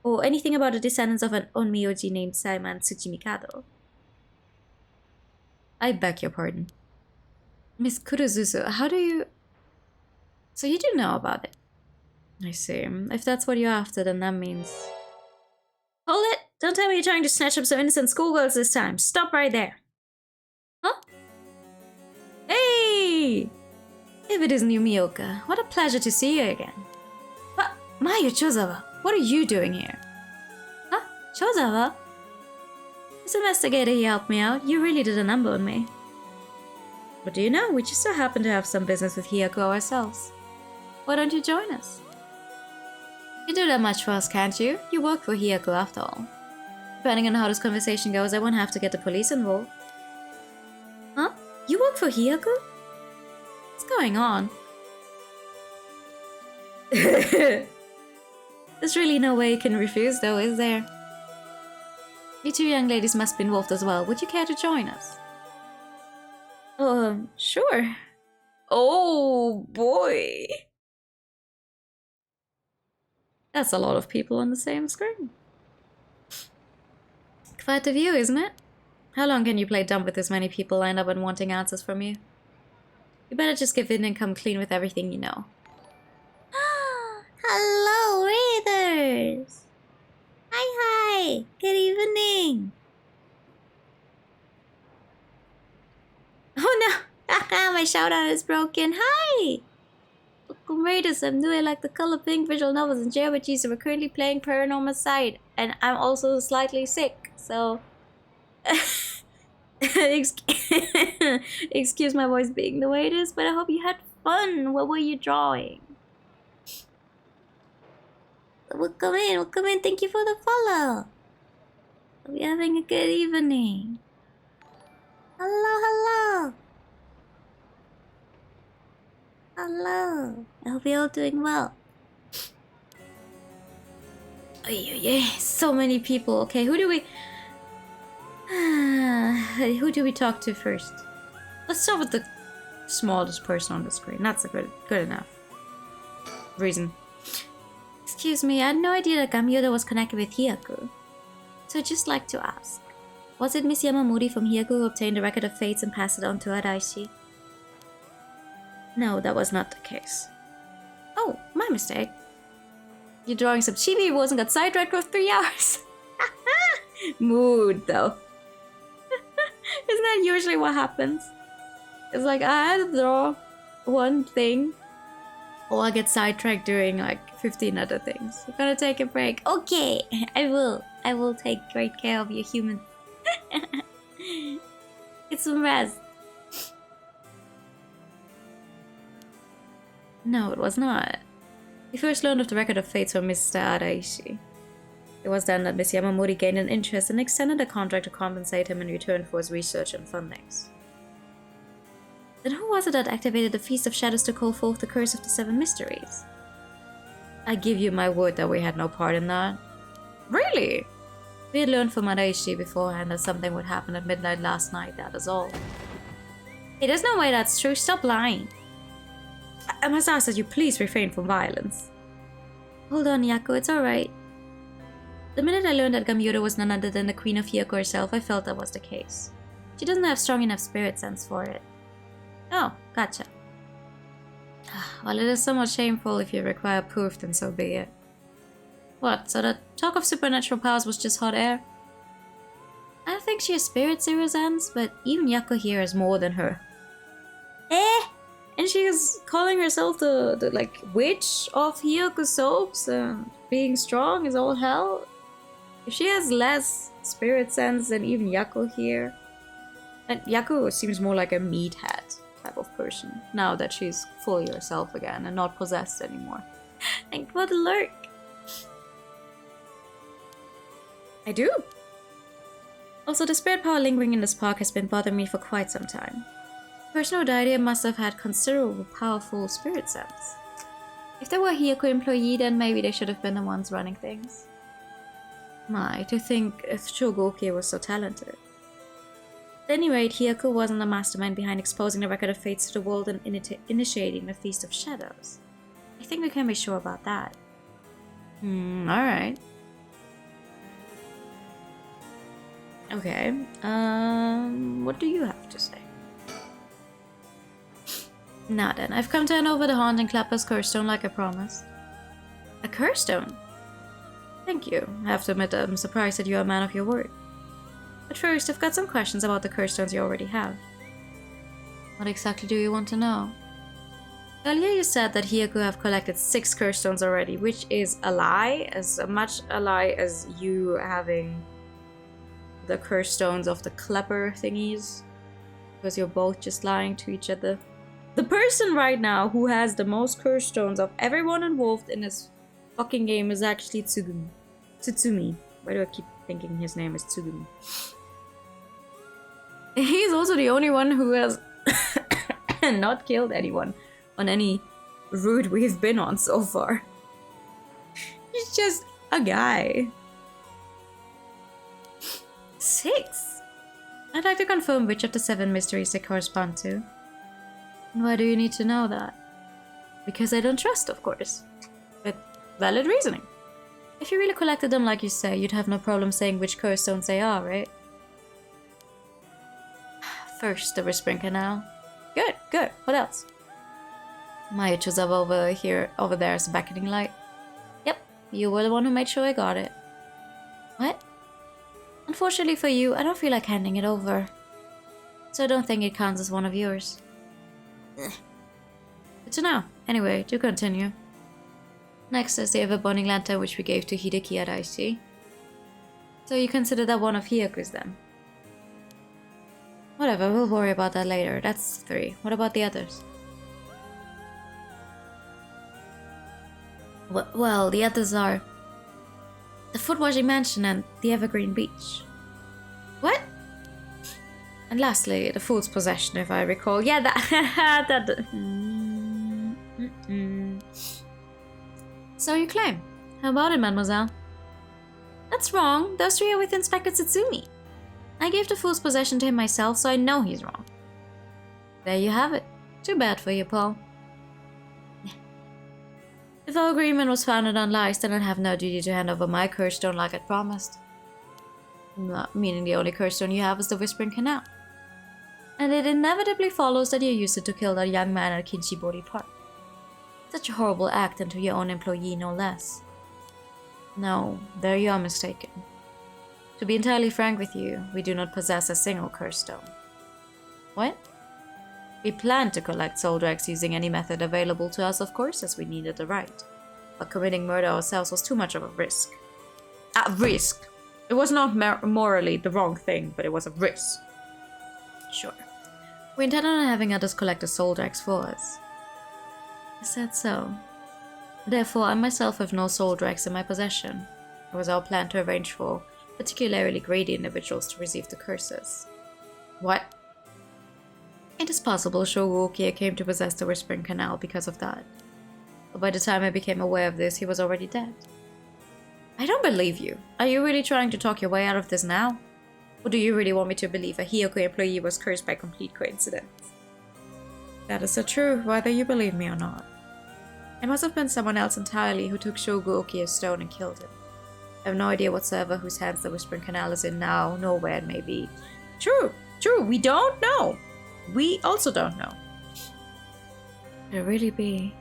Or anything about the descendants of an Onmyoji named Saiman Tsuchimikado? I beg your pardon. Miss Kurozuzu, how do you... So you do know about it? I see. If that's what you're after, then that means... Hold it! Don't tell me you're trying to snatch up some innocent schoolgirls this time. Stop right there. Huh? Hey! If it isn't Yumioka, what a pleasure to see you again. What? Mayu Chozawa, what are you doing here? Huh? Chozawa? This investigator here helped me out. You really did a number on me. What do you know? We just so happen to have some business with Hiyako ourselves. Why don't you join us? You do that much for us, can't you? You work for Hiyako after all. Depending on how this conversation goes, I won't have to get the police involved. Huh? You work for Hiyako? What's going on? There's really no way you can refuse though, is there? You two young ladies must be involved as well. Would you care to join us? Sure. Oh boy. That's a lot of people on the same screen. Quite a view, isn't it? How long can you play dumb with this many people lined up and wanting answers from you? You better just give in and come clean with everything you know. Hello, readers! Hi, good evening! shout-out is broken. Hi! Welcome Raiders, I'm new. I like the color pink visual novels and JRPGs, so we're currently playing Paranormasight. And I'm also slightly sick, so... Excuse my voice being the way it is, but I hope you had fun. What were you drawing? Welcome in. Thank you for the follow. Are we having a good evening? Hello. I hope you're all doing well. Oh yeah, so many people. Okay, who do we talk to first? Let's start with the smallest person on the screen. That's a good enough reason. Excuse me, I had no idea that Gamyoda was connected with Hyaku. So I'd just like to ask, was it Miss Yamamori from Hyaku who obtained the Record of Fates and passed it on to Araishi? No, that was not the case. Oh, my mistake. You're drawing some chibi balls and got sidetracked for 3 hours. Mood, though. Isn't that usually what happens? It's like, I had to draw one thing, or I get sidetracked doing like 15 other things. You're gonna take a break. Okay, I will. I will take great care of you, human. Get some rest. No, it was not. We first learned of the Record of Fates from Mr. Araishi. It was then that Miss Yamamori gained an interest and extended a contract to compensate him in return for his research and fundings. Then who was it that activated the Feast of Shadows to call forth the Curse of the Seven Mysteries? I give you my word that we had no part in that. Really? We had learned from Araishi beforehand that something would happen at midnight last night, that is all. Hey, there's no way that's true, stop lying. I must ask that you please refrain from violence. Hold on, Yaku, it's alright. The minute I learned that Gamyoda was none other than the Queen of Hyaku herself, I felt that was the case. She doesn't have strong enough spirit sense for it. Oh, gotcha. Well, it is somewhat shameful. If you require proof, then so be it. What, so the talk of supernatural powers was just hot air? I don't think she has spirit zero sense, but even Yaku here has more than her. And she is calling herself the like witch of Hyaku soaps, and being strong is all hell. If she has less spirit sense than even Yaku here, and Yaku seems more like a meathead type of person now that she's fully herself again and not possessed anymore. And what a lurk! I do. Also, the spirit power lingering in this park has been bothering me for quite some time. The person who died here must have had considerable powerful spirit sense. If they were a Hyaku employee, then maybe they should have been the ones running things. My, to think if Shogoki was so talented. At any rate, Hyaku wasn't the mastermind behind exposing the Record of Fates to the world and initiating the Feast of Shadows. I think we can be sure about that. Alright. Okay, what do you have to say? Now then, I've come to hand over the Haunting Clapper's curse stone like I promised. A curse stone? Thank you. I have to admit that I'm surprised that you are a man of your word. But first, I've got some questions about the curse stones you already have. What exactly do you want to know? Earlier you said that Hyaku have collected 6 curse stones already, which is a lie, as much a lie as you having the curse stones of the Clapper thingies. Because you're both just lying to each other. The person right now who has the most curse stones of everyone involved in this fucking game is actually Tsutsumi. Why do I keep thinking his name is Tsugumi? He's also the only one who has not killed anyone on any route we've been on so far. He's just a guy. 6? I'd like to confirm which of the 7 mysteries they correspond to. And why do you need to know that? Because I don't trust, of course. But valid reasoning. If you really collected them like you say, you'd have no problem saying which curse stones they are, right? First, the Whispering Canal. Good. What else? Mayucho's over there as a beckoning light. Yep, you were the one who made sure I got it. What? Unfortunately for you, I don't feel like handing it over. So I don't think it counts as one of yours. Good to know. Anyway, to continue. Next is the ever-burning lantern which we gave to Hideki Adaishi. So you consider that one of Hyaku's then? Whatever, we'll worry about that later. That's 3. What about the others? Well, the others are the Footwashing Mansion and the Evergreen Beach. What? And lastly, the Fool's Possession, if I recall. Yeah, that... So you claim. How about it, mademoiselle? That's wrong. Those 3 are with Inspector Tsutsumi. I gave the Fool's Possession to him myself, so I know he's wrong. There you have it. Too bad for you, Paul. If our agreement was founded on lies, then I'd have no duty to hand over my curse stone like I'd promised. Meaning the only curse stone you have is the Whispering Canal. And it inevitably follows that you used it to kill that young man at Kinshibori Park. Such a horrible act, and to your own employee, no less. No, there you are mistaken. To be entirely frank with you, we do not possess a single curse stone. What? We planned to collect soul dregs using any method available to us, of course, as we needed the right. But committing murder ourselves was too much of a risk. A risk! It was not morally the wrong thing, but it was a risk. Sure. We intended on having others collect the soul dregs for us. Is that so? Therefore, I myself have no soul dregs in my possession. It was our plan to arrange for particularly greedy individuals to receive the curses. What? It is possible Shogo Okiya came to possess the Whispering Canal because of that. But by the time I became aware of this, he was already dead. I don't believe you. Are you really trying to talk your way out of this now? Or do you really want me to believe a Hyoku employee was cursed by complete coincidence? That is so true, whether you believe me or not. It must have been someone else entirely who took Shogo Okiya's stone and killed him. I have no idea whatsoever whose hands the Whispering Canal is in now, nor where it may be. True, we don't know. We also don't know. Could it really be?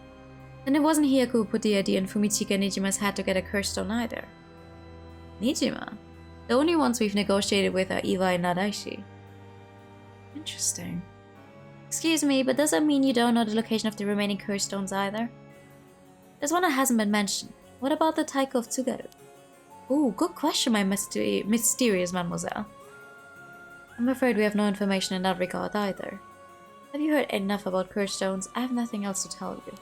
And it wasn't Hyaku who put the idea in Fumichika Nijima's head to get a curse stone either. Nijima? The only ones we've negotiated with are Iwa and Nadaishi. Interesting. Excuse me, but does that mean you don't know the location of the remaining curse stones either? There's one that hasn't been mentioned. What about the Taiko of Tsugaru? Ooh, good question, my mysterious mademoiselle. I'm afraid we have no information in that regard either. Have you heard enough about curse stones? I have nothing else to tell you.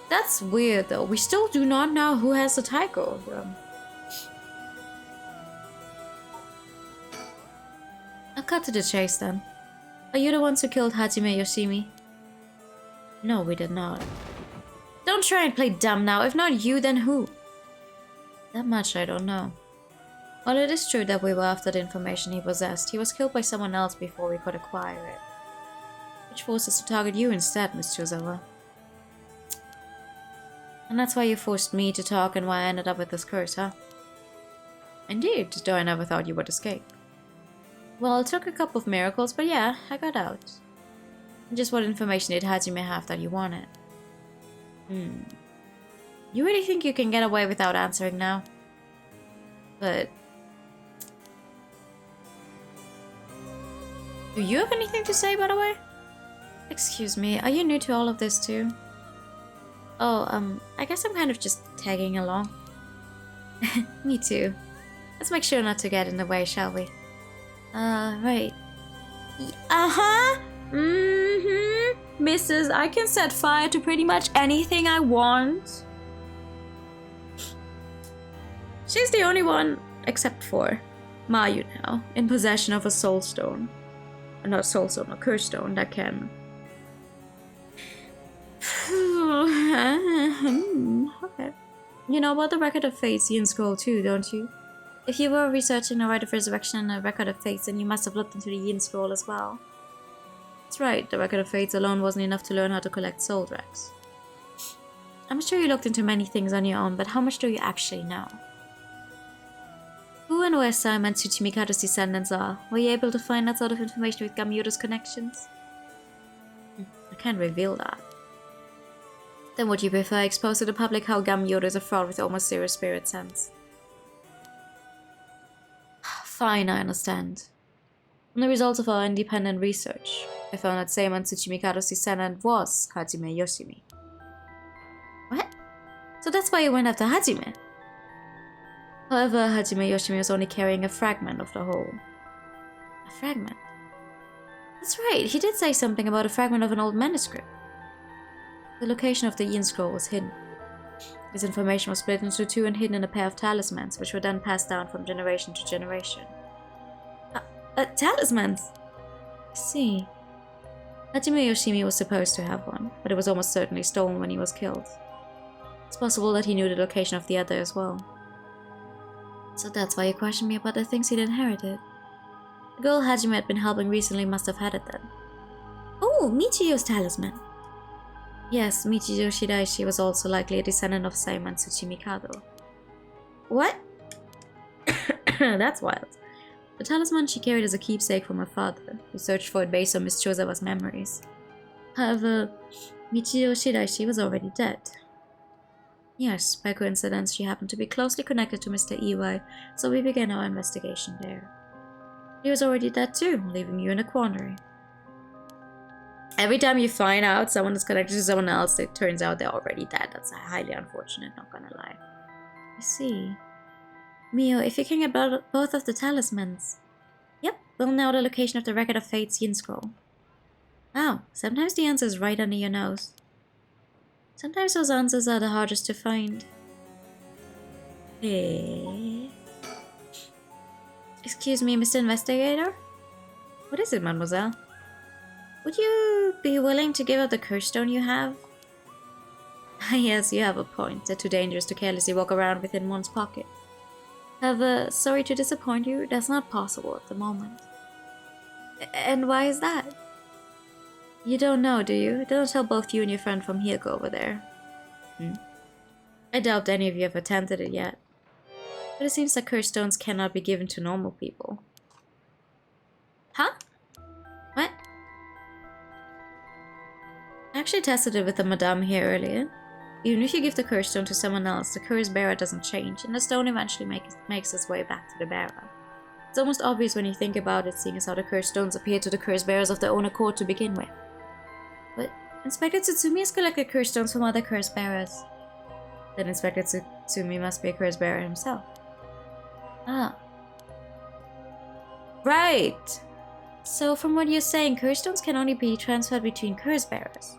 That's weird though. We still do not know who has the Taiko. I'll cut to the chase then. Are you the ones who killed Hajime Yoshimi? No, we did not. Don't try and play dumb now. If not you, then who? That much I don't know. While it is true that we were after the information he possessed, he was killed by someone else before we could acquire it. Which forced us to target you instead, Miss Chozawa. And that's why you forced me to talk and why I ended up with this curse, huh? Indeed, though I never thought you would escape. Well, it took a couple of miracles, but yeah, I got out. And just what information did Hajime have that you wanted? You really think you can get away without answering now? But... do you have anything to say, by the way? Excuse me, are you new to all of this too? Oh, I guess I'm kind of just tagging along. Me too. Let's make sure not to get in the way, shall we? Right. Uh-huh! Mrs. I can set fire to pretty much anything I want. She's the only one, except for Mayu now, in possession of a soul stone. Not a soul stone, a curse stone that can... Okay. You know about the Record of Fates Yin Scroll too, don't you? If you were researching the Rite of Resurrection and the Record of Fates, then you must have looked into the Yin Scroll as well. That's right, the Record of Fates alone wasn't enough to learn how to collect soul dregs. I'm sure you looked into many things on your own, but how much do you actually know? Who and where Simon and Tsuchimikado's descendants are? Were you able to find that sort of information with Gamyota's connections? I can't reveal that. Then would you prefer I expose to the public how Gamyoda is a fraud with almost zero spirit sense? Fine, I understand. In the results of our independent research, I found that Seiman Tsuchimikado's descendant was Hajime Yoshimi. What? So that's why you went after Hajime? However, Hajime Yoshimi was only carrying a fragment of the whole. A fragment? That's right, he did say something about a fragment of an old manuscript. The location of the Yin scroll was hidden. This information was split into two and hidden in a pair of talismans, which were then passed down from generation to generation. Talismans? I see. Hajime Yoshimi was supposed to have one, but it was almost certainly stolen when he was killed. It's possible that he knew the location of the other as well. So that's why you questioned me about the things he'd inherited. The girl Hajime had been helping recently must have had it then. Oh, Michiyo's talisman! Yes, Michiyo Shiraishi was also likely a descendant of Seiman Tsuchimikado. What? That's wild. The talisman she carried as a keepsake from her father, who searched for it based on Miss Chozawa's memories. However, Michiyo Shiraishi was already dead. Yes, by coincidence she happened to be closely connected to Mr. Iwai, so we began our investigation there. He was already dead too, leaving you in a quandary. Every time you find out someone is connected to someone else, it turns out they're already dead. That's highly unfortunate, not gonna lie. I see. Mio, if you can get both of the talismans. Yep, we'll know the location of the Record of Fate's Yin Scroll. Oh, sometimes the answer is right under your nose. Sometimes those answers are the hardest to find. Hey. Excuse me, Mr. Investigator? What is it, mademoiselle? Would you be willing to give up the curse stone you have? Yes, you have a point. They're too dangerous to carelessly walk around within one's pocket. However, sorry to disappoint you, that's not possible at the moment. And why is that? You don't know, do you? Don't tell both you and your friend from here go over there. I doubt any of you have attempted it yet. But it seems that curse stones cannot be given to normal people. Huh? What? I actually tested it with the madame here earlier. Even if you give the curse stone to someone else, the curse bearer doesn't change, and the stone eventually makes its way back to the bearer. It's almost obvious when you think about it, seeing as how the curse stones appear to the curse bearers of their own accord to begin with. But Inspector Tsutsumi has collected curse stones from other curse bearers. Then Inspector Tsutsumi must be a curse bearer himself. Ah. Right! So from what you're saying, curse stones can only be transferred between curse bearers.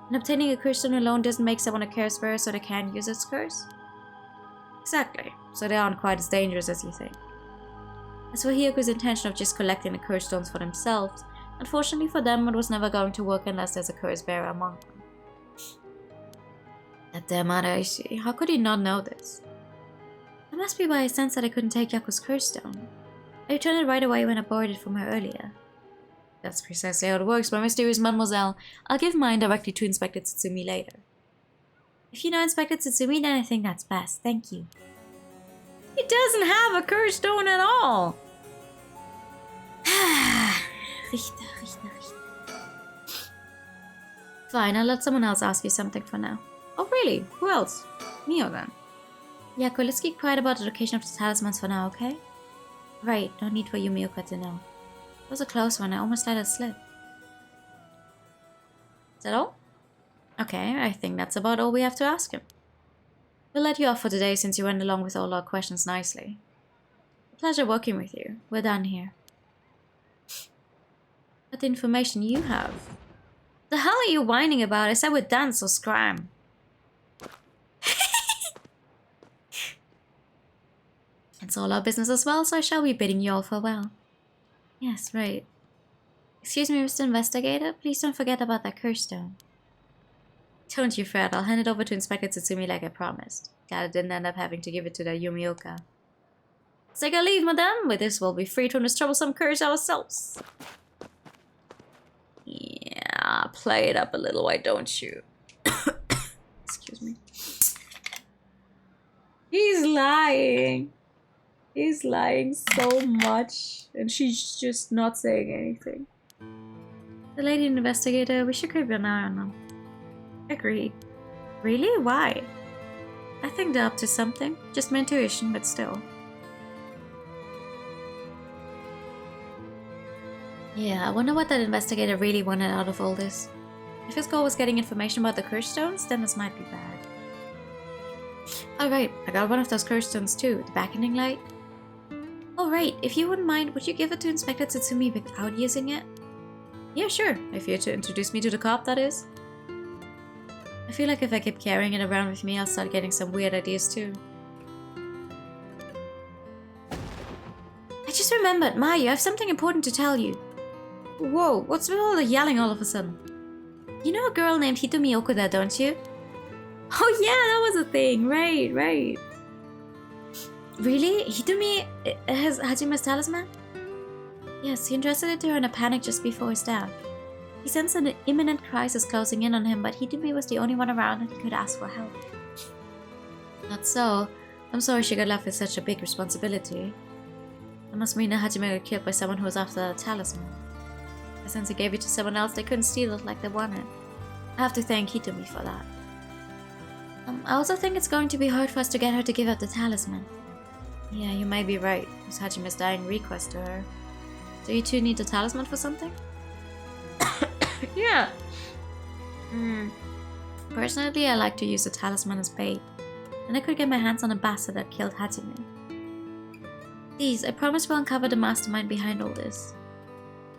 And obtaining a curse stone alone doesn't make someone a curse bearer so they can use its curse? Exactly. So they aren't quite as dangerous as you think. As for Hyoku's intention of just collecting the curse stones for themselves, unfortunately for them it was never going to work unless there's a curse bearer among them. That damn Araishi, how could he not know this? That must be why I sensed that I couldn't take Yaku's curse stone. I returned it right away when I borrowed it from her earlier. That's precisely how it works, my mysterious mademoiselle. I'll give mine directly to Inspector Tsutsumi later. If you know Inspector Tsutsumi, then I think that's best. Thank you. He doesn't have a curse stone at all! Fine, I'll let someone else ask you something for now. Oh really? Who else? Mio then. Yaku, let's keep quiet about the location of the talismans for now, okay? Right, no need for you, Miyuka, to know. It was a close one, I almost let it slip. Is that all? Okay, I think that's about all we have to ask him. We'll let you off for today since you went along with all our questions nicely. A pleasure working with you. We're done here. But the information you have... The hell are you whining about? I said we're done, so scram. It's all our business as well, so I shall be bidding you all farewell. Yes, right. Excuse me, Mr. Investigator, please don't forget about that curse stone. Don't you fret, I'll hand it over to Inspector Tsutsumi like I promised. Glad I didn't end up having to give it to the Yumioka. Take a leave, madame. With this, we'll be freed from this troublesome curse ourselves. Yeah, play it up a little, why don't you? Excuse me. He's lying. He's lying so much, and she's just not saying anything. The lady investigator, we should keep an eye on them. Agreed. Really? Why? I think they're up to something. Just my intuition, but still. Yeah, I wonder what that investigator really wanted out of all this. If his goal was getting information about the curse stones, then this might be bad. Alright, I got one of those curse stones too, the beckoning light. Alright, if you wouldn't mind, would you give it to Inspector Tsutsumi without using it? Yeah, sure, if you're to introduce me to the cop, that is. I feel like if I keep carrying it around with me, I'll start getting some weird ideas too. I just remembered, Mayu, I have something important to tell you. Whoa, what's with all the yelling all of a sudden? You know a girl named Hitomi Okuda, don't you? Oh yeah, that was a thing, right. Really? Hitomi has Hajime's talisman? Yes, he entrusted it to her in a panic just before his death. He sensed an imminent crisis closing in on him, but Hitomi was the only one around that he could ask for help. Not so. I'm sorry she got left with such a big responsibility. That must mean that Hajime got killed by someone who was after the talisman. Since he gave it to someone else, they couldn't steal it like they wanted. I have to thank Hitomi for that. I also think it's going to be hard for us to get her to give up the talisman. Yeah, you might be right. It was Hajime's dying request to her. Do you two need the talisman for something? Yeah. Personally, I like to use the talisman as bait. And I could get my hands on a bastard that killed Hajime. Please, I promise we'll uncover the mastermind behind all this.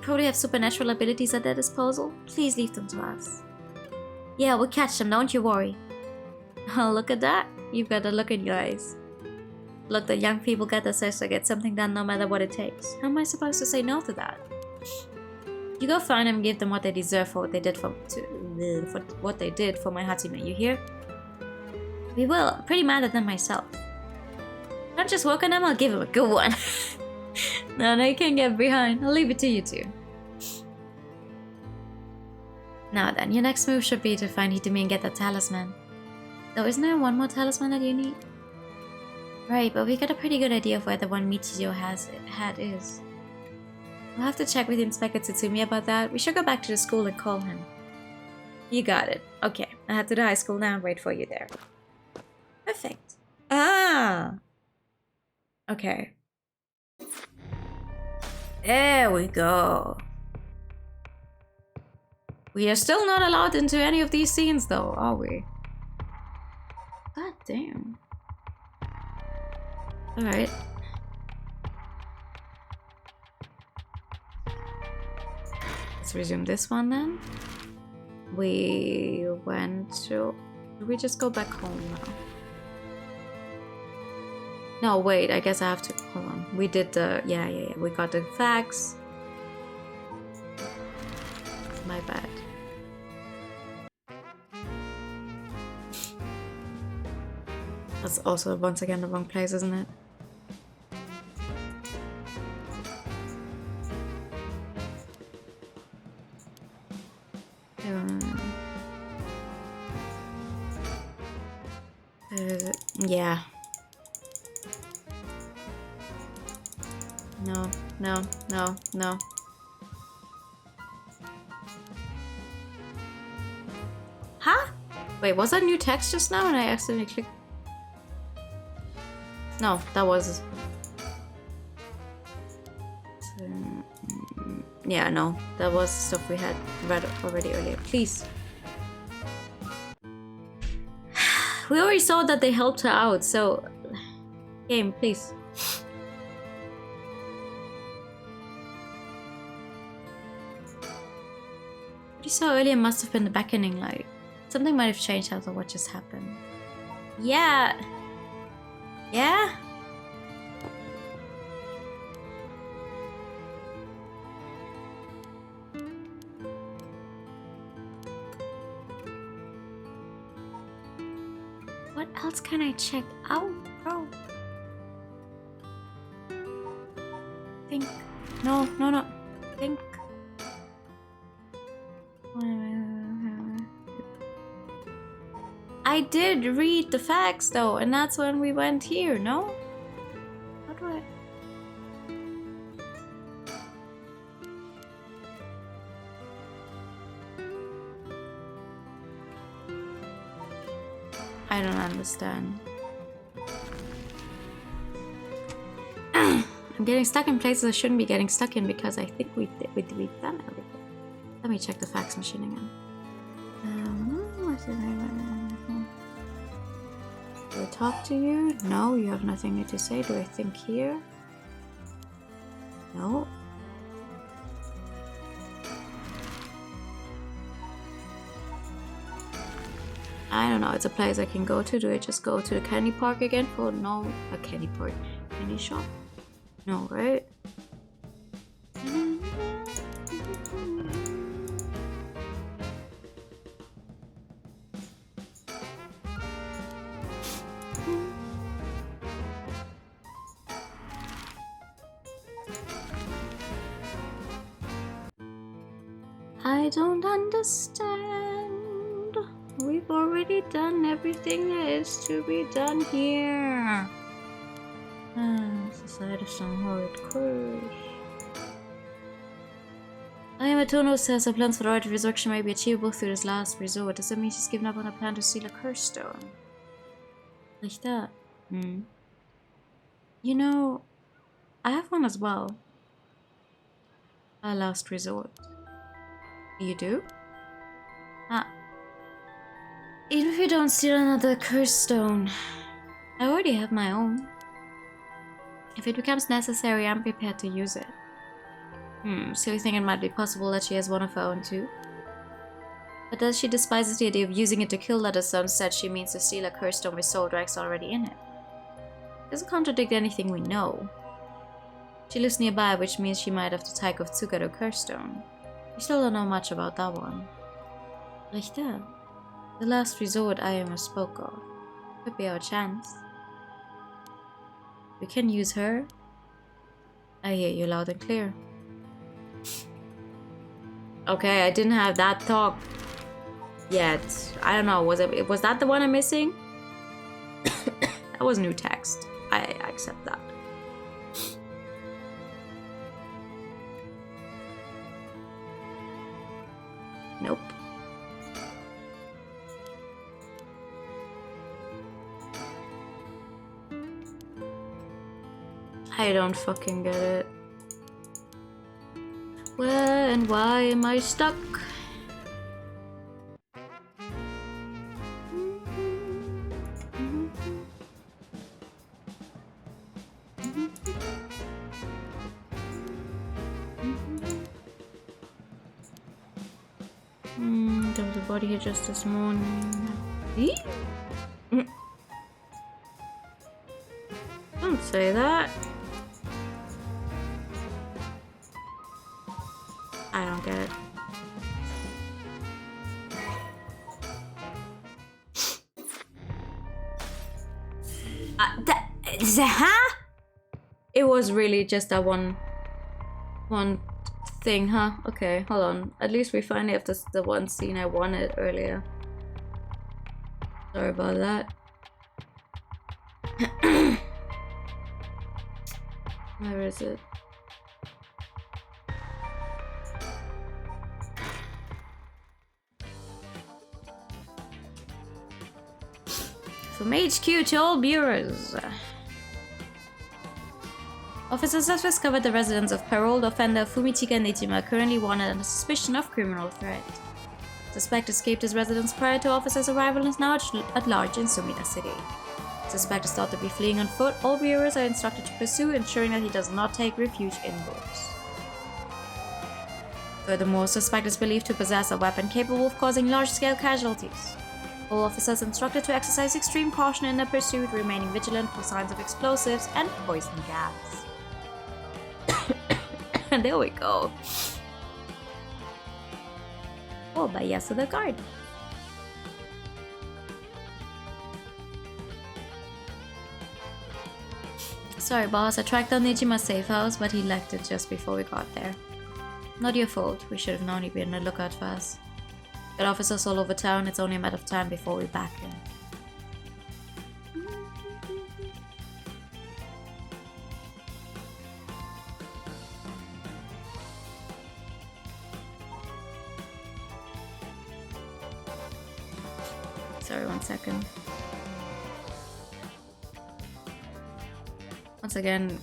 Probably have supernatural abilities at their disposal. Please leave them to us. Yeah, we'll catch them, don't you worry. Oh, look at that. You've got a look in your eyes. Look, the young people get that says to get something done no matter what it takes. How am I supposed to say no to that? You go find them and give them what they deserve for what they did for my Hajime, you hear? We will. I'm pretty mad at them myself. Don't just work on them, I'll give them a good one. No, you can't get behind. I'll leave it to you two. Now then, your next move should be to find Hitomi and get that talisman. Though isn't there one more talisman that you need? Right, but we got a pretty good idea of where the one Michijo had is. We'll have to check with Inspector Tsutsumi about that. We should go back to the school and call him. You got it. Okay, I'll head to the high school now and wait for you there. Perfect. Ah! Okay. There we go. We are still not allowed into any of these scenes though, are we? God damn. Alright. Let's resume this one then. We went to... Did we just go back home now? No, wait, I guess I have to... Hold on. We did the... Yeah. We got the facts. My bad. That's also, once again, the wrong place, isn't it? Yeah. No. Huh? Wait, was that new text just now and I accidentally clicked? No, that was... Yeah, no. That was stuff we had read already earlier. Please. We already saw that they helped her out, so... Game, please. What you saw earlier must have been the beckoning light. Something might have changed after what just happened. Yeah. Yeah? What else can I check out, bro? Think. No. Think. I did read the facts though, and that's when we went here, no? How do I... I don't understand. I I'm getting stuck in places I shouldn't be getting stuck in because I think we've done everything. Let me check the fax machine again. Do I talk to you? No, you have nothing new to say. Do I think here? No. I don't know, it's a place I can go to. Do I just go to the candy park again for no a candy park? Candy shop? No, right? I don't understand. We've already done everything there is to be done here. It's the side of some horrid curse. I am Atono says her plans for the right of resurrection may be achievable through this last resort. Does that mean she's given up on her plan to steal a curse stone? Like that? You know, I have one as well. A last resort. You do? Even if you don't steal another curse stone, I already have my own. If it becomes necessary, I'm prepared to use it. So you think it might be possible that she has one of her own too? But does she despise the idea of using it to kill others, so instead she means to steal a curse stone with soul drags already in it? Doesn't contradict anything we know. She lives nearby, which means she might have the type of Tsukado curse stone. We still don't know much about that one. Like that. The last resort Ayama spoke of. Could be our chance. We can use her. I hear you loud and clear. Okay, I didn't have that talk yet. I don't know, was that the one I'm missing? That was new text. I accept that. Nope. I don't fucking get it. Where and why am I stuck? There was a body here just this morning. Don't say that. I don't get it. Huh? It was really just that one thing, huh? Okay, hold on. At least we finally have the one scene I wanted earlier. Sorry about that. Where is it? From HQ to all bureaus. Officers have discovered the residence of paroled offender Fumichika Nijima, currently wanted under suspicion of criminal threat. Suspect escaped his residence prior to officers' arrival and is now at large in Sumida City. Suspect is thought to be fleeing on foot. All bureaus are instructed to pursue, ensuring that he does not take refuge indoors. Furthermore, suspect is believed to possess a weapon capable of causing large-scale casualties. All officers instructed to exercise extreme caution in their pursuit, remaining vigilant for signs of explosives and poison gas. There we go. Oh, by yes to the guard. Sorry, boss. I tracked down Nijima's safe house, but he left it just before we got there. Not your fault. We should have known he'd be on the lookout for us. Got officers all over town. It's only a matter of time before we're back in. Sorry, 1 second. Once again,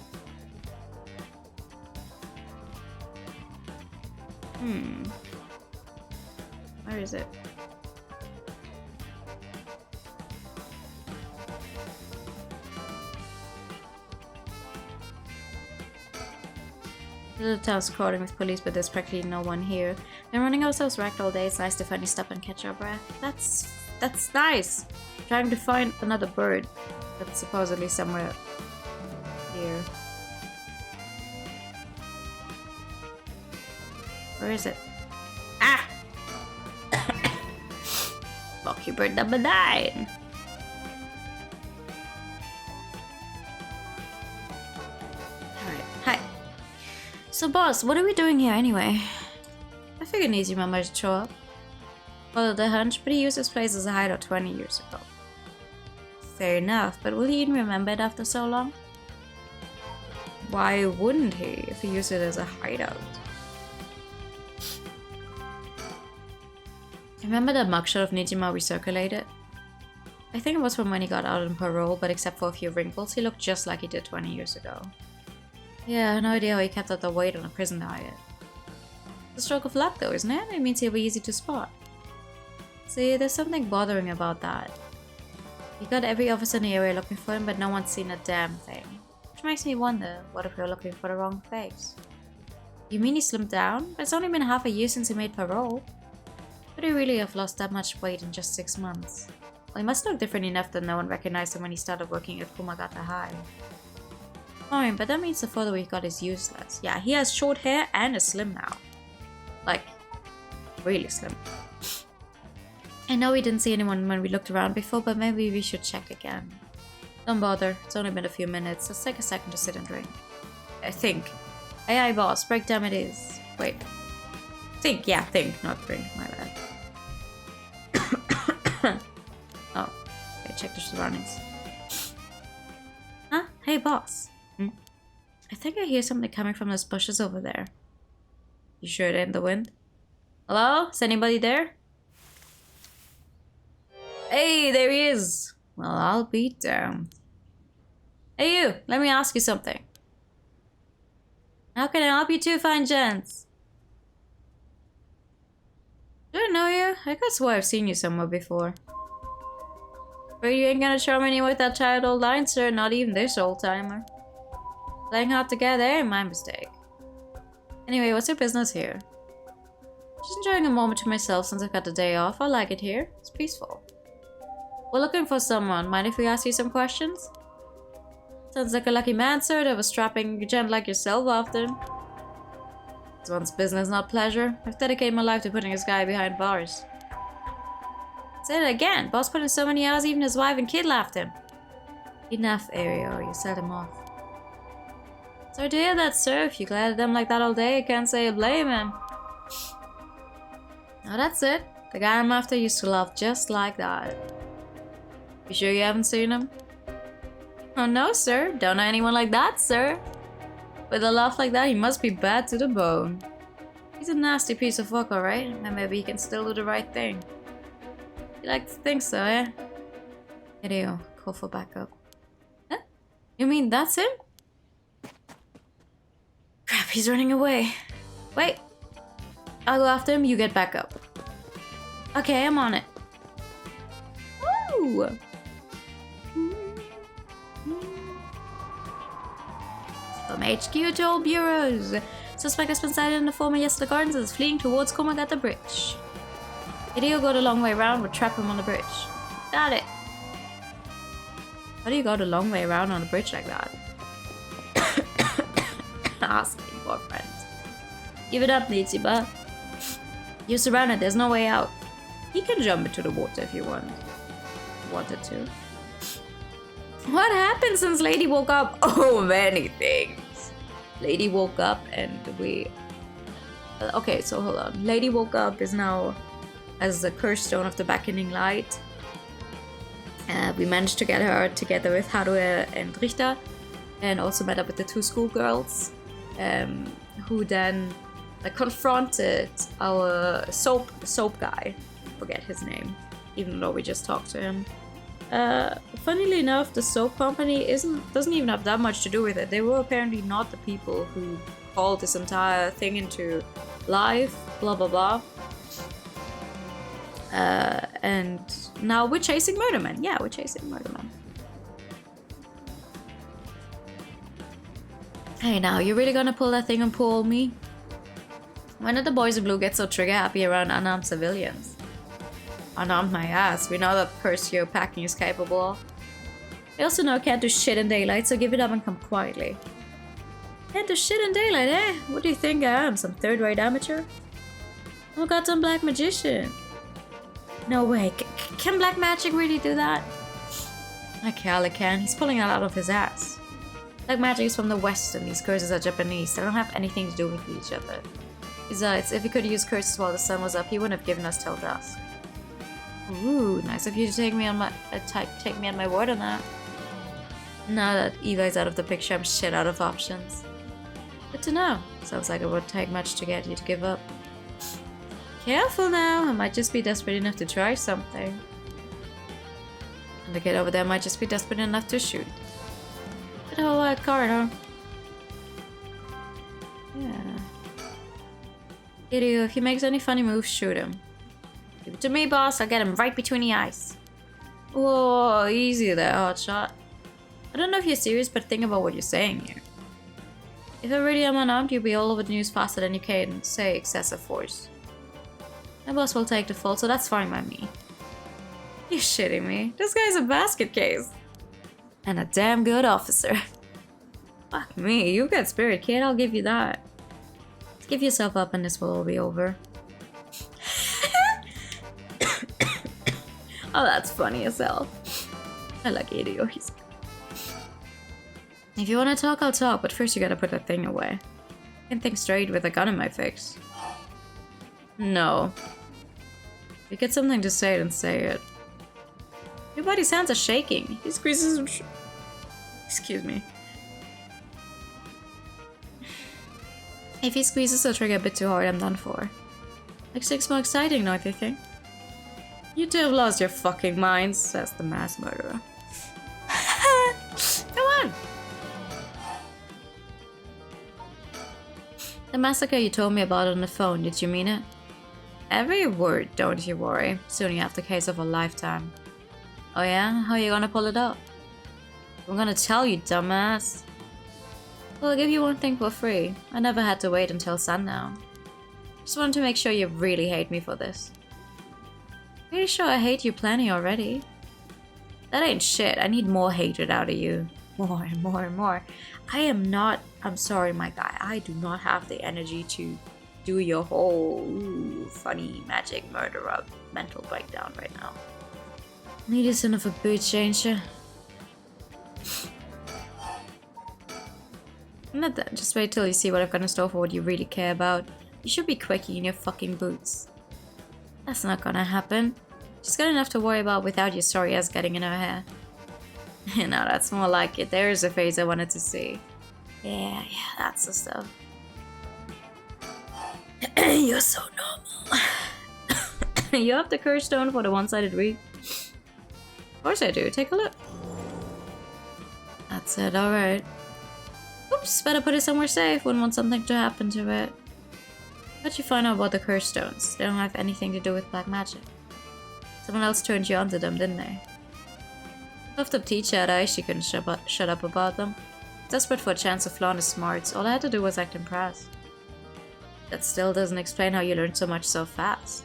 Where is it? The little town's crowded with police, but there's practically no one here. Been running ourselves wrecked all day. It's nice to finally stop and catch our breath. That's nice. Trying to find another bird that's supposedly somewhere here. Where is it? Ah! Lucky bird number 9. Alright, hi. So boss, what are we doing here anyway? I figured Nijima might show up. Followed the hunch, but he used this place as a hideout 20 years ago. Fair enough, but will he even remember it after so long? Why wouldn't he if he used it as a hideout? Remember that mugshot of Nijima we circulated? I think it was from when he got out on parole, but except for a few wrinkles, he looked just like he did 20 years ago. Yeah, no idea how he kept up the weight on a prison diet. It's a stroke of luck though, isn't it? It means he'll be easy to spot. See, there's something bothering about that. We got every officer in the area looking for him, but no one's seen a damn thing. Which makes me wonder, what if we're looking for the wrong face? You mean he slimmed down? But it's only been half a year since he made parole. Could he really have lost that much weight in just 6 months? Well, he must look different enough that no one recognized him when he started working at Kumagata High. Fine, but that means the photo we got is useless. Yeah, he has short hair and is slim now. Like, really slim. I know we didn't see anyone when we looked around before, but maybe we should check again. Don't bother, it's only been a few minutes. Let's take a second to sit and drink. I think. Aye, boss, breakdown it is. Wait. Think, yeah, think, not drink, my bad. Oh, okay, check the surroundings. Huh? Hey, boss. I think I hear something coming from those bushes over there. You sure it ain't the wind? Hello? Is anybody there? Hey, there he is! Well, I'll be damned. Hey you, let me ask you something. How can I help you two fine gents? Do I know you? I could swear I've seen you somewhere before. But you ain't gonna charm me with that tired old line, sir, not even this old-timer. Playing hard together ain't my mistake. Anyway, what's your business here? Just enjoying a moment to myself since I've got the day off. I like it here. It's peaceful. We're looking for someone. Mind if we ask you some questions? Sounds like a lucky man, sir, to have a strapping gent like yourself often. It's one's business, not pleasure. I've dedicated my life to putting this guy behind bars. Say it again. Boss put in so many hours, even his wife and kid left him. Enough, Ario. You set him off. Sorry to hear that, sir. If you glad at them like that all day, I can't say I blame him. Now that's it. The guy I'm after used to laugh just like that. You sure you haven't seen him? Oh no, sir. Don't know anyone like that, sir. With a laugh like that, he must be bad to the bone. He's a nasty piece of work, alright? And maybe he can still do the right thing. You like to think so, eh? Hideo, call for backup. Huh? You mean that's him? Crap, he's running away. Wait. I'll go after him, you get back up. Okay, I'm on it. Woo! From HQ to all bureaus. Suspect has been sighted in the former Yester Gardens and is fleeing towards Komagata Bridge. Hideo go the long way around, we'll trap him on the bridge. Got it. How do you go the long way around on a bridge like that? Asking for a friend. Give it up, Nichiba. You're surrounded, there's no way out. He can jump into the water if you wanted to. What happened since Lady woke up? Oh, many things. Lady woke up and we... Okay, so hold on. Lady woke up is now as the cursed stone of the beckoning light. We managed to get her together with Haru and Richter, and also met up with the two schoolgirls, who then confronted our soap guy. Forget his name, even though we just talked to him. Funnily enough, the soap company doesn't even have that much to do with it. They were apparently not the people who called this entire thing into life, blah blah blah. And now we're chasing Murderman. Yeah, we're chasing Murderman. Hey now, you really gonna pull that thing and pull me? When did the boys in blue get so trigger happy around unarmed civilians? Unarmed my ass, we know that Shiro packing is capable of. I also know I can't do shit in daylight, so give it up and come quietly. Can't do shit in daylight, eh? What do you think I am, some third-rate amateur? I'm a goddamn black magician. No way, can black magic really do that? I can, he's pulling it out of his ass. Black magic is from the West and these curses are Japanese, they don't have anything to do with each other. Besides, if he could use curses while the sun was up, he wouldn't have given us till dusk. Ooh, nice of you to take me on my word on that. Now that Eva is out of the picture, I'm shit out of options. Good to know. Sounds like it wouldn't take much to get you to give up. Careful now, I might just be desperate enough to try something. And the kid over there might just be desperate enough to shoot. Good whole wide corridor. Yeah. Idiot, if he makes any funny moves, shoot him. Give it to me, boss. I'll get him right between the eyes. Whoa, easy there, hotshot. I don't know if you're serious, but think about what you're saying here. If I really am unarmed, you'll be all over the news faster than you can say excessive force. My boss will take the fall, so that's fine by me. You're shitting me. This guy's a basket case. And a damn good officer. Fuck me, you got spirit, kid. I'll give you that. Give yourself up and this will all be over. Oh, that's funny as hell. I like Idio. If you want to talk, I'll talk, but first you gotta put that thing away. I can think straight with a gun in my face. No. If you get something to say, then say it. Your body's hands are shaking. He squeezes... Excuse me. If he squeezes the trigger a bit too hard, I'm done for. Like 6 more exciting, don't you think? You two have lost your fucking minds, says the mass murderer. Come on! The massacre you told me about on the phone, did you mean it? Every word, don't you worry. Soon you have the case of a lifetime. Oh yeah? How are you gonna pull it up? I'm gonna tell you, dumbass. Well, I'll give you one thing for free. I never had to wait until sundown. Just wanted to make sure you really hate me for this. Pretty sure I hate you plenty already. That ain't shit. I need more hatred out of you. More and more and more. I'm sorry, my guy. I do not have the energy to do your whole funny magic murderer mental breakdown right now. Need a son of a bitch, ain't ya? Not that. Just wait till you see what I've got in store for what you really care about. You should be quaking in your fucking boots. That's not gonna happen. She's got enough to worry about without your sorry ass getting in her hair. You know, that's more like it. There's a face I wanted to see. Yeah, that's the stuff. You're so normal. You have the curse stone for the one-sided read? Of course I do. Take a look. That's it, alright. Oops, better put it somewhere safe. Wouldn't want something to happen to it. How'd you find out about the curse stones? They don't have anything to do with black magic. Someone else turned you onto them, didn't they? Puffed up teacher at eyes, she couldn't shut up about them. Desperate for a chance to flaunt his smarts, all I had to do was act impressed. That still doesn't explain how you learned so much so fast.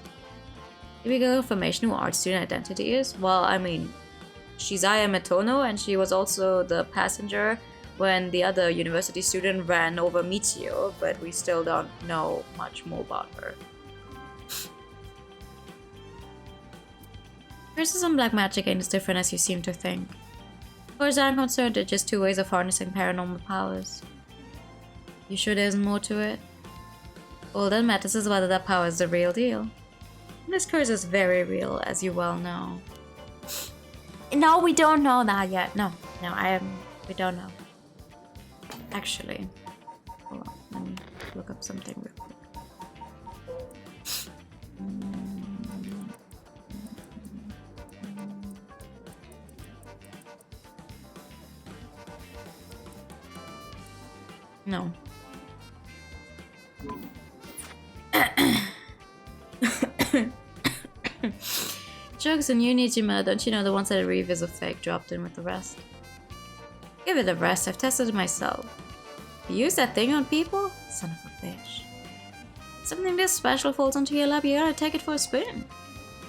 Give me confirmation who art student identity is? Well, I mean, she's Aya Metono, and she was also the passenger when the other university student ran over Michio, but we still don't know much more about her. Curses and black magic ain't as different as you seem to think. As far as I'm concerned, they're just two ways of harnessing paranormal powers. You sure there isn't more to it? All that matters is whether that power is the real deal. And this curse is very real, as you well know. No, we don't know that yet. No, we don't know. Actually, hold on, let me look up something real quick. No. Joke's on you, Nijima. Don't you know the ones that Reeve is a fake dropped in with the rest? Give it a rest. I've tested it myself. You use that thing on people? Son of a bitch. Something this special falls onto your lap, you gotta take it for a spin.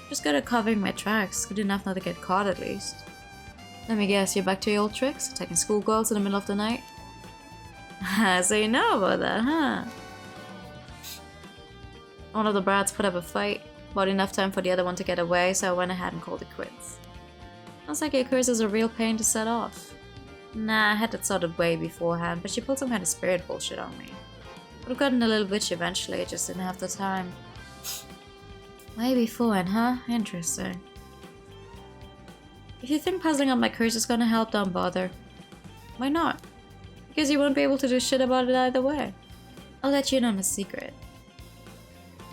Just gotta covering my tracks. Good enough not to get caught at least. Let me guess, you're back to your old tricks? Attacking schoolgirls in the middle of the night? So you know about that, huh? One of the brats put up a fight. About enough time for the other one to get away, so I went ahead and called it quits. Sounds like your curse is a real pain to set off. Nah, I had that sorted way beforehand, but she pulled some kind of spirit bullshit on me. Would have gotten a little bitchy eventually, I just didn't have the time. Way beforehand, huh? Interesting. If you think puzzling up my curse is gonna help, don't bother. Why not? Because you won't be able to do shit about it either way. I'll let you in on a secret.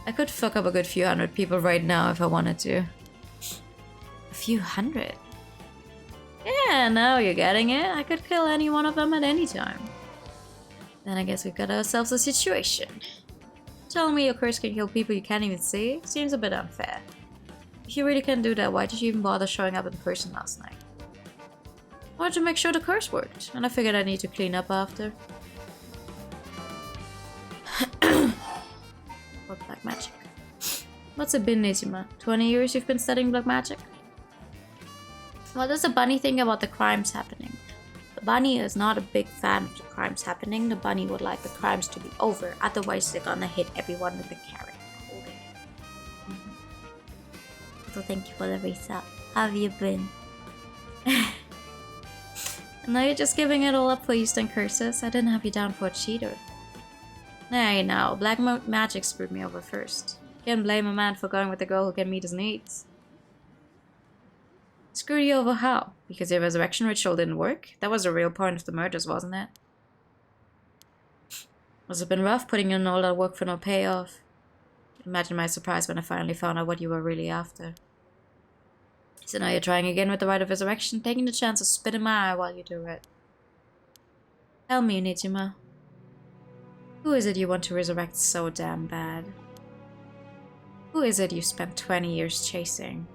I could fuck up a good few hundred people right now if I wanted to. A few hundred? Yeah, now you're getting it. I could kill any one of them at any time. Then I guess we've got ourselves a situation. Telling me your curse can kill people you can't even see seems a bit unfair. If you really can't do that, why did you even bother showing up in person last night? I wanted to make sure the curse worked, and I figured I need to clean up after. What black magic? What's it been, Nijima? 20 years you've been studying black magic? Well, there's a bunny thing about the crimes happening. The bunny is not a big fan of the crimes happening. The bunny would like the crimes to be over, otherwise they're gonna hit everyone with a carrot. So thank you for the resub. How have you been? And now you're just giving it all up for Eastern curses? I didn't have you down for a cheater. Hey, now, black magic screwed me over first. Can't blame a man for going with a girl who can meet his needs. Screw you over how? Because your resurrection ritual didn't work? That was the real point of the murders, wasn't it? Must have been rough putting in all that work for no payoff. Imagine my surprise when I finally found out what you were really after. So now you're trying again with the rite of resurrection, taking the chance of spit in my eye while you do it. Tell me, Nijima. Who is it you want to resurrect so damn bad? Who is it you spent 20 years chasing?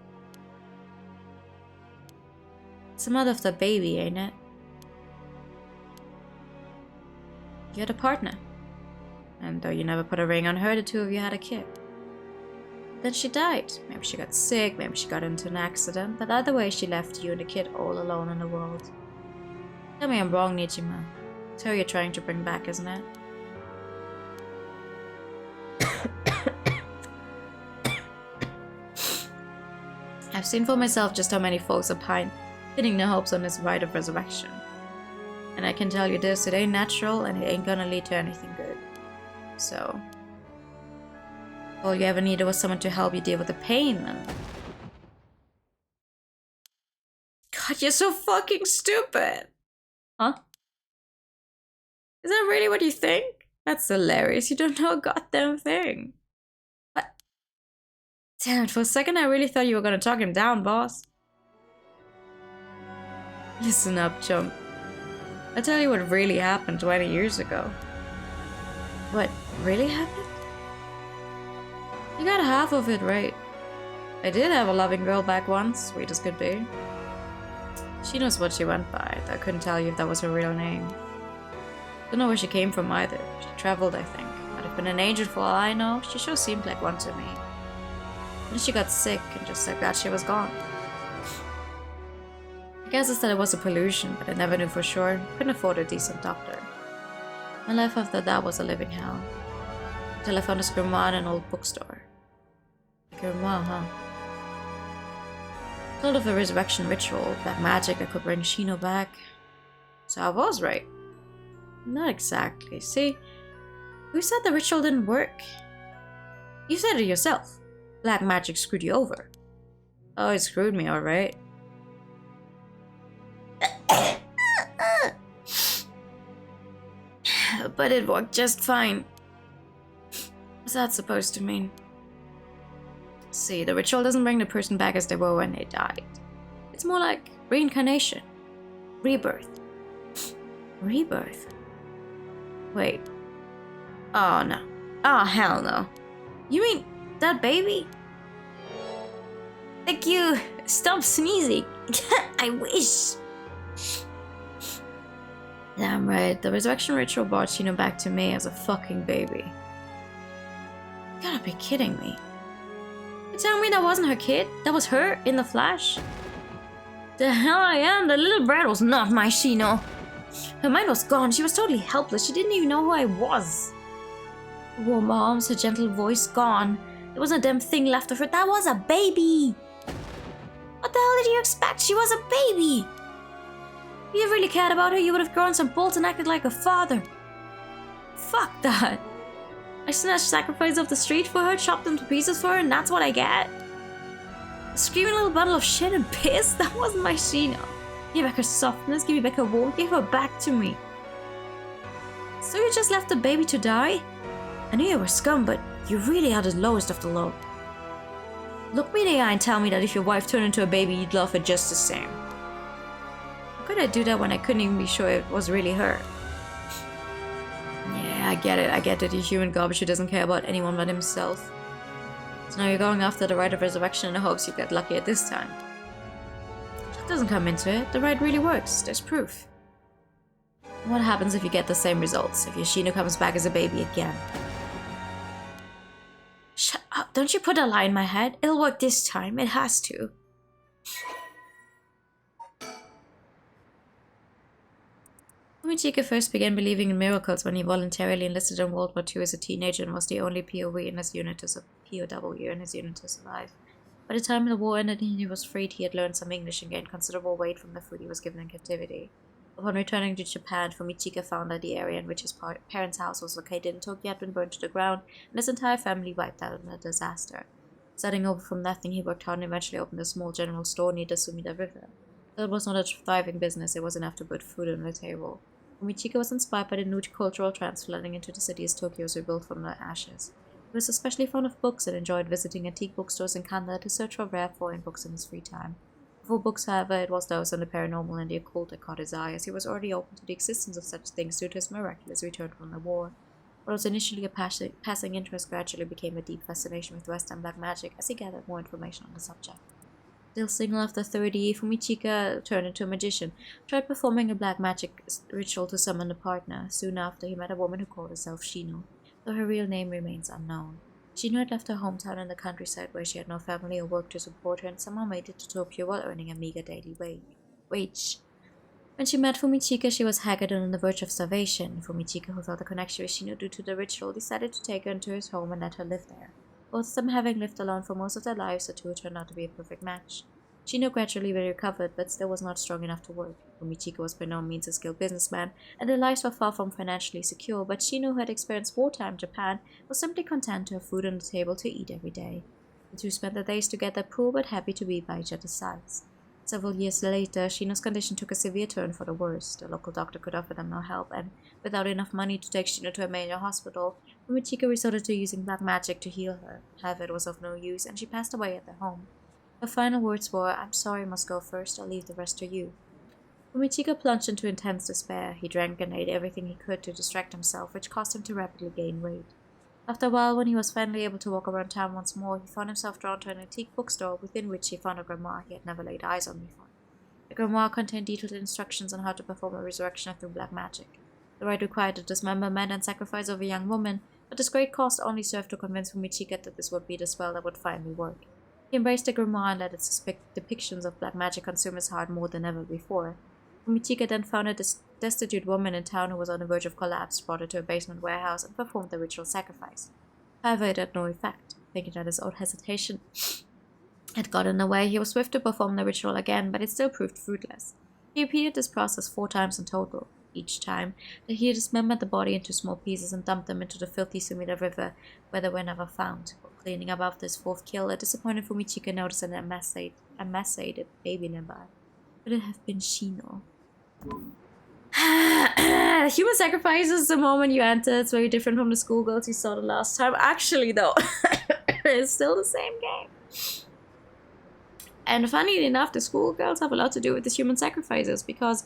It's the mother of the baby, ain't it? You had a partner. And though you never put a ring on her, the two of you had a kid. Then she died. Maybe she got sick, maybe she got into an accident, but either way she left you and the kid all alone in the world. Tell me I'm wrong, Nijima. It's her you're trying to bring back, isn't it? I've seen for myself just how many folks are pinning their hopes on this rite of resurrection. And I can tell you this, it ain't natural and it ain't gonna lead to anything good. So, all you ever needed was someone to help you deal with the pain and... God, you're so fucking stupid! Huh? Is that really what you think? That's hilarious, you don't know a goddamn thing. What? Damn it, for a second I really thought you were gonna talk him down, boss. Listen up, chump. I'll tell you what really happened 20 years ago. What really happened? You got half of it right. I did have a loving girl back once, sweet as could be. She knows what she went by, though I couldn't tell you if that was her real name. Don't know where she came from either. She traveled, I think. Might have been an angel for all I know. She sure seemed like one to me. Then she got sick, and just like that she was gone. I guess it's that it was a pollution, but I never knew for sure. Couldn't afford a decent doctor. My life after that was a living hell. Until I found a grimoire in an old bookstore. A grimoire, huh? Told of a resurrection ritual, black magic that could bring Shino back. So I was right. Not exactly. See, who said the ritual didn't work? You said it yourself. Black magic screwed you over. Oh, it screwed me, alright. But it worked just fine. What's that supposed to mean? See, the ritual doesn't bring the person back as they were when they died. It's more like reincarnation. Rebirth. Rebirth? Wait. Oh, no. Oh, hell no. You mean that baby? Thank you. Stop sneezing. I wish. Damn right. The resurrection ritual brought Shino back to me as a fucking baby. You gotta be kidding me. You telling me that wasn't her kid? That was her in the flash? The hell I am. The little brat was not my Shino. Her mind was gone. She was totally helpless. She didn't even know who I was. Her warm arms, her gentle voice gone. There wasn't a damn thing left of her. That was a baby. What the hell did you expect? She was a baby. If you really cared about her, you would have grown some bolts and acted like a father. Fuck that. I snatched sacrifice off the street for her, chopped them to pieces for her, and that's what I get? A screaming little bundle of shit and piss? That wasn't my Shino. Give back her softness, give me back her warmth, give her back to me. So you just left the baby to die? I knew you were scum, but you really are the lowest of the low. Look me in the eye and tell me that if your wife turned into a baby, you'd love her just the same. How could I do that when I couldn't even be sure it was really her? Yeah, I get it, you human garbage who doesn't care about anyone but himself. So now you're going after the rite of resurrection in the hopes you get lucky at this time. That doesn't come into it. The rite really works. There's proof. What happens if you get the same results? If your Shino comes back as a baby again? Shut up. Don't you put a lie in my head. It'll work this time. It has to. Fumichika first began believing in miracles when he voluntarily enlisted in World War II as a teenager and was the only POW in his unit to survive. By the time the war ended and he was freed, he had learned some English and gained considerable weight from the food he was given in captivity. Upon returning to Japan, Fumichika found that the area in which his parents' house was located in Tokyo had been burned to the ground and his entire family wiped out in a disaster. Starting over from nothing, he worked hard and eventually opened a small general store near the Sumida River. Though it was not a thriving business, it was enough to put food on the table. Fumichika was inspired by the new cultural trends flooding into the city as Tokyo was rebuilt from the ashes. He was especially fond of books and enjoyed visiting antique bookstores in Kanda to search for rare foreign books in his free time. For books, however, it was those on the paranormal and the occult that caught his eye, as he was already open to the existence of such things due to his miraculous return from the war. What was initially a passing interest gradually became a deep fascination with Western black magic as he gathered more information on the subject. Still single after 30, Fumichika turned into a magician, tried performing a black magic ritual to summon a partner. Soon after, he met a woman who called herself Shino, though her real name remains unknown. Shino had left her hometown in the countryside where she had no family or work to support her and somehow made it to Tokyo while earning a meager daily wage. When she met Fumichika, she was haggard and on the verge of starvation. Fumichika, who felt a connection with Shino due to the ritual, decided to take her into his home and let her live there. Both of them having lived alone for most of their lives, the two turned out to be a perfect match. Shino gradually recovered, but still was not strong enough to work. Fumichika was by no means a skilled businessman, and their lives were far from financially secure, but Shino, who had experienced wartime Japan, was simply content to have food on the table to eat every day. The two spent their days together, poor but happy to be by each other's sides. Several years later, Shino's condition took a severe turn for the worse. The local doctor could offer them no help, and without enough money to take Shino to a major hospital, Fumichika resorted to using black magic to heal her. However, it was of no use, and she passed away at their home. Her final words were, "I'm sorry, I must go first, I'll leave the rest to you." Fumichika plunged into intense despair. He drank and ate everything he could to distract himself, which caused him to rapidly gain weight. After a while, when he was finally able to walk around town once more, he found himself drawn to an antique bookstore within which he found a grimoire he had never laid eyes on before. The grimoire contained detailed instructions on how to perform a resurrection through black magic. The rite required to dismember men and sacrifice of a young woman, but this great cost only served to convince Fumichika that this would be the spell that would finally work. He embraced the grimoire and let its depictions of black magic consume his heart more than ever before. Fumichika then found a destitute woman in town who was on the verge of collapse, brought her to a basement warehouse, and performed the ritual sacrifice. However, it had no effect. Thinking that his own hesitation had gotten in the way, he was swift to perform the ritual again, but it still proved fruitless. He repeated this process 4 times in total. Each time, he dismembered the body into small pieces and dumped them into the filthy Sumida River, where they were never found. Cleaning up after his 4th kill, a disappointed Fumichika noticed an emaciated baby nearby. Could it have been Shino? Human sacrifices the moment you enter. It's very different from the schoolgirls you saw the last time. Actually, though, it's still the same game. And funny enough, the schoolgirls have a lot to do with the human sacrifices, because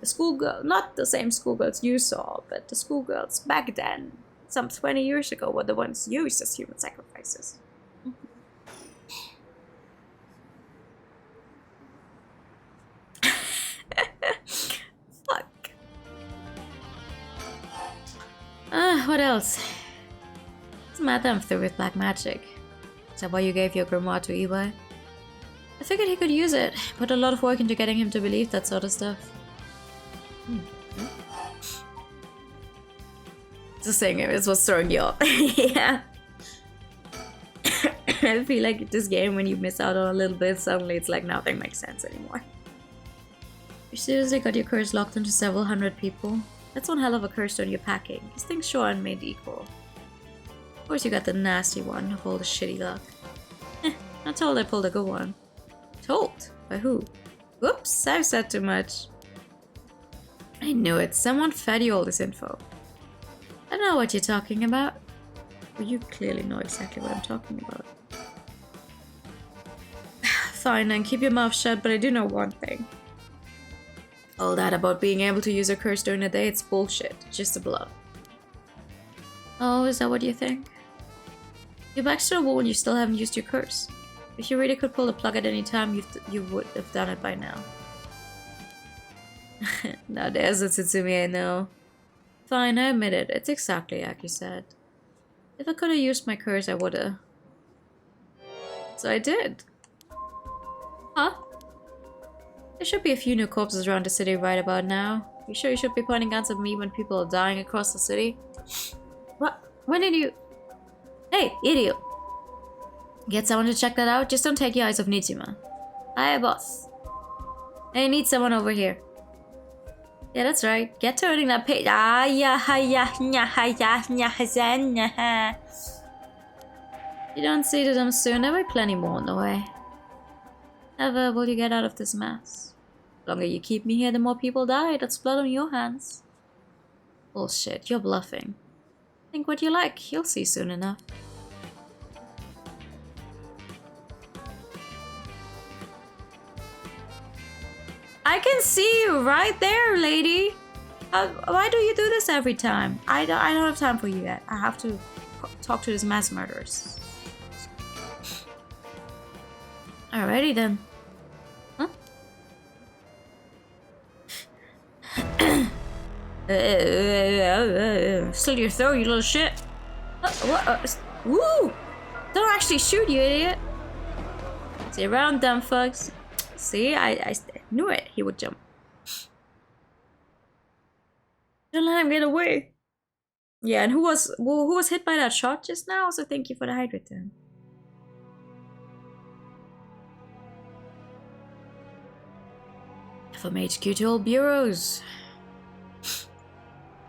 The schoolgirl, not the same schoolgirls you saw, but the schoolgirls back then, some 20 years ago, were the ones used as human sacrifices. Fuck. What else? It's mad that I'm through with black magic. Is that why you gave your grimoire to Iwai? I figured he could use it. Put a lot of work into getting him to believe that sort of stuff. Just saying it is what's throwing you off. Yeah. I feel like this game, when you miss out on a little bit, suddenly it's like nothing makes sense anymore. You seriously got your curse locked into several hundred people? That's one hell of a curse stone you're packing. These things sure aren't made equal. Of course you got the nasty one of all the shitty luck. Not told I pulled a good one. Told? By who? Whoops, I've said too much. I knew it. Someone fed you all this info. I don't know what you're talking about. Well, you clearly know exactly what I'm talking about. Fine, then keep your mouth shut, but I do know one thing. All that about being able to use a curse during the day, it's bullshit. Just a bluff. Oh, is that what you think? You're back to the wall when you still haven't used your curse. If you really could pull the plug at any time, you would have done it by now. Now there's a Tsutsumi I know. Fine, I admit it. It's exactly like you said. If I could have used my curse, I woulda. So I did. Huh? There should be a few new corpses around the city right about now. You sure you should be pointing guns at me when people are dying across the city? What? When did you... Hey, idiot! Get someone to check that out? Just don't take your eyes off Nijima. Hi, boss. I need someone over here. Yeah, that's right. Get turning that page. Ah, yeah, yeah, yeah. You don't see them soon. There will be plenty more on the way. Never will you get out of this mess. The longer you keep me here, the more people die. That's blood on your hands. Bullshit, you're bluffing. Think what you like. You'll see soon enough. I can see you right there, lady. Why do you do this every time? I don't have time for you yet. I have to talk to these mass murderers. Alrighty then. Huh? Slit your throat, you little shit. What? Woo! Don't actually shoot, you idiot. See you around, dumb fucks. See, I knew it. He would jump. Don't let him get away. Yeah, and who was hit by that shot just now? So thank you for the hydrate then. From HQ to all bureaus.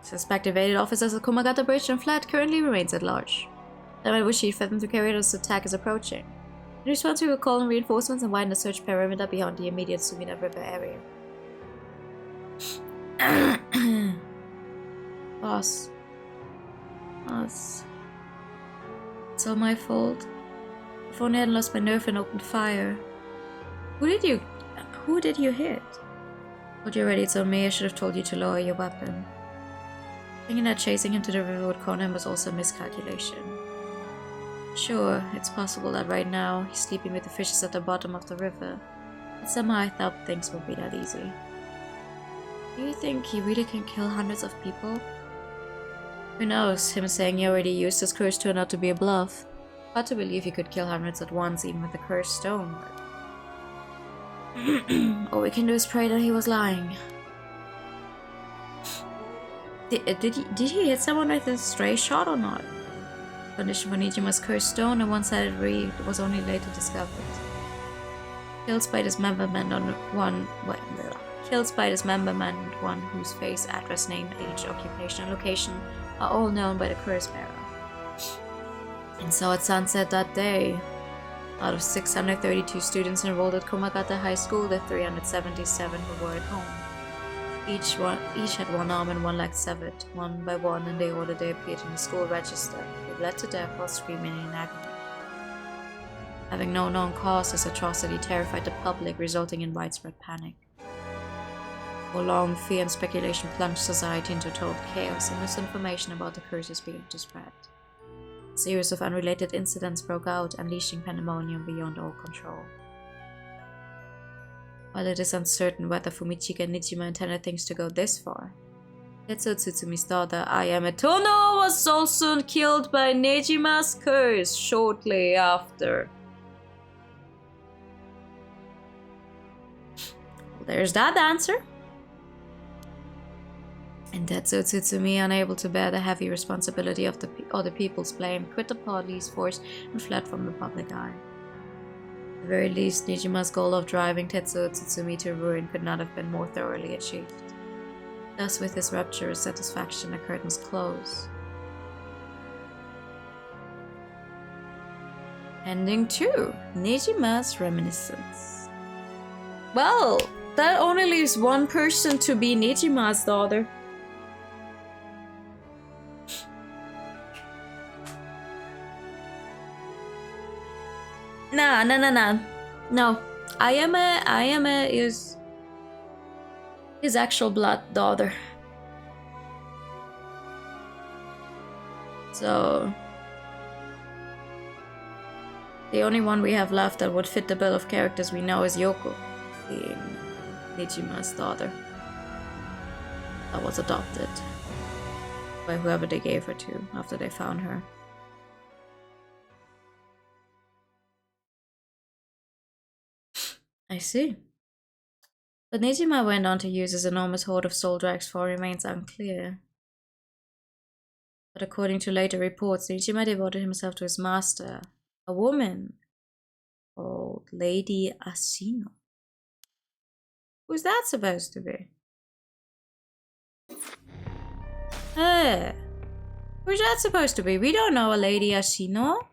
Suspect evaded officers at Kumagata Bridge and fled. Currently remains at large. The man wished for them to carry out this attack is approaching. In response, we will call in reinforcements and widen the search perimeter beyond the immediate Sumida River area. Boss. It's all my fault. If only I hadn't lost my nerve and opened fire. Who did you hit? Told you already, it's on me. I should have told you to lower your weapon. Thinking that chasing him to the river would corner him was also a miscalculation. Sure, it's possible that right now he's sleeping with the fishes at the bottom of the river, but somehow I thought things would be that easy. Do you think he really can kill hundreds of people? Who knows, him saying he already used his curse turned out to be a bluff. Hard to believe he could kill hundreds at once, even with the cursed stone. All we can do is pray that he was lying. Did he hit someone with a stray shot or not? Condition for Nijima's cursed stone, and one-sided reed was only later discovered. Killed by dismemberment on one whose face, address, name, age, occupation, and location are all known by the curse bearer. And so at sunset that day, out of 632 students enrolled at Komagata High School, the 377 who were at home. Each had one arm and one leg severed, one by one, in the order they appeared in the school register. They bled to death while screaming in agony. Having no known cause, this atrocity terrified the public, resulting in widespread panic. For long, fear and speculation plunged society into total chaos, and misinformation about the curses began to spread. A series of unrelated incidents broke out, unleashing pandemonium beyond all control. While it is uncertain whether Fumichika and Nijima intended things to go this far, Tetsuo Tsutsumi's daughter, Ayame Tono, was also killed by Nejima's curse shortly after. Well, there's that answer. And Tetsuo Tsutsumi, unable to bear the heavy responsibility of the other people's blame, quit the police force and fled from the public eye. At the very least, Nijima's goal of driving Tetsuo Tsutsumi to ruin could not have been more thoroughly achieved. Thus, with his rapturous satisfaction, the curtains close. Ending 2. Nijima's Reminiscence. Well, that only leaves one person to be Nijima's daughter. Nah. No. Ayame is his actual blood daughter. So the only one we have left that would fit the bill of characters we know is Yoko, being Nijima's daughter. That was adopted by whoever they gave her to after they found her. I see. But Nijima went on to use his enormous hoard of soul drags for remains unclear. But according to later reports, Nijima devoted himself to his master, a woman called Lady Asino. Who's that supposed to be? Hey, who's that supposed to be? We don't know a Lady Asino.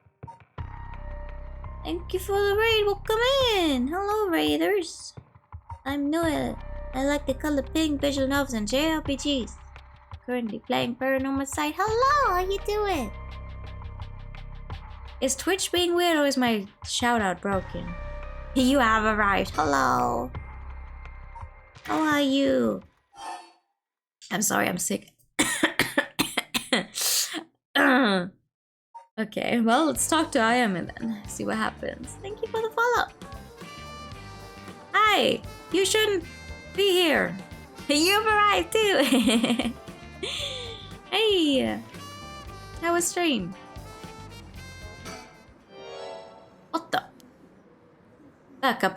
Thank you for the raid. Welcome in. Hello, raiders. I'm Noel. I like the color pink, visual novels, and JRPGs. Currently playing PARANORMASIGHT. Hello, how you doing? Is Twitch being weird or is my shout out broken? You have arrived. Hello. How are you? I'm sorry, I'm sick. Okay, well, let's talk to Ayame then. See what happens. Thank you for the follow. Hi! You shouldn't be here. You've arrived too. Hey! How was stream? What the? Back up.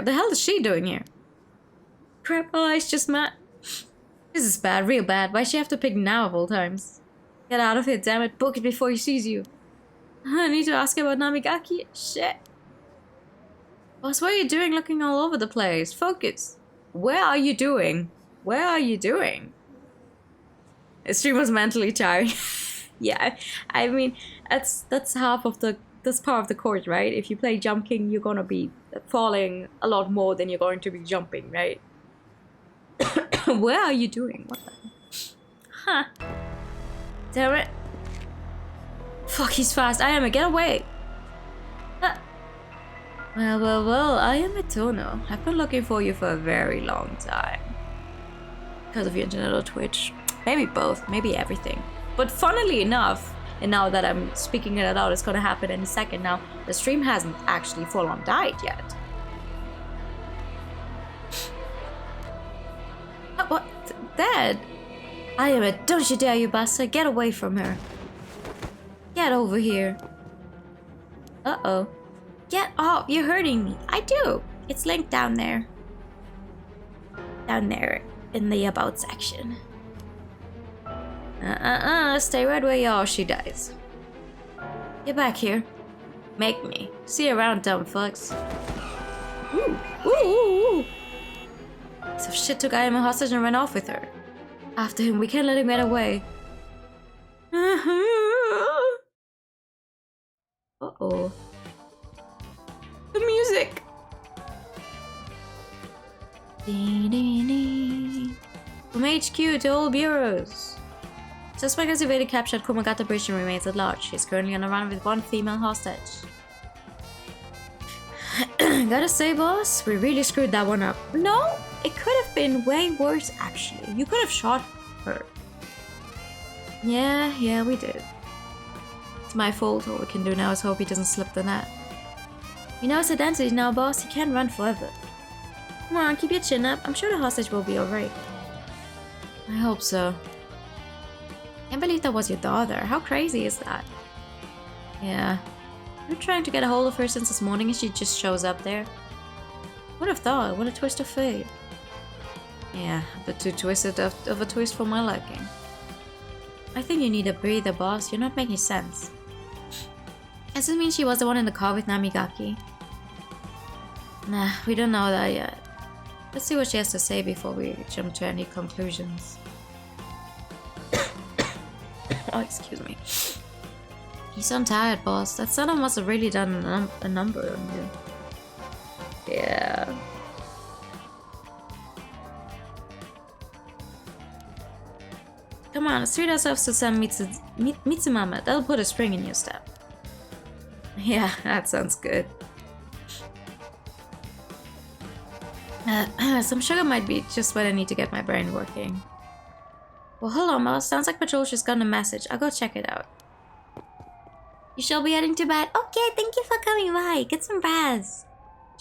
The hell is she doing here? Crap, oh, I just met. This is bad, real bad. Why'd she have to pick now of all times? Get out of here, damn it. Book it before he sees you. I need to ask about Namigaki. Shit. Boss, what are you doing looking all over the place? Focus. Where are you doing? The stream was mentally tiring. Yeah, I mean, that's half of that's part of the course, right? If you play Jump King, you're gonna be falling a lot more than you're going to be jumping, right? Where are you doing? What the? Huh. Damn it. Fuck, he's fast. Ayame, get away. Well, Ayame Tono. I've been looking for you for a very long time. Because of your internet or Twitch. Maybe both, maybe everything. But funnily enough, and now that I'm speaking it out, it's gonna happen in a second now, the stream hasn't actually full on died yet. What? Dad? Ayame, don't you dare, you bastard. Get away from her. Get over here. Uh-oh. Get off. You're hurting me. I do. It's linked down there. Down there in the about section. Stay right where you are. She dies. Get back here. Make me. See you around, dumb fucks. Ooh. Some shit took Ayame hostage and ran off with her. After him, we can't let him get away. Uh-oh. The music! From HQ to all bureaus. Suspect has evaded capture at Komagata Bridge and remains at large. He's currently on a run with one female hostage. Gotta say, boss, we really screwed that one up. No, it could have been way worse, actually. You could have shot her. Yeah, we did. It's my fault. All we can do now is hope he doesn't slip the net. You know his identity now, boss. He can't run forever. Come on, keep your chin up. I'm sure the hostage will be alright. I hope so. Can't believe that was your daughter. How crazy is that? Yeah. I've been trying to get a hold of her since this morning and she just shows up there. Would have thought. What a twist of fate. Yeah, a bit too twisted of a twist for my liking. I think you need a breather, boss. You're not making sense. Does this mean she was the one in the car with Namigaki? Nah, we don't know that yet. Let's see what she has to say before we jump to any conclusions. Oh, excuse me. You sound tired, boss. That son must have really done a number on you. Yeah. Come on, let's treat ourselves to some Mitsumama. That'll put a spring in your step. Yeah, that sounds good. Some sugar might be just what I need to get my brain working. Well, hold on, boss. Sounds like Patrol's just gotten a message. I'll go check it out. You shall be heading to bed. Okay, thank you for coming by. Get some rest.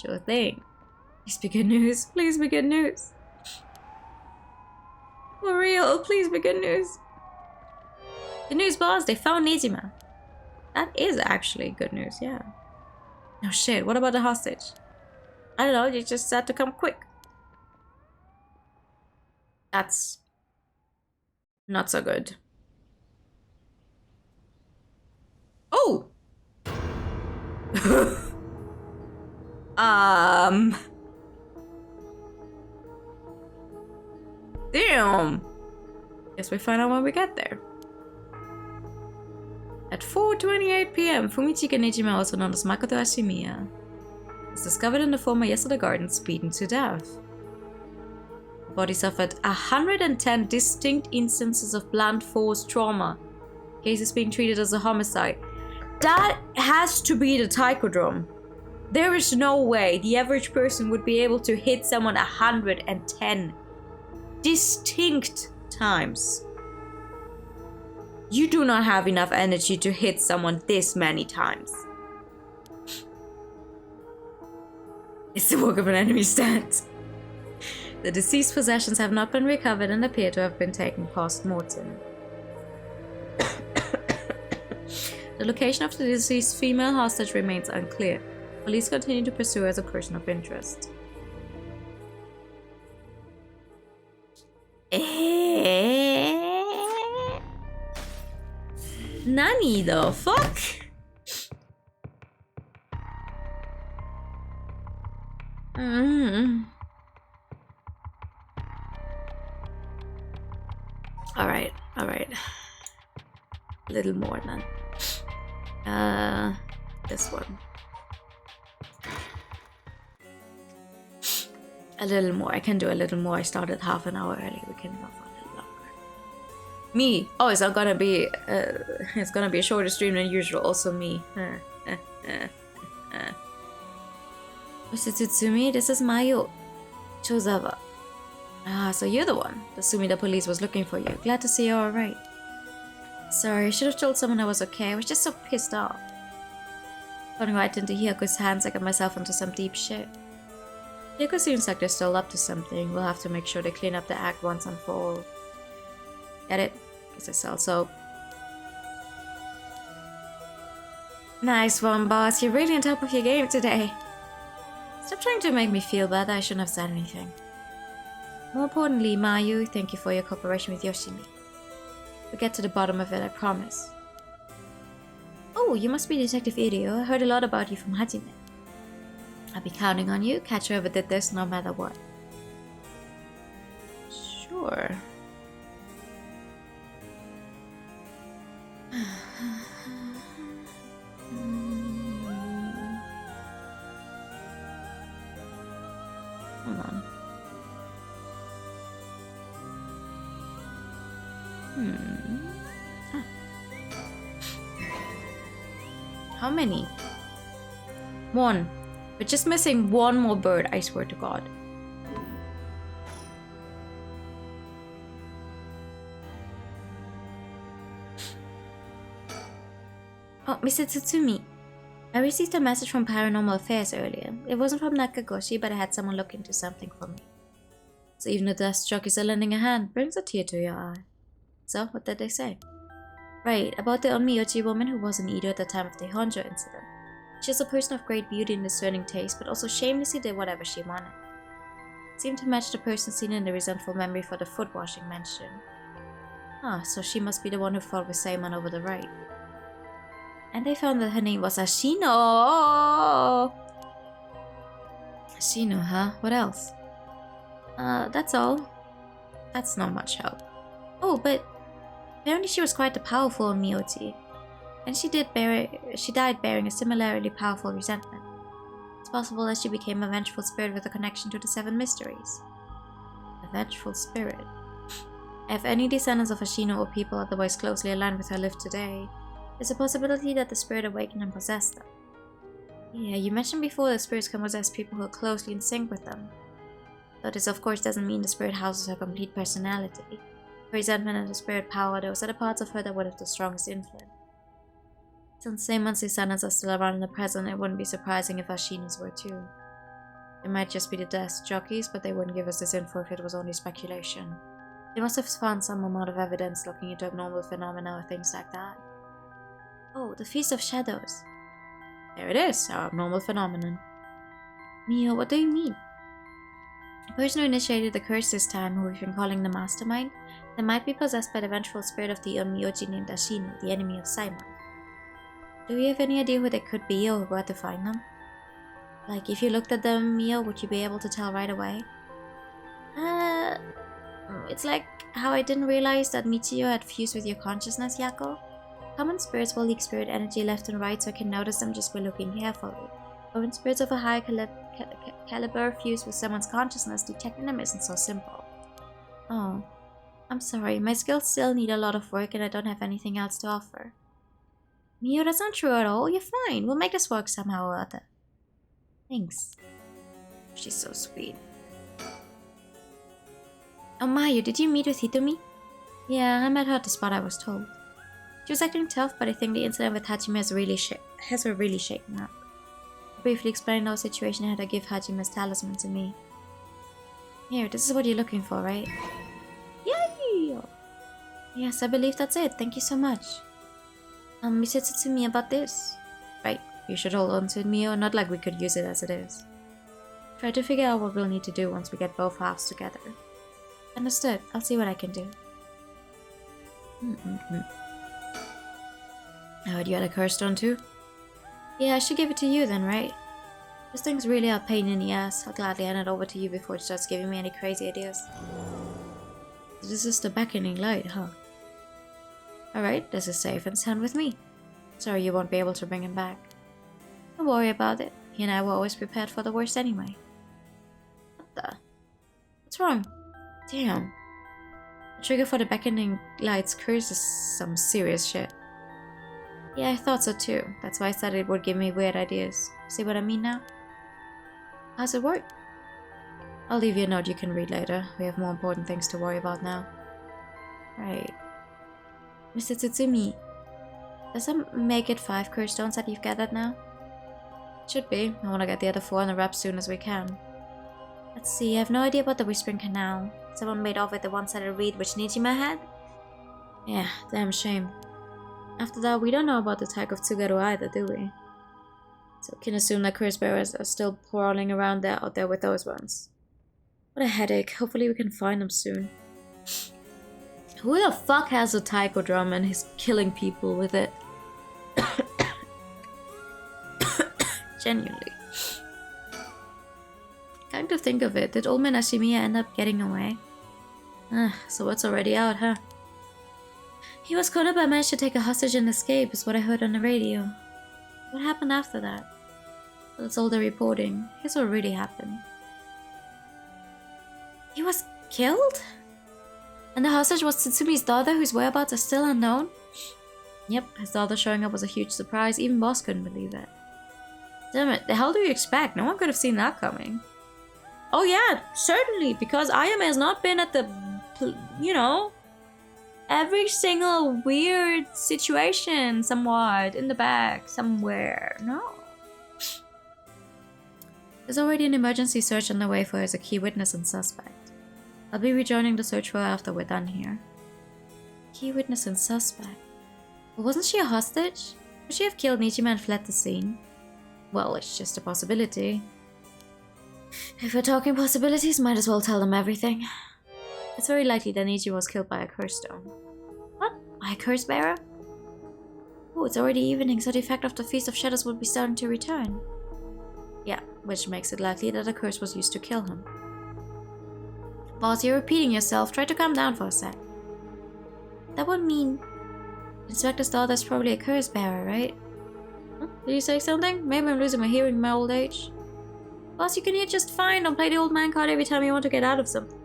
Sure thing. Please be good news. Please be good news. For real, please be good news. Good news, boss. They found Nijima. That is actually good news, yeah. No shit, what about the hostage? I don't know, you just had to come quick. That's not so good. Oh! Damn! Guess we find out when we get there. At 4:28 p.m., Fumichika Nijima, also known as Makoto Ashimiya, was discovered in the former Yasuda Gardens, beaten to death. The body suffered 110 distinct instances of blunt force trauma. Case is being treated as a homicide. That has to be the taekwondom. There is no way the average person would be able to hit someone 110 distinct times. You do not have enough energy to hit someone this many times. It's the work of an enemy stand. The deceased possessions have not been recovered and appear to have been taken post-mortem. The location of the deceased female hostage remains unclear. Police continue to pursue her as a person of interest. Nani the fuck? Alright. A little more then. This one. A little more. I can do a little more. I started half an hour early. We can go for a little longer. Me. Oh, it's not gonna be. It's gonna be a shorter stream than usual. Also me. Mr. Tsutsumi, this is Mayu. Chozawa. Ah, so you're the one. The Sumida police was looking for you. Glad to see you're alright. Sorry, I should have told someone I was okay. I was just so pissed off. Falling right into Hiyako's hands, I got myself into some deep shit. Hiyako seems like they're still up to something. We'll have to make sure they clean up the act once and for all. Get it? Guess I sell soap. Nice one, boss. You're really on top of your game today. Stop trying to make me feel bad. I shouldn't have said anything. More importantly, Mayu, thank you for your cooperation with Yoshimi. We'll get to the bottom of it, I promise. Oh, you must be Detective Irio. I heard a lot about you from Hajime. I'll be counting on you. Catch whoever did this, no matter what. Sure. Hold on. Huh. How many? One. We're just missing one more bird, I swear to God. Oh, Mr. Tsutsumi. I received a message from Paranormal Affairs earlier. It wasn't from Nakagoshi, but I had someone look into something for me. So even the desk jockeys are lending a hand brings a tear to your eye. So, what did they say? Right, about the Onmyoji woman who was an Edo at the time of the Honjo incident. She was a person of great beauty and discerning taste, but also shamelessly did whatever she wanted. It seemed to match the person seen in the resentful memory for the foot washing mention. Ah, so she must be the one who fought with Saiman over the right. And they found that her name was Ashino! Ashino, huh? What else? That's all. That's not much help. Oh, but apparently she was quite the powerful Onmyoji. And she died bearing a similarly powerful resentment. It's possible that she became a vengeful spirit with a connection to the Seven Mysteries. A vengeful spirit. If any descendants of Ashino or people otherwise closely aligned with her live today, there's a possibility that the spirit awakened and possessed them. Yeah, you mentioned before that spirits can possess people who are closely in sync with them. Though this of course doesn't mean the spirit houses her complete personality. Her resentment and the spirit power, those are the parts of her that would have the strongest influence. Since Saimon's descendants are still around in the present, it wouldn't be surprising if Ashino's were too. It might just be the desk jockeys, but they wouldn't give us this info if it was only speculation. They must have found some amount of evidence looking into abnormal phenomena or things like that. Oh, the Feast of Shadows. There it is, our abnormal phenomenon. Mio, what do you mean? The person who initiated the curse this time, who we've been calling the Mastermind, they might be possessed by the vengeful spirit of the Onmyoji named Ashino, the enemy of Saiman. Do we have any idea who they could be or where to find them? Like, if you looked at them, Mio, would you be able to tell right away? It's like how I didn't realize that Michiyo had fused with your consciousness, Yako. Common spirits will leak spirit energy left and right, so I can notice them just by looking carefully. But when spirits of a high caliber fuse with someone's consciousness, detecting them isn't so simple. Oh, I'm sorry, my skills still need a lot of work and I don't have anything else to offer. Mio, that's not true at all. You're fine. We'll make this work somehow or other. Thanks. She's so sweet. Oh, Mayu, did you meet with Hitomi? Yeah, I met her at the spot I was told. She was acting tough, but I think the incident with Hajime has her really shaken up. I briefly explained our situation and had her give Hajime's talisman to me. Here, this is what you're looking for, right? Yay! Yes, I believe that's it. Thank you so much. You said to me about this. Right, you should hold on to it, Mio, not like we could use it as it is. Try to figure out what we'll need to do once we get both halves together. Understood. I'll see what I can do. I heard you had a curse stone too? Yeah, I should give it to you then, right? This thing's really a pain in the ass. I'll gladly hand it over to you before it starts giving me any crazy ideas. This is the beckoning light, huh? Alright, this is safe and sound with me. Sorry you won't be able to bring him back. Don't worry about it. He and I were always prepared for the worst anyway. What the? What's wrong? Damn. The trigger for the beckoning light's curse is some serious shit. Yeah, I thought so too. That's why I said it would give me weird ideas. See what I mean now? How's it work? I'll leave you a note you can read later. We have more important things to worry about now. Right. Mr. Tsutsumi, does that make it 5 curse stones that you've gathered now? Should be. I want to get the other 4 on the wrap soon as we can. Let's see, I have no idea about the Whispering Canal. Someone made off with the one-sided reed which Nijima had? Yeah, damn shame. After that, we don't know about the type of Tsugaru either, do we? So we can assume that curse bearers are still prowling around out there with those ones. What a headache. Hopefully we can find them soon. Who the fuck has a taiko drum and is killing people with it? Genuinely. Kind of think of it, did old man Ashimiya end up getting away? So it's already out, huh? He was caught up and managed to take a hostage and escape, is what I heard on the radio. What happened after that? That's all the reporting. Here's what really happened. He was killed? And the hostage was Tsutsumi's daughter, whose whereabouts are still unknown? Yep, his daughter showing up was a huge surprise. Even Boss couldn't believe it. Damn it, the hell do you expect? No one could have seen that coming. Oh yeah, certainly, because Ayame has not been at the, every single weird situation somewhat in the back somewhere. No. There's already an emergency search on the way for her as a key witness and suspect. I'll be rejoining the search for her after we're done here. Key witness and suspect? But wasn't she a hostage? Could she have killed Nijima and fled the scene? Well, it's just a possibility. If we're talking possibilities, might as well tell them everything. It's very likely that Nijima was killed by a curse stone. What? By a curse bearer? Oh, it's already evening, so the effect of the Feast of Shadows would be starting to return. Yeah, which makes it likely that a curse was used to kill him. Boss, you're repeating yourself. Try to calm down for a sec. That would mean Inspector's daughter's probably a curse bearer, right? Huh? Did you say something? Maybe I'm losing my hearing in my old age. Boss, you can hear just fine. Don't play the old man card every time you want to get out of something.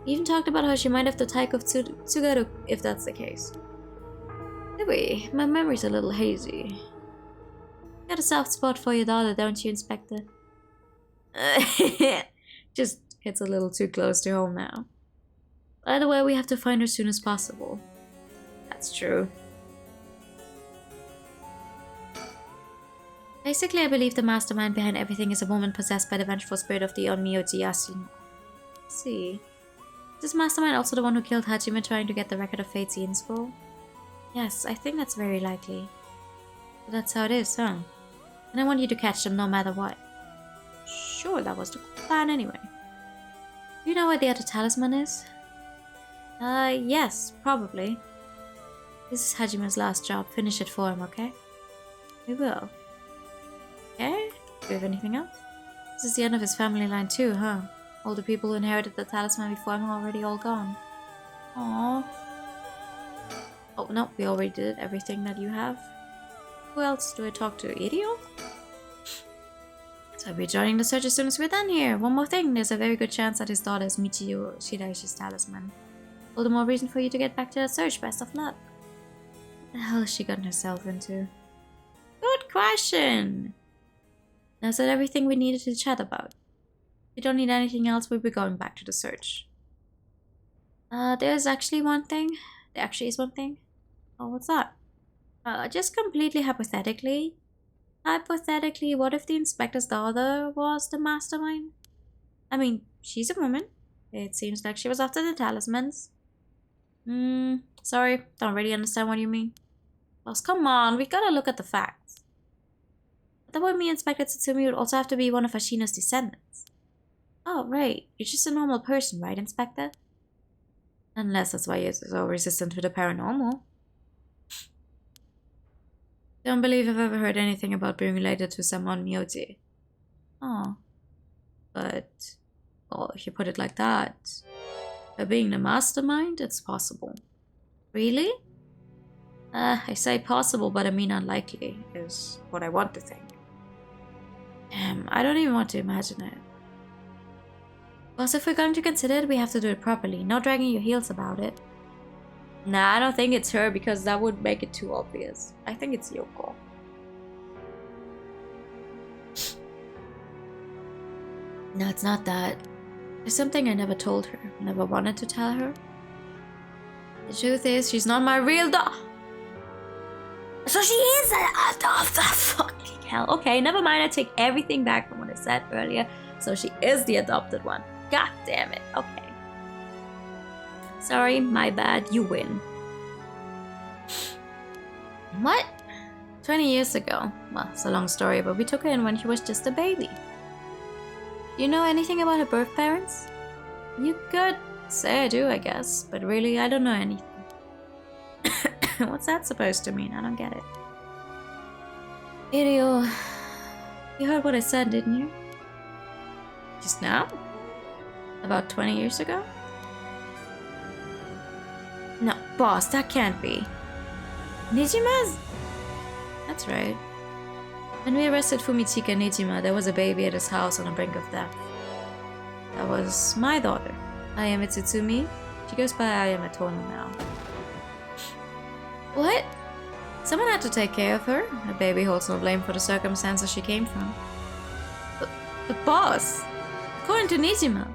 You even talked about how she might have the type of Tsugaru, if that's the case. Anyway, my memory's a little hazy. Got a soft spot for your daughter, don't you, Inspector? Just hits a little too close to home now. Either way, we have to find her as soon as possible. That's true. Basically, I believe the mastermind behind everything is a woman possessed by the vengeful spirit of the Onmyoji Yasuno. See. Is this mastermind also the one who killed Hajime trying to get the Record of Fate's inspo? Yes, I think that's very likely. But that's how it is, huh? And I want you to catch them no matter what. Sure, that was the plan anyway. Do you know where the other talisman is? Yes, probably. This is Hajime's last job. Finish it for him, okay? We will. Okay? Do you have anything else? This is the end of his family line too, huh? All the people who inherited the talisman before him are already all gone. Aww. Oh, no, we already did everything that you have. Who else do I talk to? Irio? So I'll be joining the search as soon as we're done here. One more thing, there's a very good chance that his daughter is Michiyo Shiraishi's talisman. All the more reason for you to get back to that search. Best of luck. What the hell has she gotten herself into? Good question! Now said everything we needed to chat about. If you don't need anything else, we'll be going back to the search. There's actually one thing. There actually is one thing. Oh, what's that? Just completely hypothetically. Hypothetically, what if the inspector's daughter was the mastermind? I mean, she's a woman. It seems like she was after the talismans. Sorry, don't really understand what you mean. Boss, come on, we gotta look at the facts. That would mean Inspector Tsutsumi would also have to be one of Ashina's descendants. Oh, right. You're just a normal person, right, Inspector? Unless that's why you're so resistant to the paranormal. Don't believe I've ever heard anything about being related to someone Myoji. Oh. But, well, if you put it like that, by being the mastermind, it's possible. Really? I say possible, but I mean unlikely, is what I want to think. I don't even want to imagine it. Plus, if we're going to consider it, we have to do it properly, not dragging your heels about it. Nah, I don't think it's her because that would make it too obvious. I think it's Yoko. No, it's not that. There's something I never told her, never wanted to tell her. The truth is, she's not my real daughter. So she is the fucking hell. Okay, never mind. I take everything back from what I said earlier. So she is the adopted one. God damn it. Okay. Sorry, my bad. You win. What? 20 years ago. Well, it's a long story, but we took her in when she was just a baby. Do you know anything about her birth parents? You could say I do, I guess. But really, I don't know anything. What's that supposed to mean? I don't get it. Irio, you heard what I said, didn't you? Just now? About 20 years ago? No, boss, that can't be. Nijima's? That's right. When we arrested Fumichika Nijima, there was a baby at his house on the brink of death. That was my daughter, Ayame Tsutsumi. She goes by Ayame Tono now. What? Someone had to take care of her. The baby holds no blame for the circumstances she came from. But boss, according to Nijima,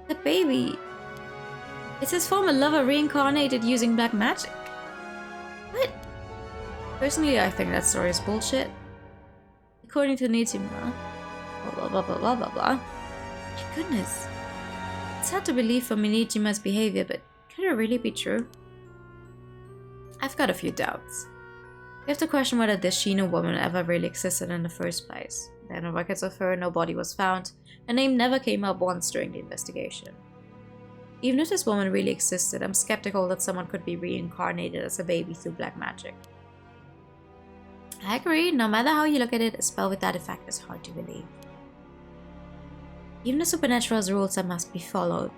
the baby... It's his former lover reincarnated using black magic. What? Personally, I think that story is bullshit. According to Nijima, blah blah blah blah blah blah. My goodness. It's hard to believe from Nijima's behavior, but could it really be true? I've got a few doubts. We have to question whether this Shino woman ever really existed in the first place. There are no records of her, no body was found, her name never came up once during the investigation. Even if this woman really existed, I'm skeptical that someone could be reincarnated as a baby through black magic. I agree, no matter how you look at it, a spell with that effect is hard to believe. Even the supernatural has rules that must be followed.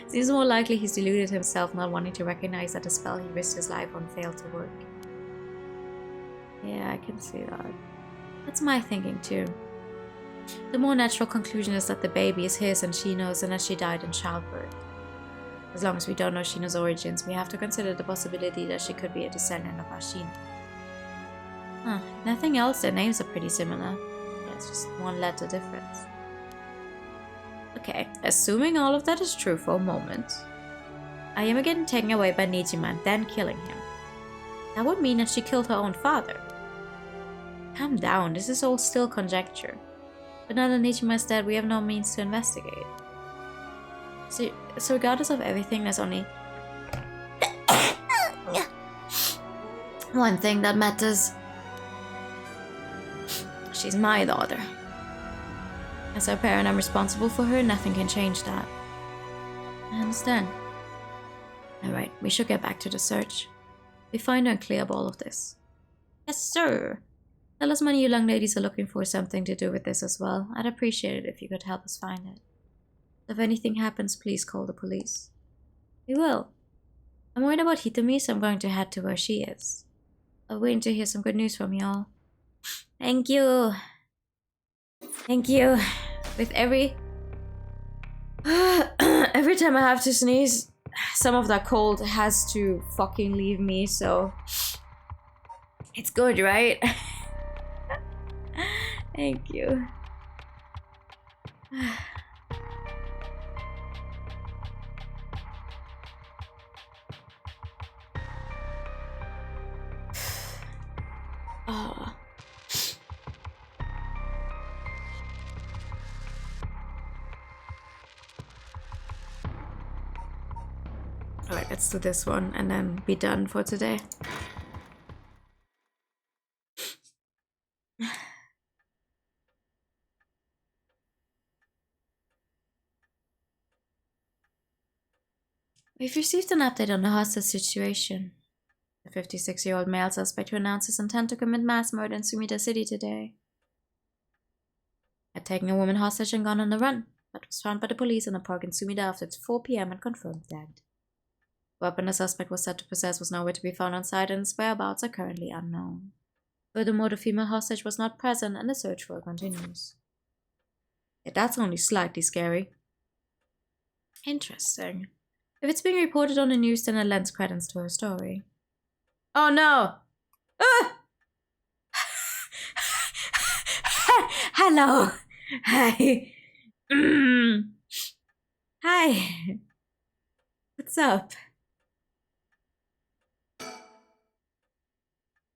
Seems more likely he's deluded himself, not wanting to recognize that the spell he risked his life on failed to work. Yeah, I can see that. That's my thinking too. The more natural conclusion is that the baby is his and Shino's and that she died in childbirth. As long as we don't know Shino's origins, we have to consider the possibility that she could be a descendant of Ashino. Huh, nothing else, their names are pretty similar. Yeah, it's just one letter difference. Okay, assuming all of that is true for a moment, Ayame getting taken away by Nijima and then killing him. That would mean that she killed her own father. Calm down, this is all still conjecture. But now that Nijima is dead, we have no means to investigate. So regardless of everything, there's only one thing that matters. She's my daughter. As her parent, I'm responsible for her, nothing can change that. I understand. Alright, we should get back to the search. We find her and clear up all of this. Yes, sir. Tell us when you young ladies are looking for something to do with this as well. I'd appreciate it if you could help us find it. If anything happens, please call the police. We will. I'm worried about Hitomi, so I'm going to head to where she is. I'm waiting to hear some good news from y'all. Thank you. Thank you. With every time I have to sneeze, some of that cold has to fucking leave me, so it's good, right? Thank you. Oh. Alright, let's do this one and then be done for today. We've received an update on the hostage situation. The 56-year-old male suspect who announced his intent to commit mass murder in Sumida City today had taken a woman hostage and gone on the run, but was found by the police in a park in Sumida after 4 p.m. and confirmed dead. The weapon the suspect was said to possess was nowhere to be found on site, and its whereabouts are currently unknown. Furthermore, the female hostage was not present, and the search for her continues. Yeah, that's only slightly scary. Interesting. If it's being reported on the news, then it lends credence to her story. Oh no! Ah! Hello! Hi! Hi! What's up?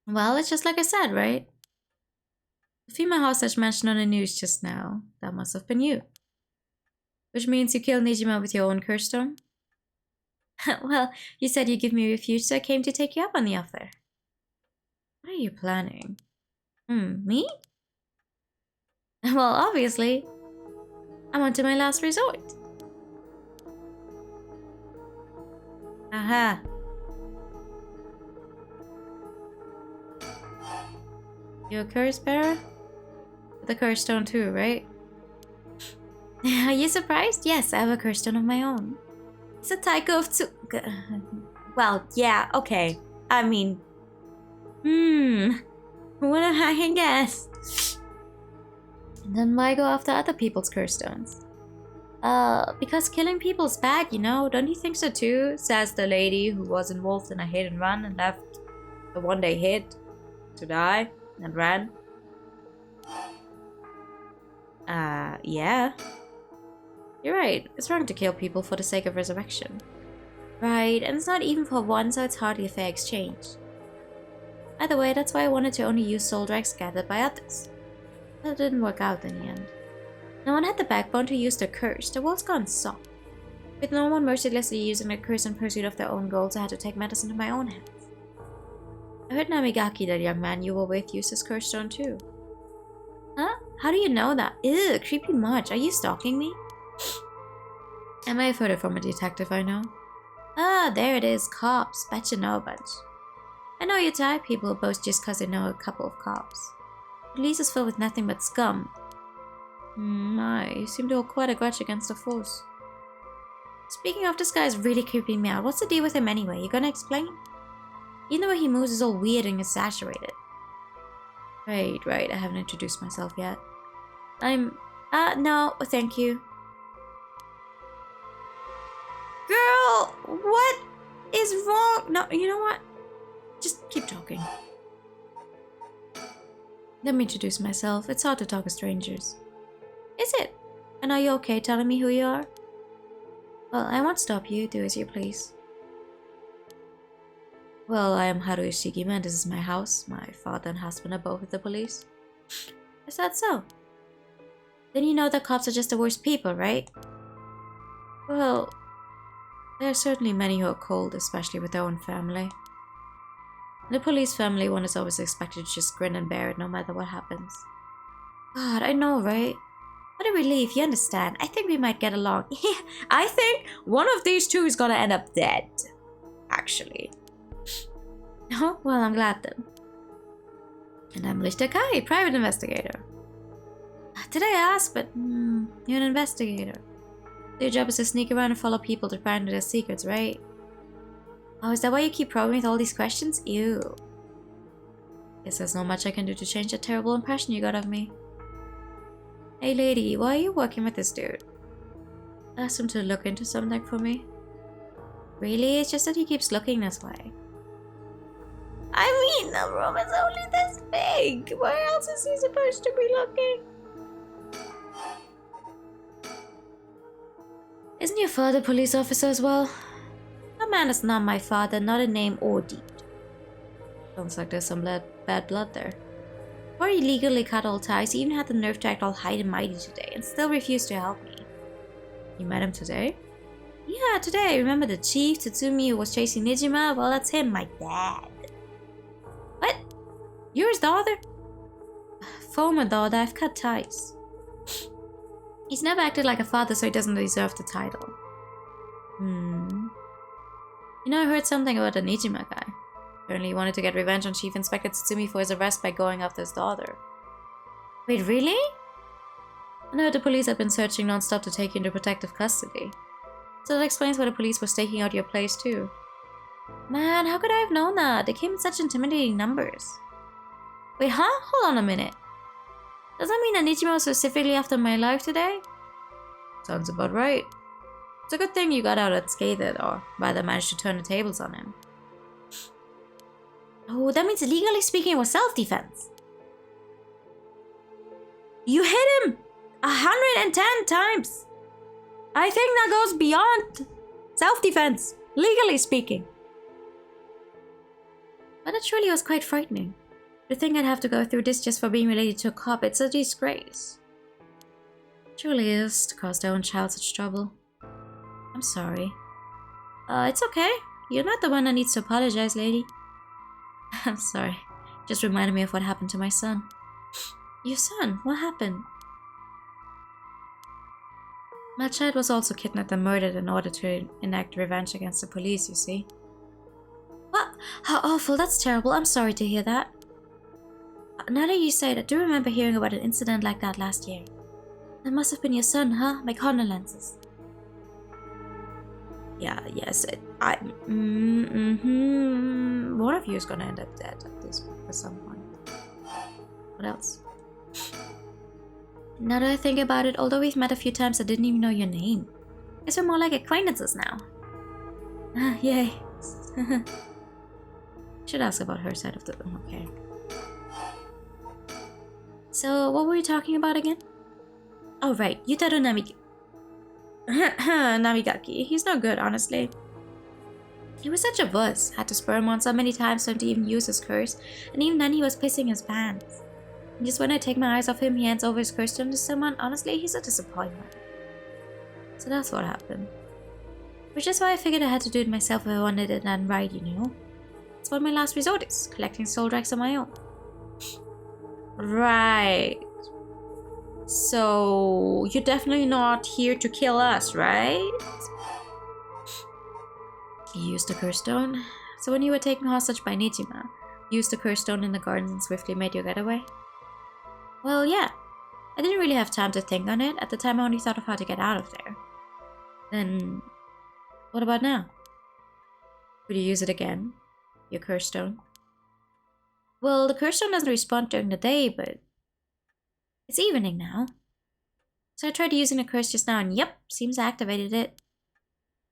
Well, it's just like I said, right? The female hostage mentioned on the news just now, that must have been you. Which means you killed Nijima with your own curse stone? Well, you said you'd give me refuge, so I came to take you up on the offer. What are you planning? Me? Well, obviously. I'm on to my last resort. Aha. You a curse bearer? With a curse stone too, right? Are you surprised? Yes, I have a curse stone of my own. It's a Taiko of well, yeah, okay. I mean... what if I can guess? Then why go after other people's curse stones? Because killing people's bad, you know? Don't you think so too? Says the lady who was involved in a hit and run and left the one they hit to die and ran. Yeah. You're right, it's wrong to kill people for the sake of resurrection. Right, and it's not even for one, so it's hardly a fair exchange. Either way, that's why I wanted to only use soul dregs gathered by others. But it didn't work out in the end. No one had the backbone to use their curse. The world's gone soft. With no one mercilessly using their curse in pursuit of their own goals, I had to take matters into my own hands. I heard Namigaki, that young man you were with, used his curse stone too. Huh? How do you know that? Ew, creepy much. Are you stalking me? I may have heard it from a detective I know. Ah, there it is. Cops. Bet you know a bunch. I know your type. People who boast just cause they know a couple of cops. Police is filled with nothing but scum. My, you seem to hold quite a grudge against the force. Speaking of, this guy is really creeping me out. What's the deal with him anyway? You gonna explain? Even the way he moves is all weird and exaggerated. Right. I haven't introduced myself yet. No, thank you. Girl, what is wrong? No, you know what? Just keep talking. Let me introduce myself. It's hard to talk to strangers. Is it? And are you okay telling me who you are? Well, I won't stop you. Do as you please. Well, I am Haruhi Shigima and this is my house. My father and husband are both with the police. Is that so? Then you know that cops are just the worst people, right? Well, there are certainly many who are cold, especially with their own family. In the police family, one is always expected to just grin and bear it no matter what happens. God, I know, right? What a relief, you understand. I think we might get along. I think one of these two is gonna end up dead. Actually. Oh, well, I'm glad then. And I'm Richter Kai, private investigator. Did I ask? But, you're an investigator. So your job is to sneak around and follow people to pry into their secrets, right? Oh, is that why you keep probing me with all these questions? Ew. Guess there's not much I can do to change that terrible impression you got of me. Hey lady, why are you working with this dude? Ask him to look into something for me. Really? It's just that he keeps looking this way. I mean, the room is only this big. Where else is he supposed to be looking? Isn't your father a police officer as well? That man is not my father, not in name or deed. Sounds like there's some bad blood there. Or he legally cut all ties, he even had the nerve to act all high and mighty today and still refused to help me. You met him today? Yeah, today. Remember the chief, Tatsumi, who was chasing Nijima? Well, that's him, my dad. What? You're his daughter? Former daughter, I've cut ties. He's never acted like a father, so he doesn't deserve the title. You know, I heard something about the Nijima guy. Apparently he wanted to get revenge on Chief Inspector Tatsumi for his arrest by going after his daughter. Wait, really? I heard the police had been searching non-stop to take you into protective custody. So that explains why the police were staking out your place too. Man, how could I have known that? They came in such intimidating numbers. Wait, huh? Hold on a minute. Does that mean that Nijima was specifically after my life today? Sounds about right. It's a good thing you got out unscathed, or rather managed to turn the tables on him. Oh, that means legally speaking it was self-defense. You hit him 110 times. I think that goes beyond self-defense, legally speaking. But it truly was quite frightening. To think I'd have to go through this just for being related to a cop, it's a disgrace. It truly is, to cause their own child such trouble. I'm sorry. It's okay. You're not the one that needs to apologize, lady. I'm sorry. Just reminded me of what happened to my son. Your son? What happened? My child was also kidnapped and murdered in order to enact revenge against the police, you see. What? How awful. That's terrible. I'm sorry to hear that. Now that you say it, I do remember hearing about an incident like that last year. That must have been your son, huh? My condolences. Yeah, yes. One of you is gonna end up dead at some point. What else? Now that I think about it, although we've met a few times, I didn't even know your name. Guess we're more like acquaintances now. Yay. Should ask about her side of the... Okay. So, what were we talking about again? Oh, right. Yutaro Namiki. Namigaki. He's no good, honestly. He was such a wuss. Had to spur him on so many times for him to even use his curse, and even then he was pissing his pants. And just when I take my eyes off him, he hands over his curse stone to someone. Honestly, he's a disappointment. So that's what happened. Which is why I figured I had to do it myself if I wanted it done right, you know? It's what my last resort is, collecting soul drakes on my own. Right. So, you're definitely not here to kill us, right? You used the curse stone. So when you were taken hostage by Nijima, you used the curse stone in the gardens and swiftly made your getaway? Well, yeah. I didn't really have time to think on it. At the time, I only thought of how to get out of there. Then, what about now? Would you use it again? Your curse stone? Well, the curse stone doesn't respond during the day, but it's evening now. So I tried using the curse just now, and yep, seems I activated it.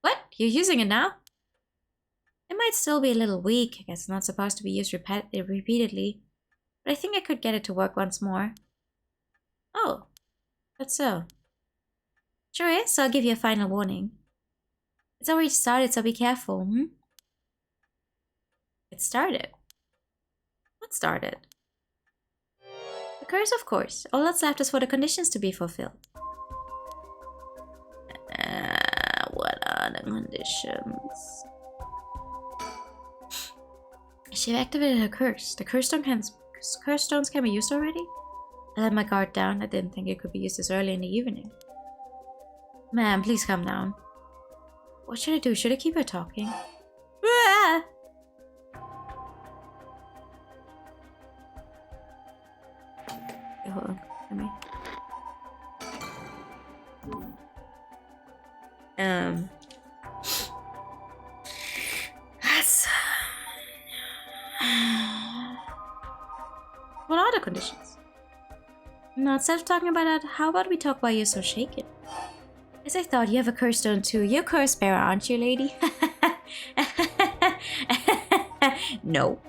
What? You're using it now? It might still be a little weak. I guess it's not supposed to be used repeatedly. But I think I could get it to work once more. Oh, that's so. Sure is, so I'll give you a final warning. It's already started, so be careful, It started? What started? The curse, of course. All that's left is for the conditions to be fulfilled. What are the conditions? She activated her curse. The curse stones can be used already? I had my guard down. I didn't think it could be used this early in the evening. Man, please calm down. What should I do? Should I keep her talking? Ah! Okay, hold on. Let me. Yes. What are the conditions? No, instead of talking about that, how about we talk why you're so shaken? As I thought, you have a curse stone too. You're a curse bearer, aren't you, lady? No.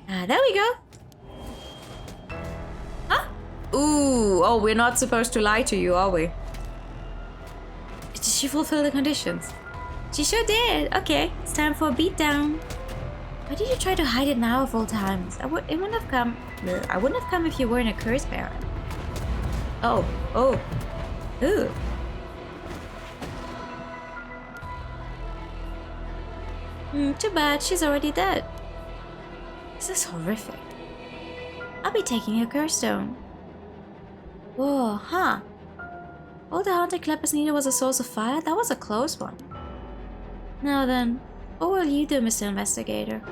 There we go. Huh? Ooh, oh, we're not supposed to lie to you, are we? Did she fulfill the conditions? She sure did. Okay, it's time for a beatdown. Why did you try to hide it now of all times? It wouldn't have come. I wouldn't have come if you weren't a curse bearer. Oh, oh. Ooh. Too bad, she's already dead. This is horrific. I'll be taking her curse stone. Whoa, huh? All the haunted clappers needed was a source of fire? That was a close one. Now then, what will you do, Mr. Investigator?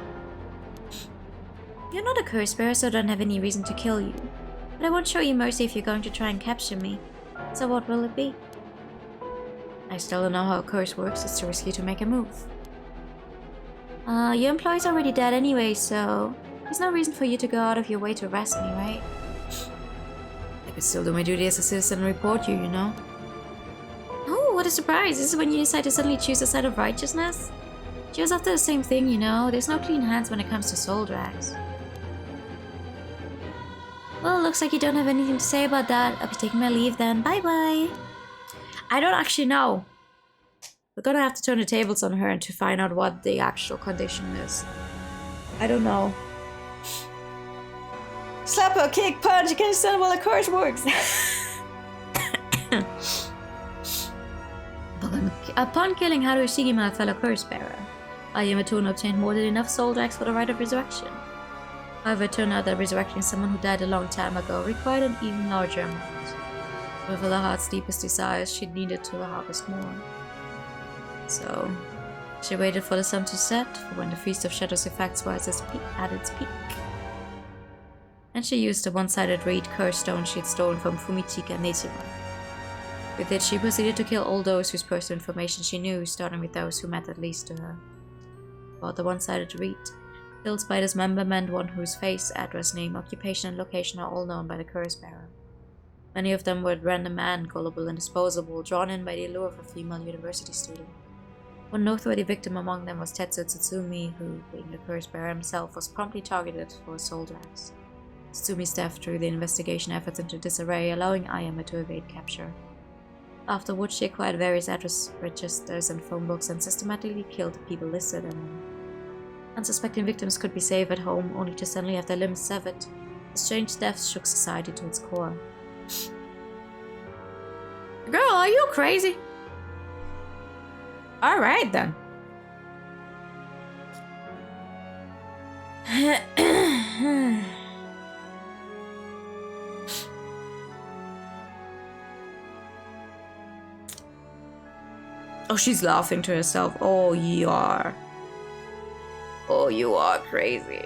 You're not a curse bearer, so I don't have any reason to kill you. But I won't show you mercy if you're going to try and capture me. So what will it be? I still don't know how a curse works. It's too risky to make a move. Your employee's already dead anyway, so there's no reason for you to go out of your way to arrest me, right? I could still do my duty as a citizen and report you, you know? Oh, what a surprise! This is when you decide to suddenly choose the side of righteousness? She was after the same thing, you know? There's no clean hands when it comes to soul drags. Well, looks like you don't have anything to say about that. I'll be taking my leave then. Bye-bye. I don't actually know. We're gonna have to turn the tables on her and to find out what the actual condition is. I don't know. Slap her, kick, punch. You can't understand how the curse works. Upon killing Haru Shigima, a fellow curse bearer, Ayamatuna obtained more than enough soul drags for the rite of resurrection. However, it turned out that resurrecting someone who died a long time ago required an even larger amount. To fulfill her heart's deepest desires, she needed to harvest more. So, she waited for the sun to set, for when the Feast of Shadows effects were at its peak. And she used the one-sided reed curse stone she had stolen from Fumichika Nijima. With it, she proceeded to kill all those whose personal information she knew, starting with those who mattered least to her. About the one-sided reed, killed by this member meant one whose face, address, name, occupation, and location are all known by the curse bearer. Many of them were at random men, gullible and disposable, drawn in by the allure of a female university student. One noteworthy victim among them was Tetsuo Tsutsumi, who, being the curse bearer himself, was promptly targeted for soul drags. Tsutsumi's death threw the investigation efforts into disarray, allowing Ayame to evade capture. Afterwards, she acquired various address registers and phone books and systematically killed the people listed in them. Unsuspecting victims could be safe at home, only to suddenly have their limbs severed. The strange deaths shook society to its core. Girl, are you crazy? Alright then. Oh, she's laughing to herself. Oh, you are. Oh, you are crazy.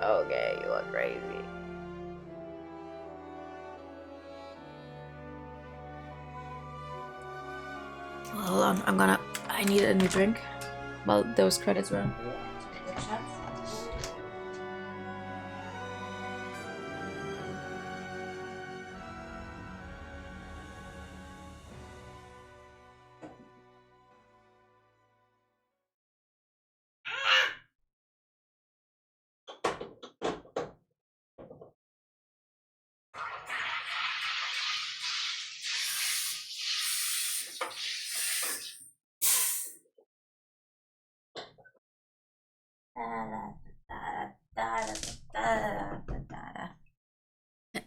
Okay, you are crazy. Hold on, I need a new drink. Well, those credits were on the chat.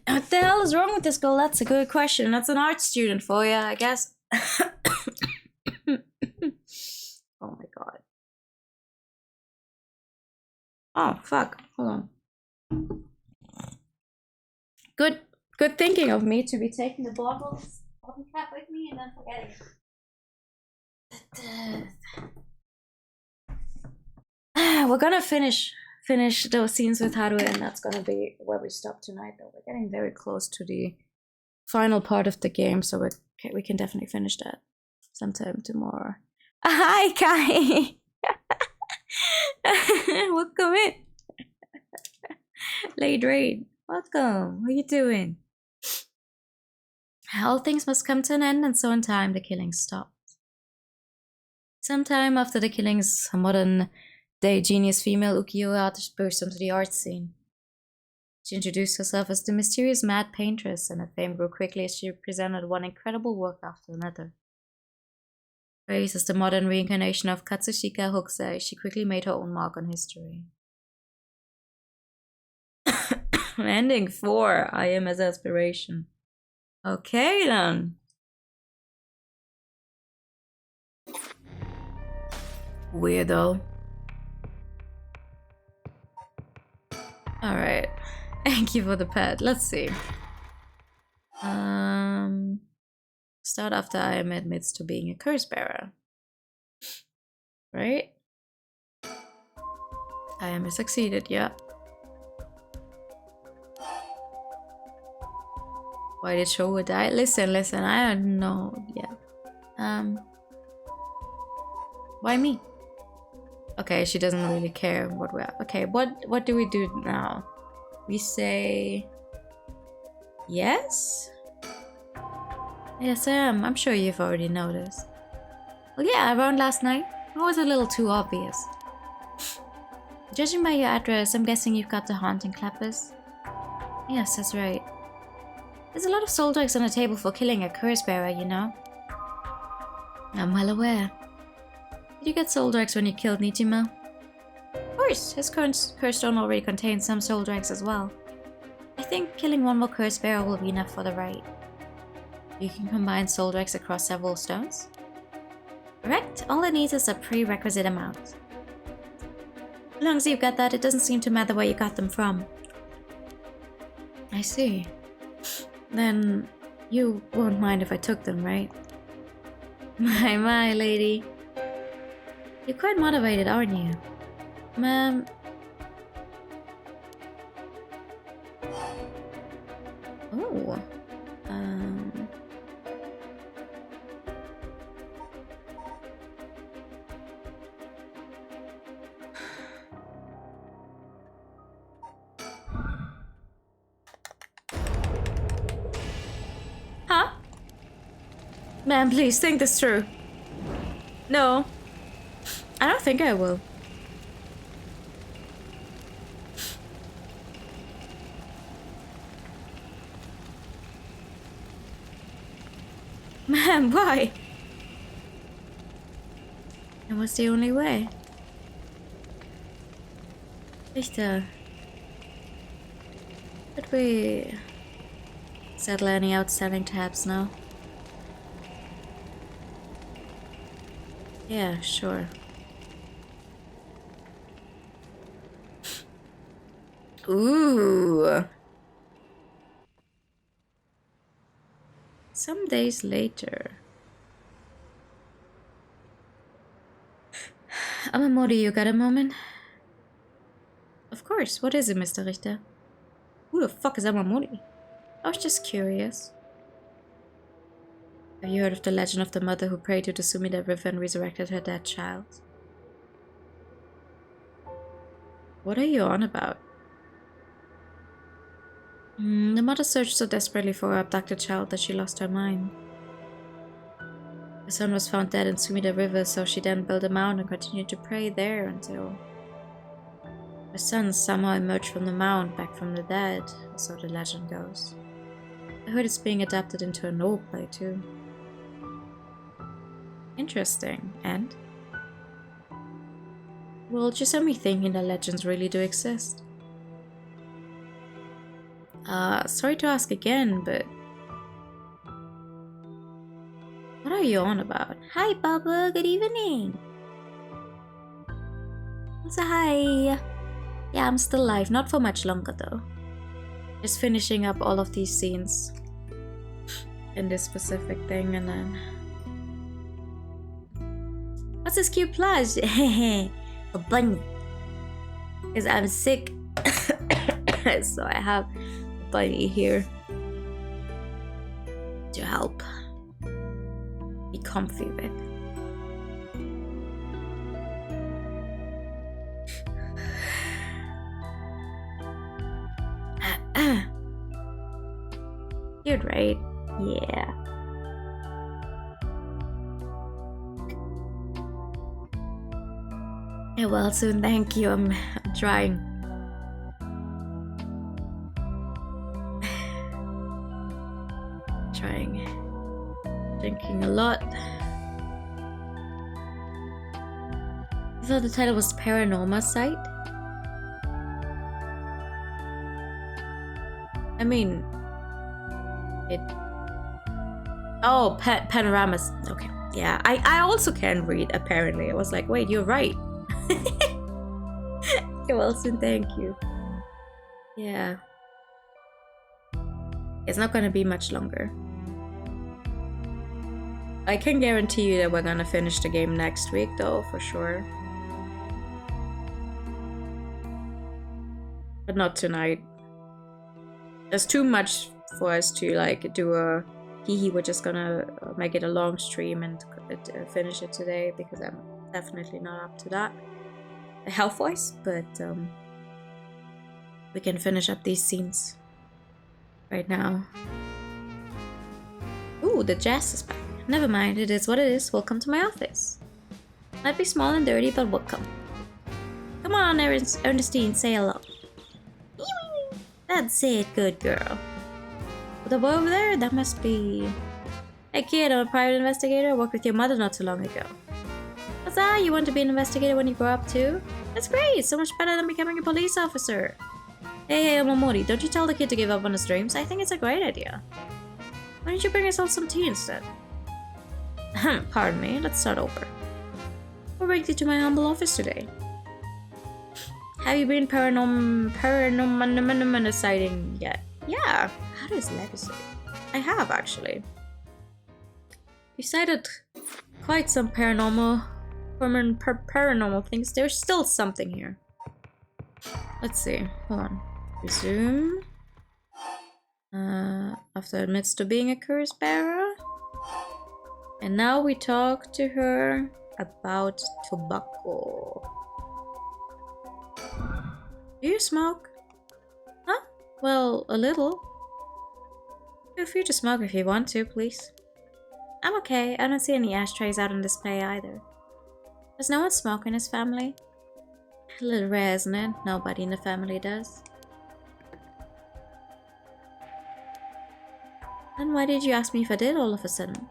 What the hell is wrong with this girl? That's a good question. That's an art student for you, I guess. Oh my god. Oh, fuck. Hold on. Good thinking of me to be taking the bottle cap with me and then forgetting it. We're gonna finish those scenes with Haru, and that's gonna be where we stop tonight, though. We're getting very close to the final part of the game, so we can definitely finish that sometime tomorrow. Hi, Kai! Welcome in! Late raid, welcome! What are you doing? All things must come to an end, and so in time the killings stopped. Sometime after the killings, a modern-day genius female ukiyo artist burst onto the art scene. She introduced herself as the mysterious mad paintress, and her fame grew quickly as she presented one incredible work after another. Praised as the modern reincarnation of Katsushika Hokusai, she quickly made her own mark on history. Ending 4, I am as aspiration. Okay then. Weirdo. Alright. Thank you for the pet. Let's see. Start after I am admits to being a curse bearer. Right? I am succeeded, yeah. Why did Showa die? Listen, I don't know yet. Why me? Okay, she doesn't really care what we're... Okay, what do we do now? We say... Yes? Yes, I am. I'm sure you've already noticed. Well, yeah, around last night. It was a little too obvious. Judging by your address, I'm guessing you've got the haunting clappers. Yes, that's right. There's a lot of soul drugs on the table for killing a curse bearer, you know. I'm well aware. Did you get soul drugs when you killed Nijima? Of course, his curse stone already contains some soul drugs as well. I think killing one more curse bearer will be enough for the rite. You can combine soul drugs across several stones? Correct, all it needs is a prerequisite amount. As long as you've got that, it doesn't seem to matter where you got them from. I see. Then you won't mind if I took them, right? My, lady. You're quite motivated, aren't you? Ma'am... Oh. Huh? Ma'am, please think this through. No. I don't think I will. Man, why? And what's the only way? Richter. Could we settle any outstanding tabs now? Yeah, sure. Ooh. Some days later. Amamori, you got a moment? Of course. What is it, Mr. Richter? Who the fuck is Amamori? I was just curious. Have you heard of the legend of the mother who prayed to the Sumida River and resurrected her dead child? What are you on about? The mother searched so desperately for her abducted child that she lost her mind. Her son was found dead in Sumida River, so she then built a mound and continued to pray there until her son somehow emerged from the mound back from the dead, so the legend goes. I heard it's being adapted into a role play too. Interesting. And? Well, just had me thinking that legends really do exist. Sorry to ask again, but what are you on about? Hi, Baba. Good evening. So hi. Yeah, I'm still alive. Not for much longer, though. Just finishing up all of these scenes in this specific thing, and then... What's this cute plush? A bunny. Because I'm sick. So I have a bunny here to help be comfy with. Cute, right? Yeah. Yeah, well, soon, thank you. I'm trying. Drinking a lot. I thought the title was PARANORMASIGHT. I mean, it. Oh, panoramas. Okay, yeah. I also can read. Apparently, I was like, wait, you're right. You're welcome. Thank you. Yeah. It's not gonna be much longer. I can guarantee you that we're gonna finish the game next week, though, for sure. But not tonight. There's too much for us to, like, do a hee. We're just gonna make it a long stream and finish it today, because I'm definitely not up to that health-wise, but we can finish up these scenes right now. Ooh, the jazz is back. Never mind, it is what it is. Welcome to my office. Might be small and dirty, but welcome. Come on, Ernestine, say hello. That's it, good girl. The boy over there? That must be... Hey kid, I'm a private investigator. I worked with your mother not too long ago. What's that? You want to be an investigator when you grow up too? That's great! So much better than becoming a police officer. Hey, Momori, don't you tell the kid to give up on his dreams? I think it's a great idea. Why don't you bring yourself some tea instead? Pardon me, let's start over. What brings you to my humble office today? Have you been paranormasighting yet? Yeah, how does legacy? I have, actually. You cited quite some paranormal things. There's still something here. Let's see, hold on. Resume. After admits to being a curse bearer. And now we talk to her about tobacco. Do you smoke? Huh? Well, a little. Feel free to smoke if you want to, please. I'm okay. I don't see any ashtrays out on display either. Does no one smoke in his family? A little rare, isn't it? Nobody in the family does. Then why did you ask me if I did all of a sudden?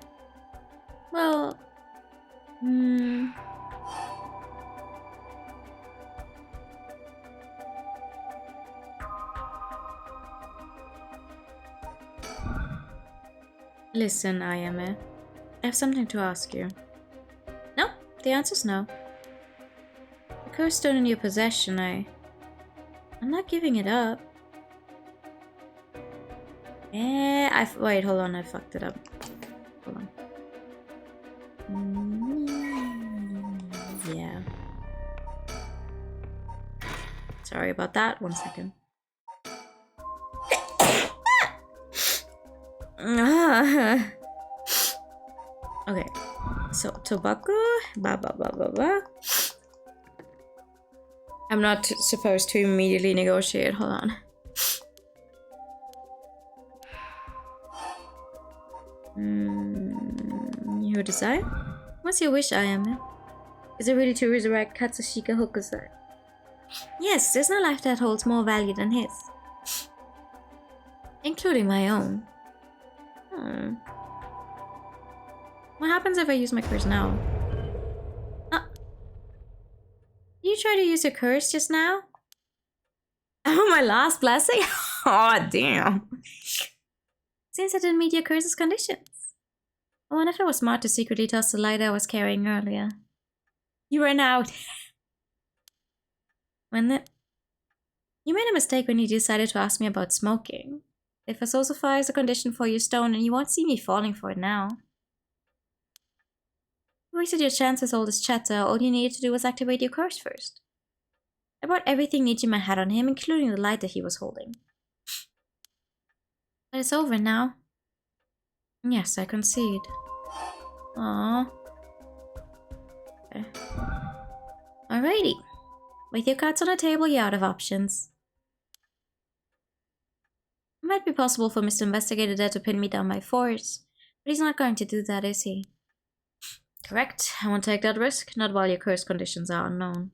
Well, listen, Ayame. I have something to ask you. No, the answer's no. The curse stone in your possession, I'm not giving it up. Wait, hold on, I fucked it up. Hold on. Yeah. Sorry about that, 1 second. Okay, so tobacco, I'm not supposed to immediately negotiate, hold on. Your desire? What's your wish, Ayame? Is it really to resurrect Katsushika Hokusai? Yes, there's no life that holds more value than his. Including my own. What happens if I use my curse now? Did you try to use your curse just now? Oh, my last blessing? Oh, damn. Seems I didn't meet your curse's conditions. I wonder if it was smart to secretly toss the light I was carrying earlier. You ran out. You made a mistake when you decided to ask me about smoking. If a source of fire is a condition for your stone, and you won't see me falling for it now. You wasted your chance with all this chatter. All you needed to do was activate your curse first. I brought everything Nijima had on him, including the light that he was holding. But it's over now. Yes, I concede. Aww. Okay. Alrighty. With your cards on the table, you're out of options. It might be possible for Mr. Investigator there to pin me down by force, but he's not going to do that, is he? Correct. I won't take that risk, not while your curse conditions are unknown.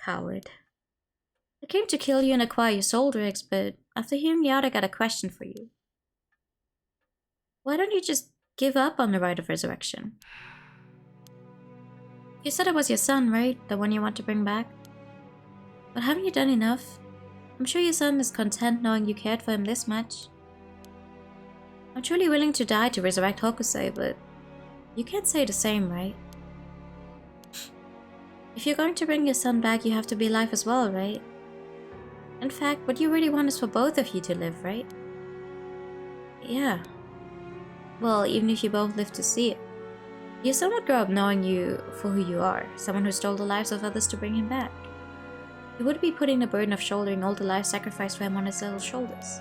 Coward. I came to kill you and acquire your soul dregs, but after hearing you out, I got a question for you. Why don't you just give up on the right of resurrection? You said it was your son, right? The one you want to bring back? But haven't you done enough? I'm sure your son is content knowing you cared for him this much. I'm truly willing to die to resurrect Hokusai, but you can't say the same, right? If you're going to bring your son back, you have to be alive as well, right? In fact, what you really want is for both of you to live, right? Yeah. Well, even if you both live to see it. Your son would grow up knowing you for who you are, someone who stole the lives of others to bring him back. He would be putting the burden of shouldering all the lives sacrificed for him on his little shoulders.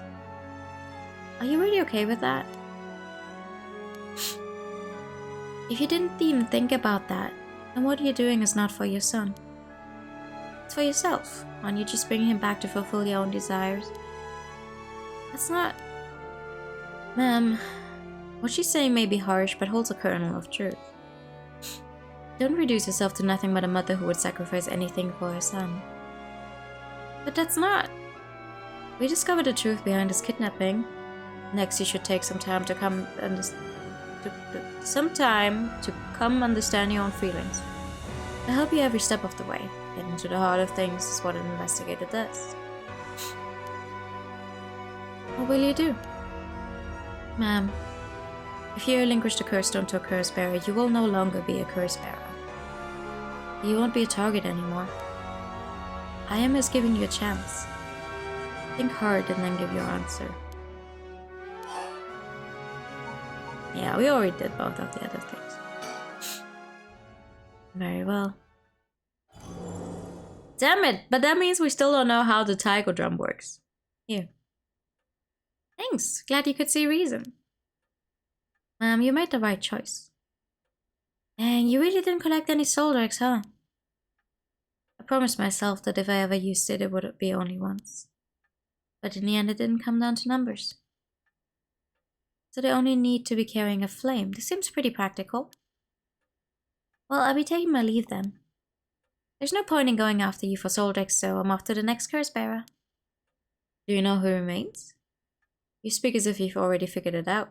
Are you really okay with that? If you didn't even think about that, then what you're doing is not for your son. It's for yourself. Aren't you just bringing him back to fulfill your own desires? That's not... Ma'am, what she's saying may be harsh, but holds a kernel of truth. Don't reduce yourself to nothing but a mother who would sacrifice anything for her son. But that's not... We discovered the truth behind his kidnapping. Next, you should take some time to come understand your own feelings. I help you every step of the way. Getting to the heart of things is what an investigator does. What will you do? Ma'am, if you relinquish the curse stone to a curse bearer, you will no longer be a curse bearer. You won't be a target anymore. I am just giving you a chance. Think hard and then give your answer. Yeah, we already did both of the other things. Very well. Damn it, but that means we still don't know how the taiko drum works. Here. Thanks, glad you could see reason. You made the right choice. And you really didn't collect any soul dregs, huh? I promised myself that if I ever used it, it would be only once. But in the end, it didn't come down to numbers. So they only need to be carrying a flame. This seems pretty practical. Well, I'll be taking my leave then. There's no point in going after you for soul dregs, so I'm off to the next curse bearer. Do you know who remains? You speak as if you've already figured it out.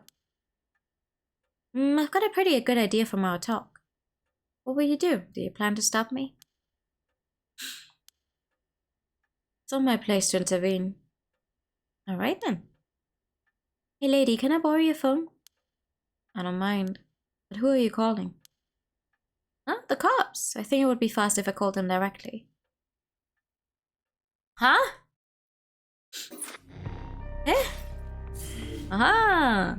I've got a pretty good idea from our talk. What will you do? Do you plan to stop me? It's not my place to intervene. Alright then. Hey lady, can I borrow your phone? I don't mind. But who are you calling? Huh? The cops. I think it would be fast if I called them directly. Huh? Eh? Aha!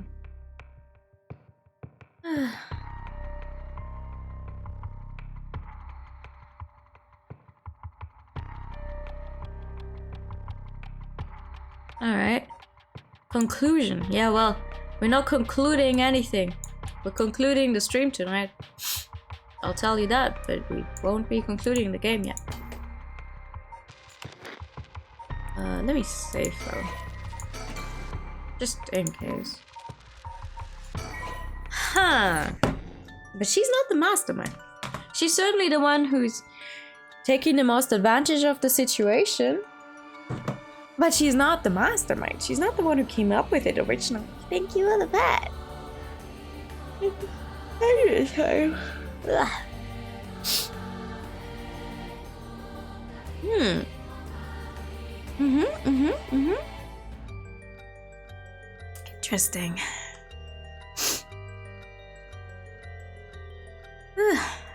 Alright. Conclusion. Yeah, well, we're not concluding anything. We're concluding the stream tonight. I'll tell you that, but we won't be concluding the game yet. Let me save though. Just in case. Huh. But she's not the mastermind. She's certainly the one who's taking the most advantage of the situation. But she's not the mastermind. She's not the one who came up with it originally. Thank you for the pet. Interesting.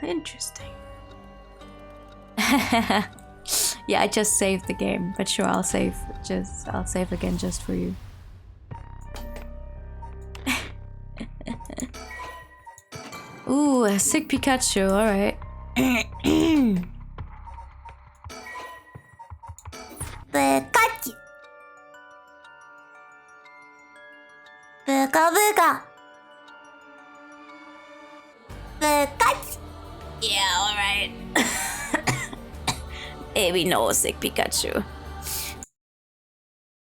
Interesting. Yeah, I just saved the game, but sure, I'll save again just for you. Ooh, a sick Pikachu, alright. Pikachu. Pika Pika. Pikachu. Yeah, alright. Maybe no, sick Pikachu.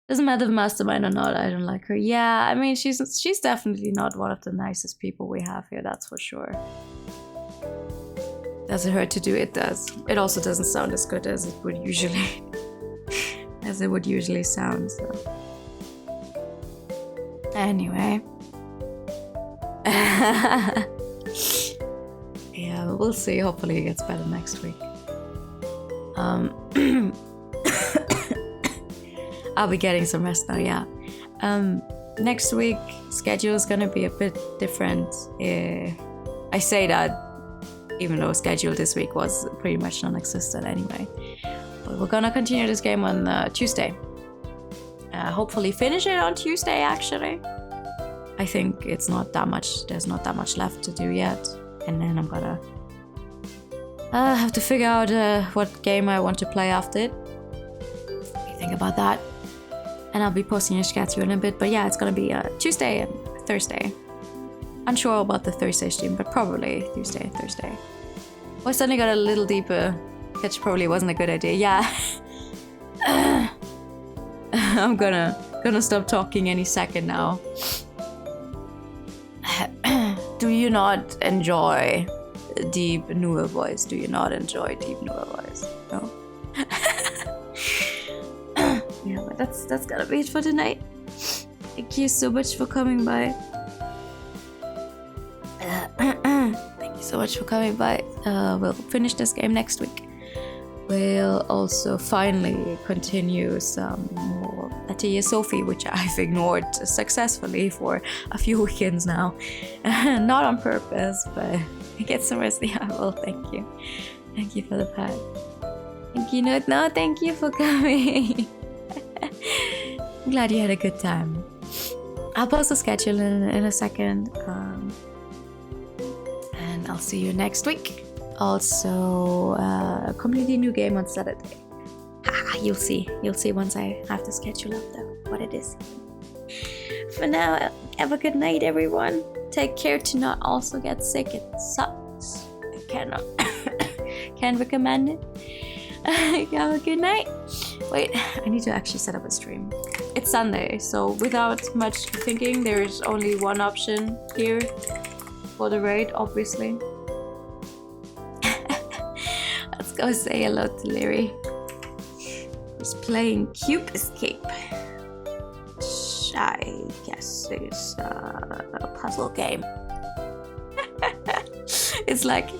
Doesn't matter if mastermind or not, I don't like her. Yeah, I mean, she's definitely not one of the nicest people we have here, that's for sure. Does it hurt to do? It does. It also doesn't sound as good as it would usually sound, so. Anyway. Yeah, we'll see. Hopefully it gets better next week. I'll be getting some rest now, yeah. Next week, schedule is gonna be a bit different. I say that even though schedule this week was pretty much non-existent anyway. But we're gonna continue this game on Tuesday. Hopefully finish it on Tuesday, actually. I think there's not that much left to do yet. And then I'm gonna have to figure out what game I want to play after it. Think about that. And I'll be posting a schedule in a bit, but yeah, it's gonna be Tuesday and Thursday. Unsure about the Thursday stream, but probably Tuesday and Thursday. Oh, I suddenly got a little deeper, which probably wasn't a good idea. Yeah. I'm gonna stop talking any second now. Do you not enjoy deep newer voice? Do you not enjoy deep newer voice? No. Yeah, but that's gonna be it for tonight. Thank you so much for coming by. Thank you so much for coming by. We'll finish this game next week. We'll also finally continue some more Atelier Sophie, which I've ignored successfully for a few weekends now. Not on purpose, but get some rest. Yeah, well, thank you. Thank you for the pat. Thank you, no, thank you for coming. I'm glad you had a good time. I'll post a schedule in a second. And I'll see you next week. Also, a completely new game on Saturday. You'll see once I have the schedule up though, what it is. For now, have a good night, everyone. Take care to not also get sick. It sucks. I can't recommend it. Have a good night. Wait, I need to actually set up a stream. It's Sunday, so without much thinking, there's only one option here for the raid, obviously. Let's go say hello to Larry. He's playing Cube Escape, which I guess is a puzzle game. It's like,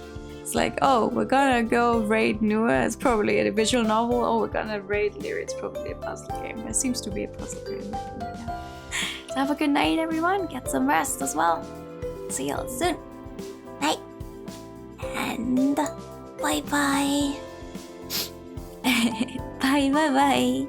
oh, we're gonna go raid Nua. It's probably a visual novel. Oh, we're gonna raid Lyra. It's probably a puzzle game. It seems to be a puzzle game. Yeah. So have a good night, everyone. Get some rest as well. See you all soon. Night. And bye-bye. Bye.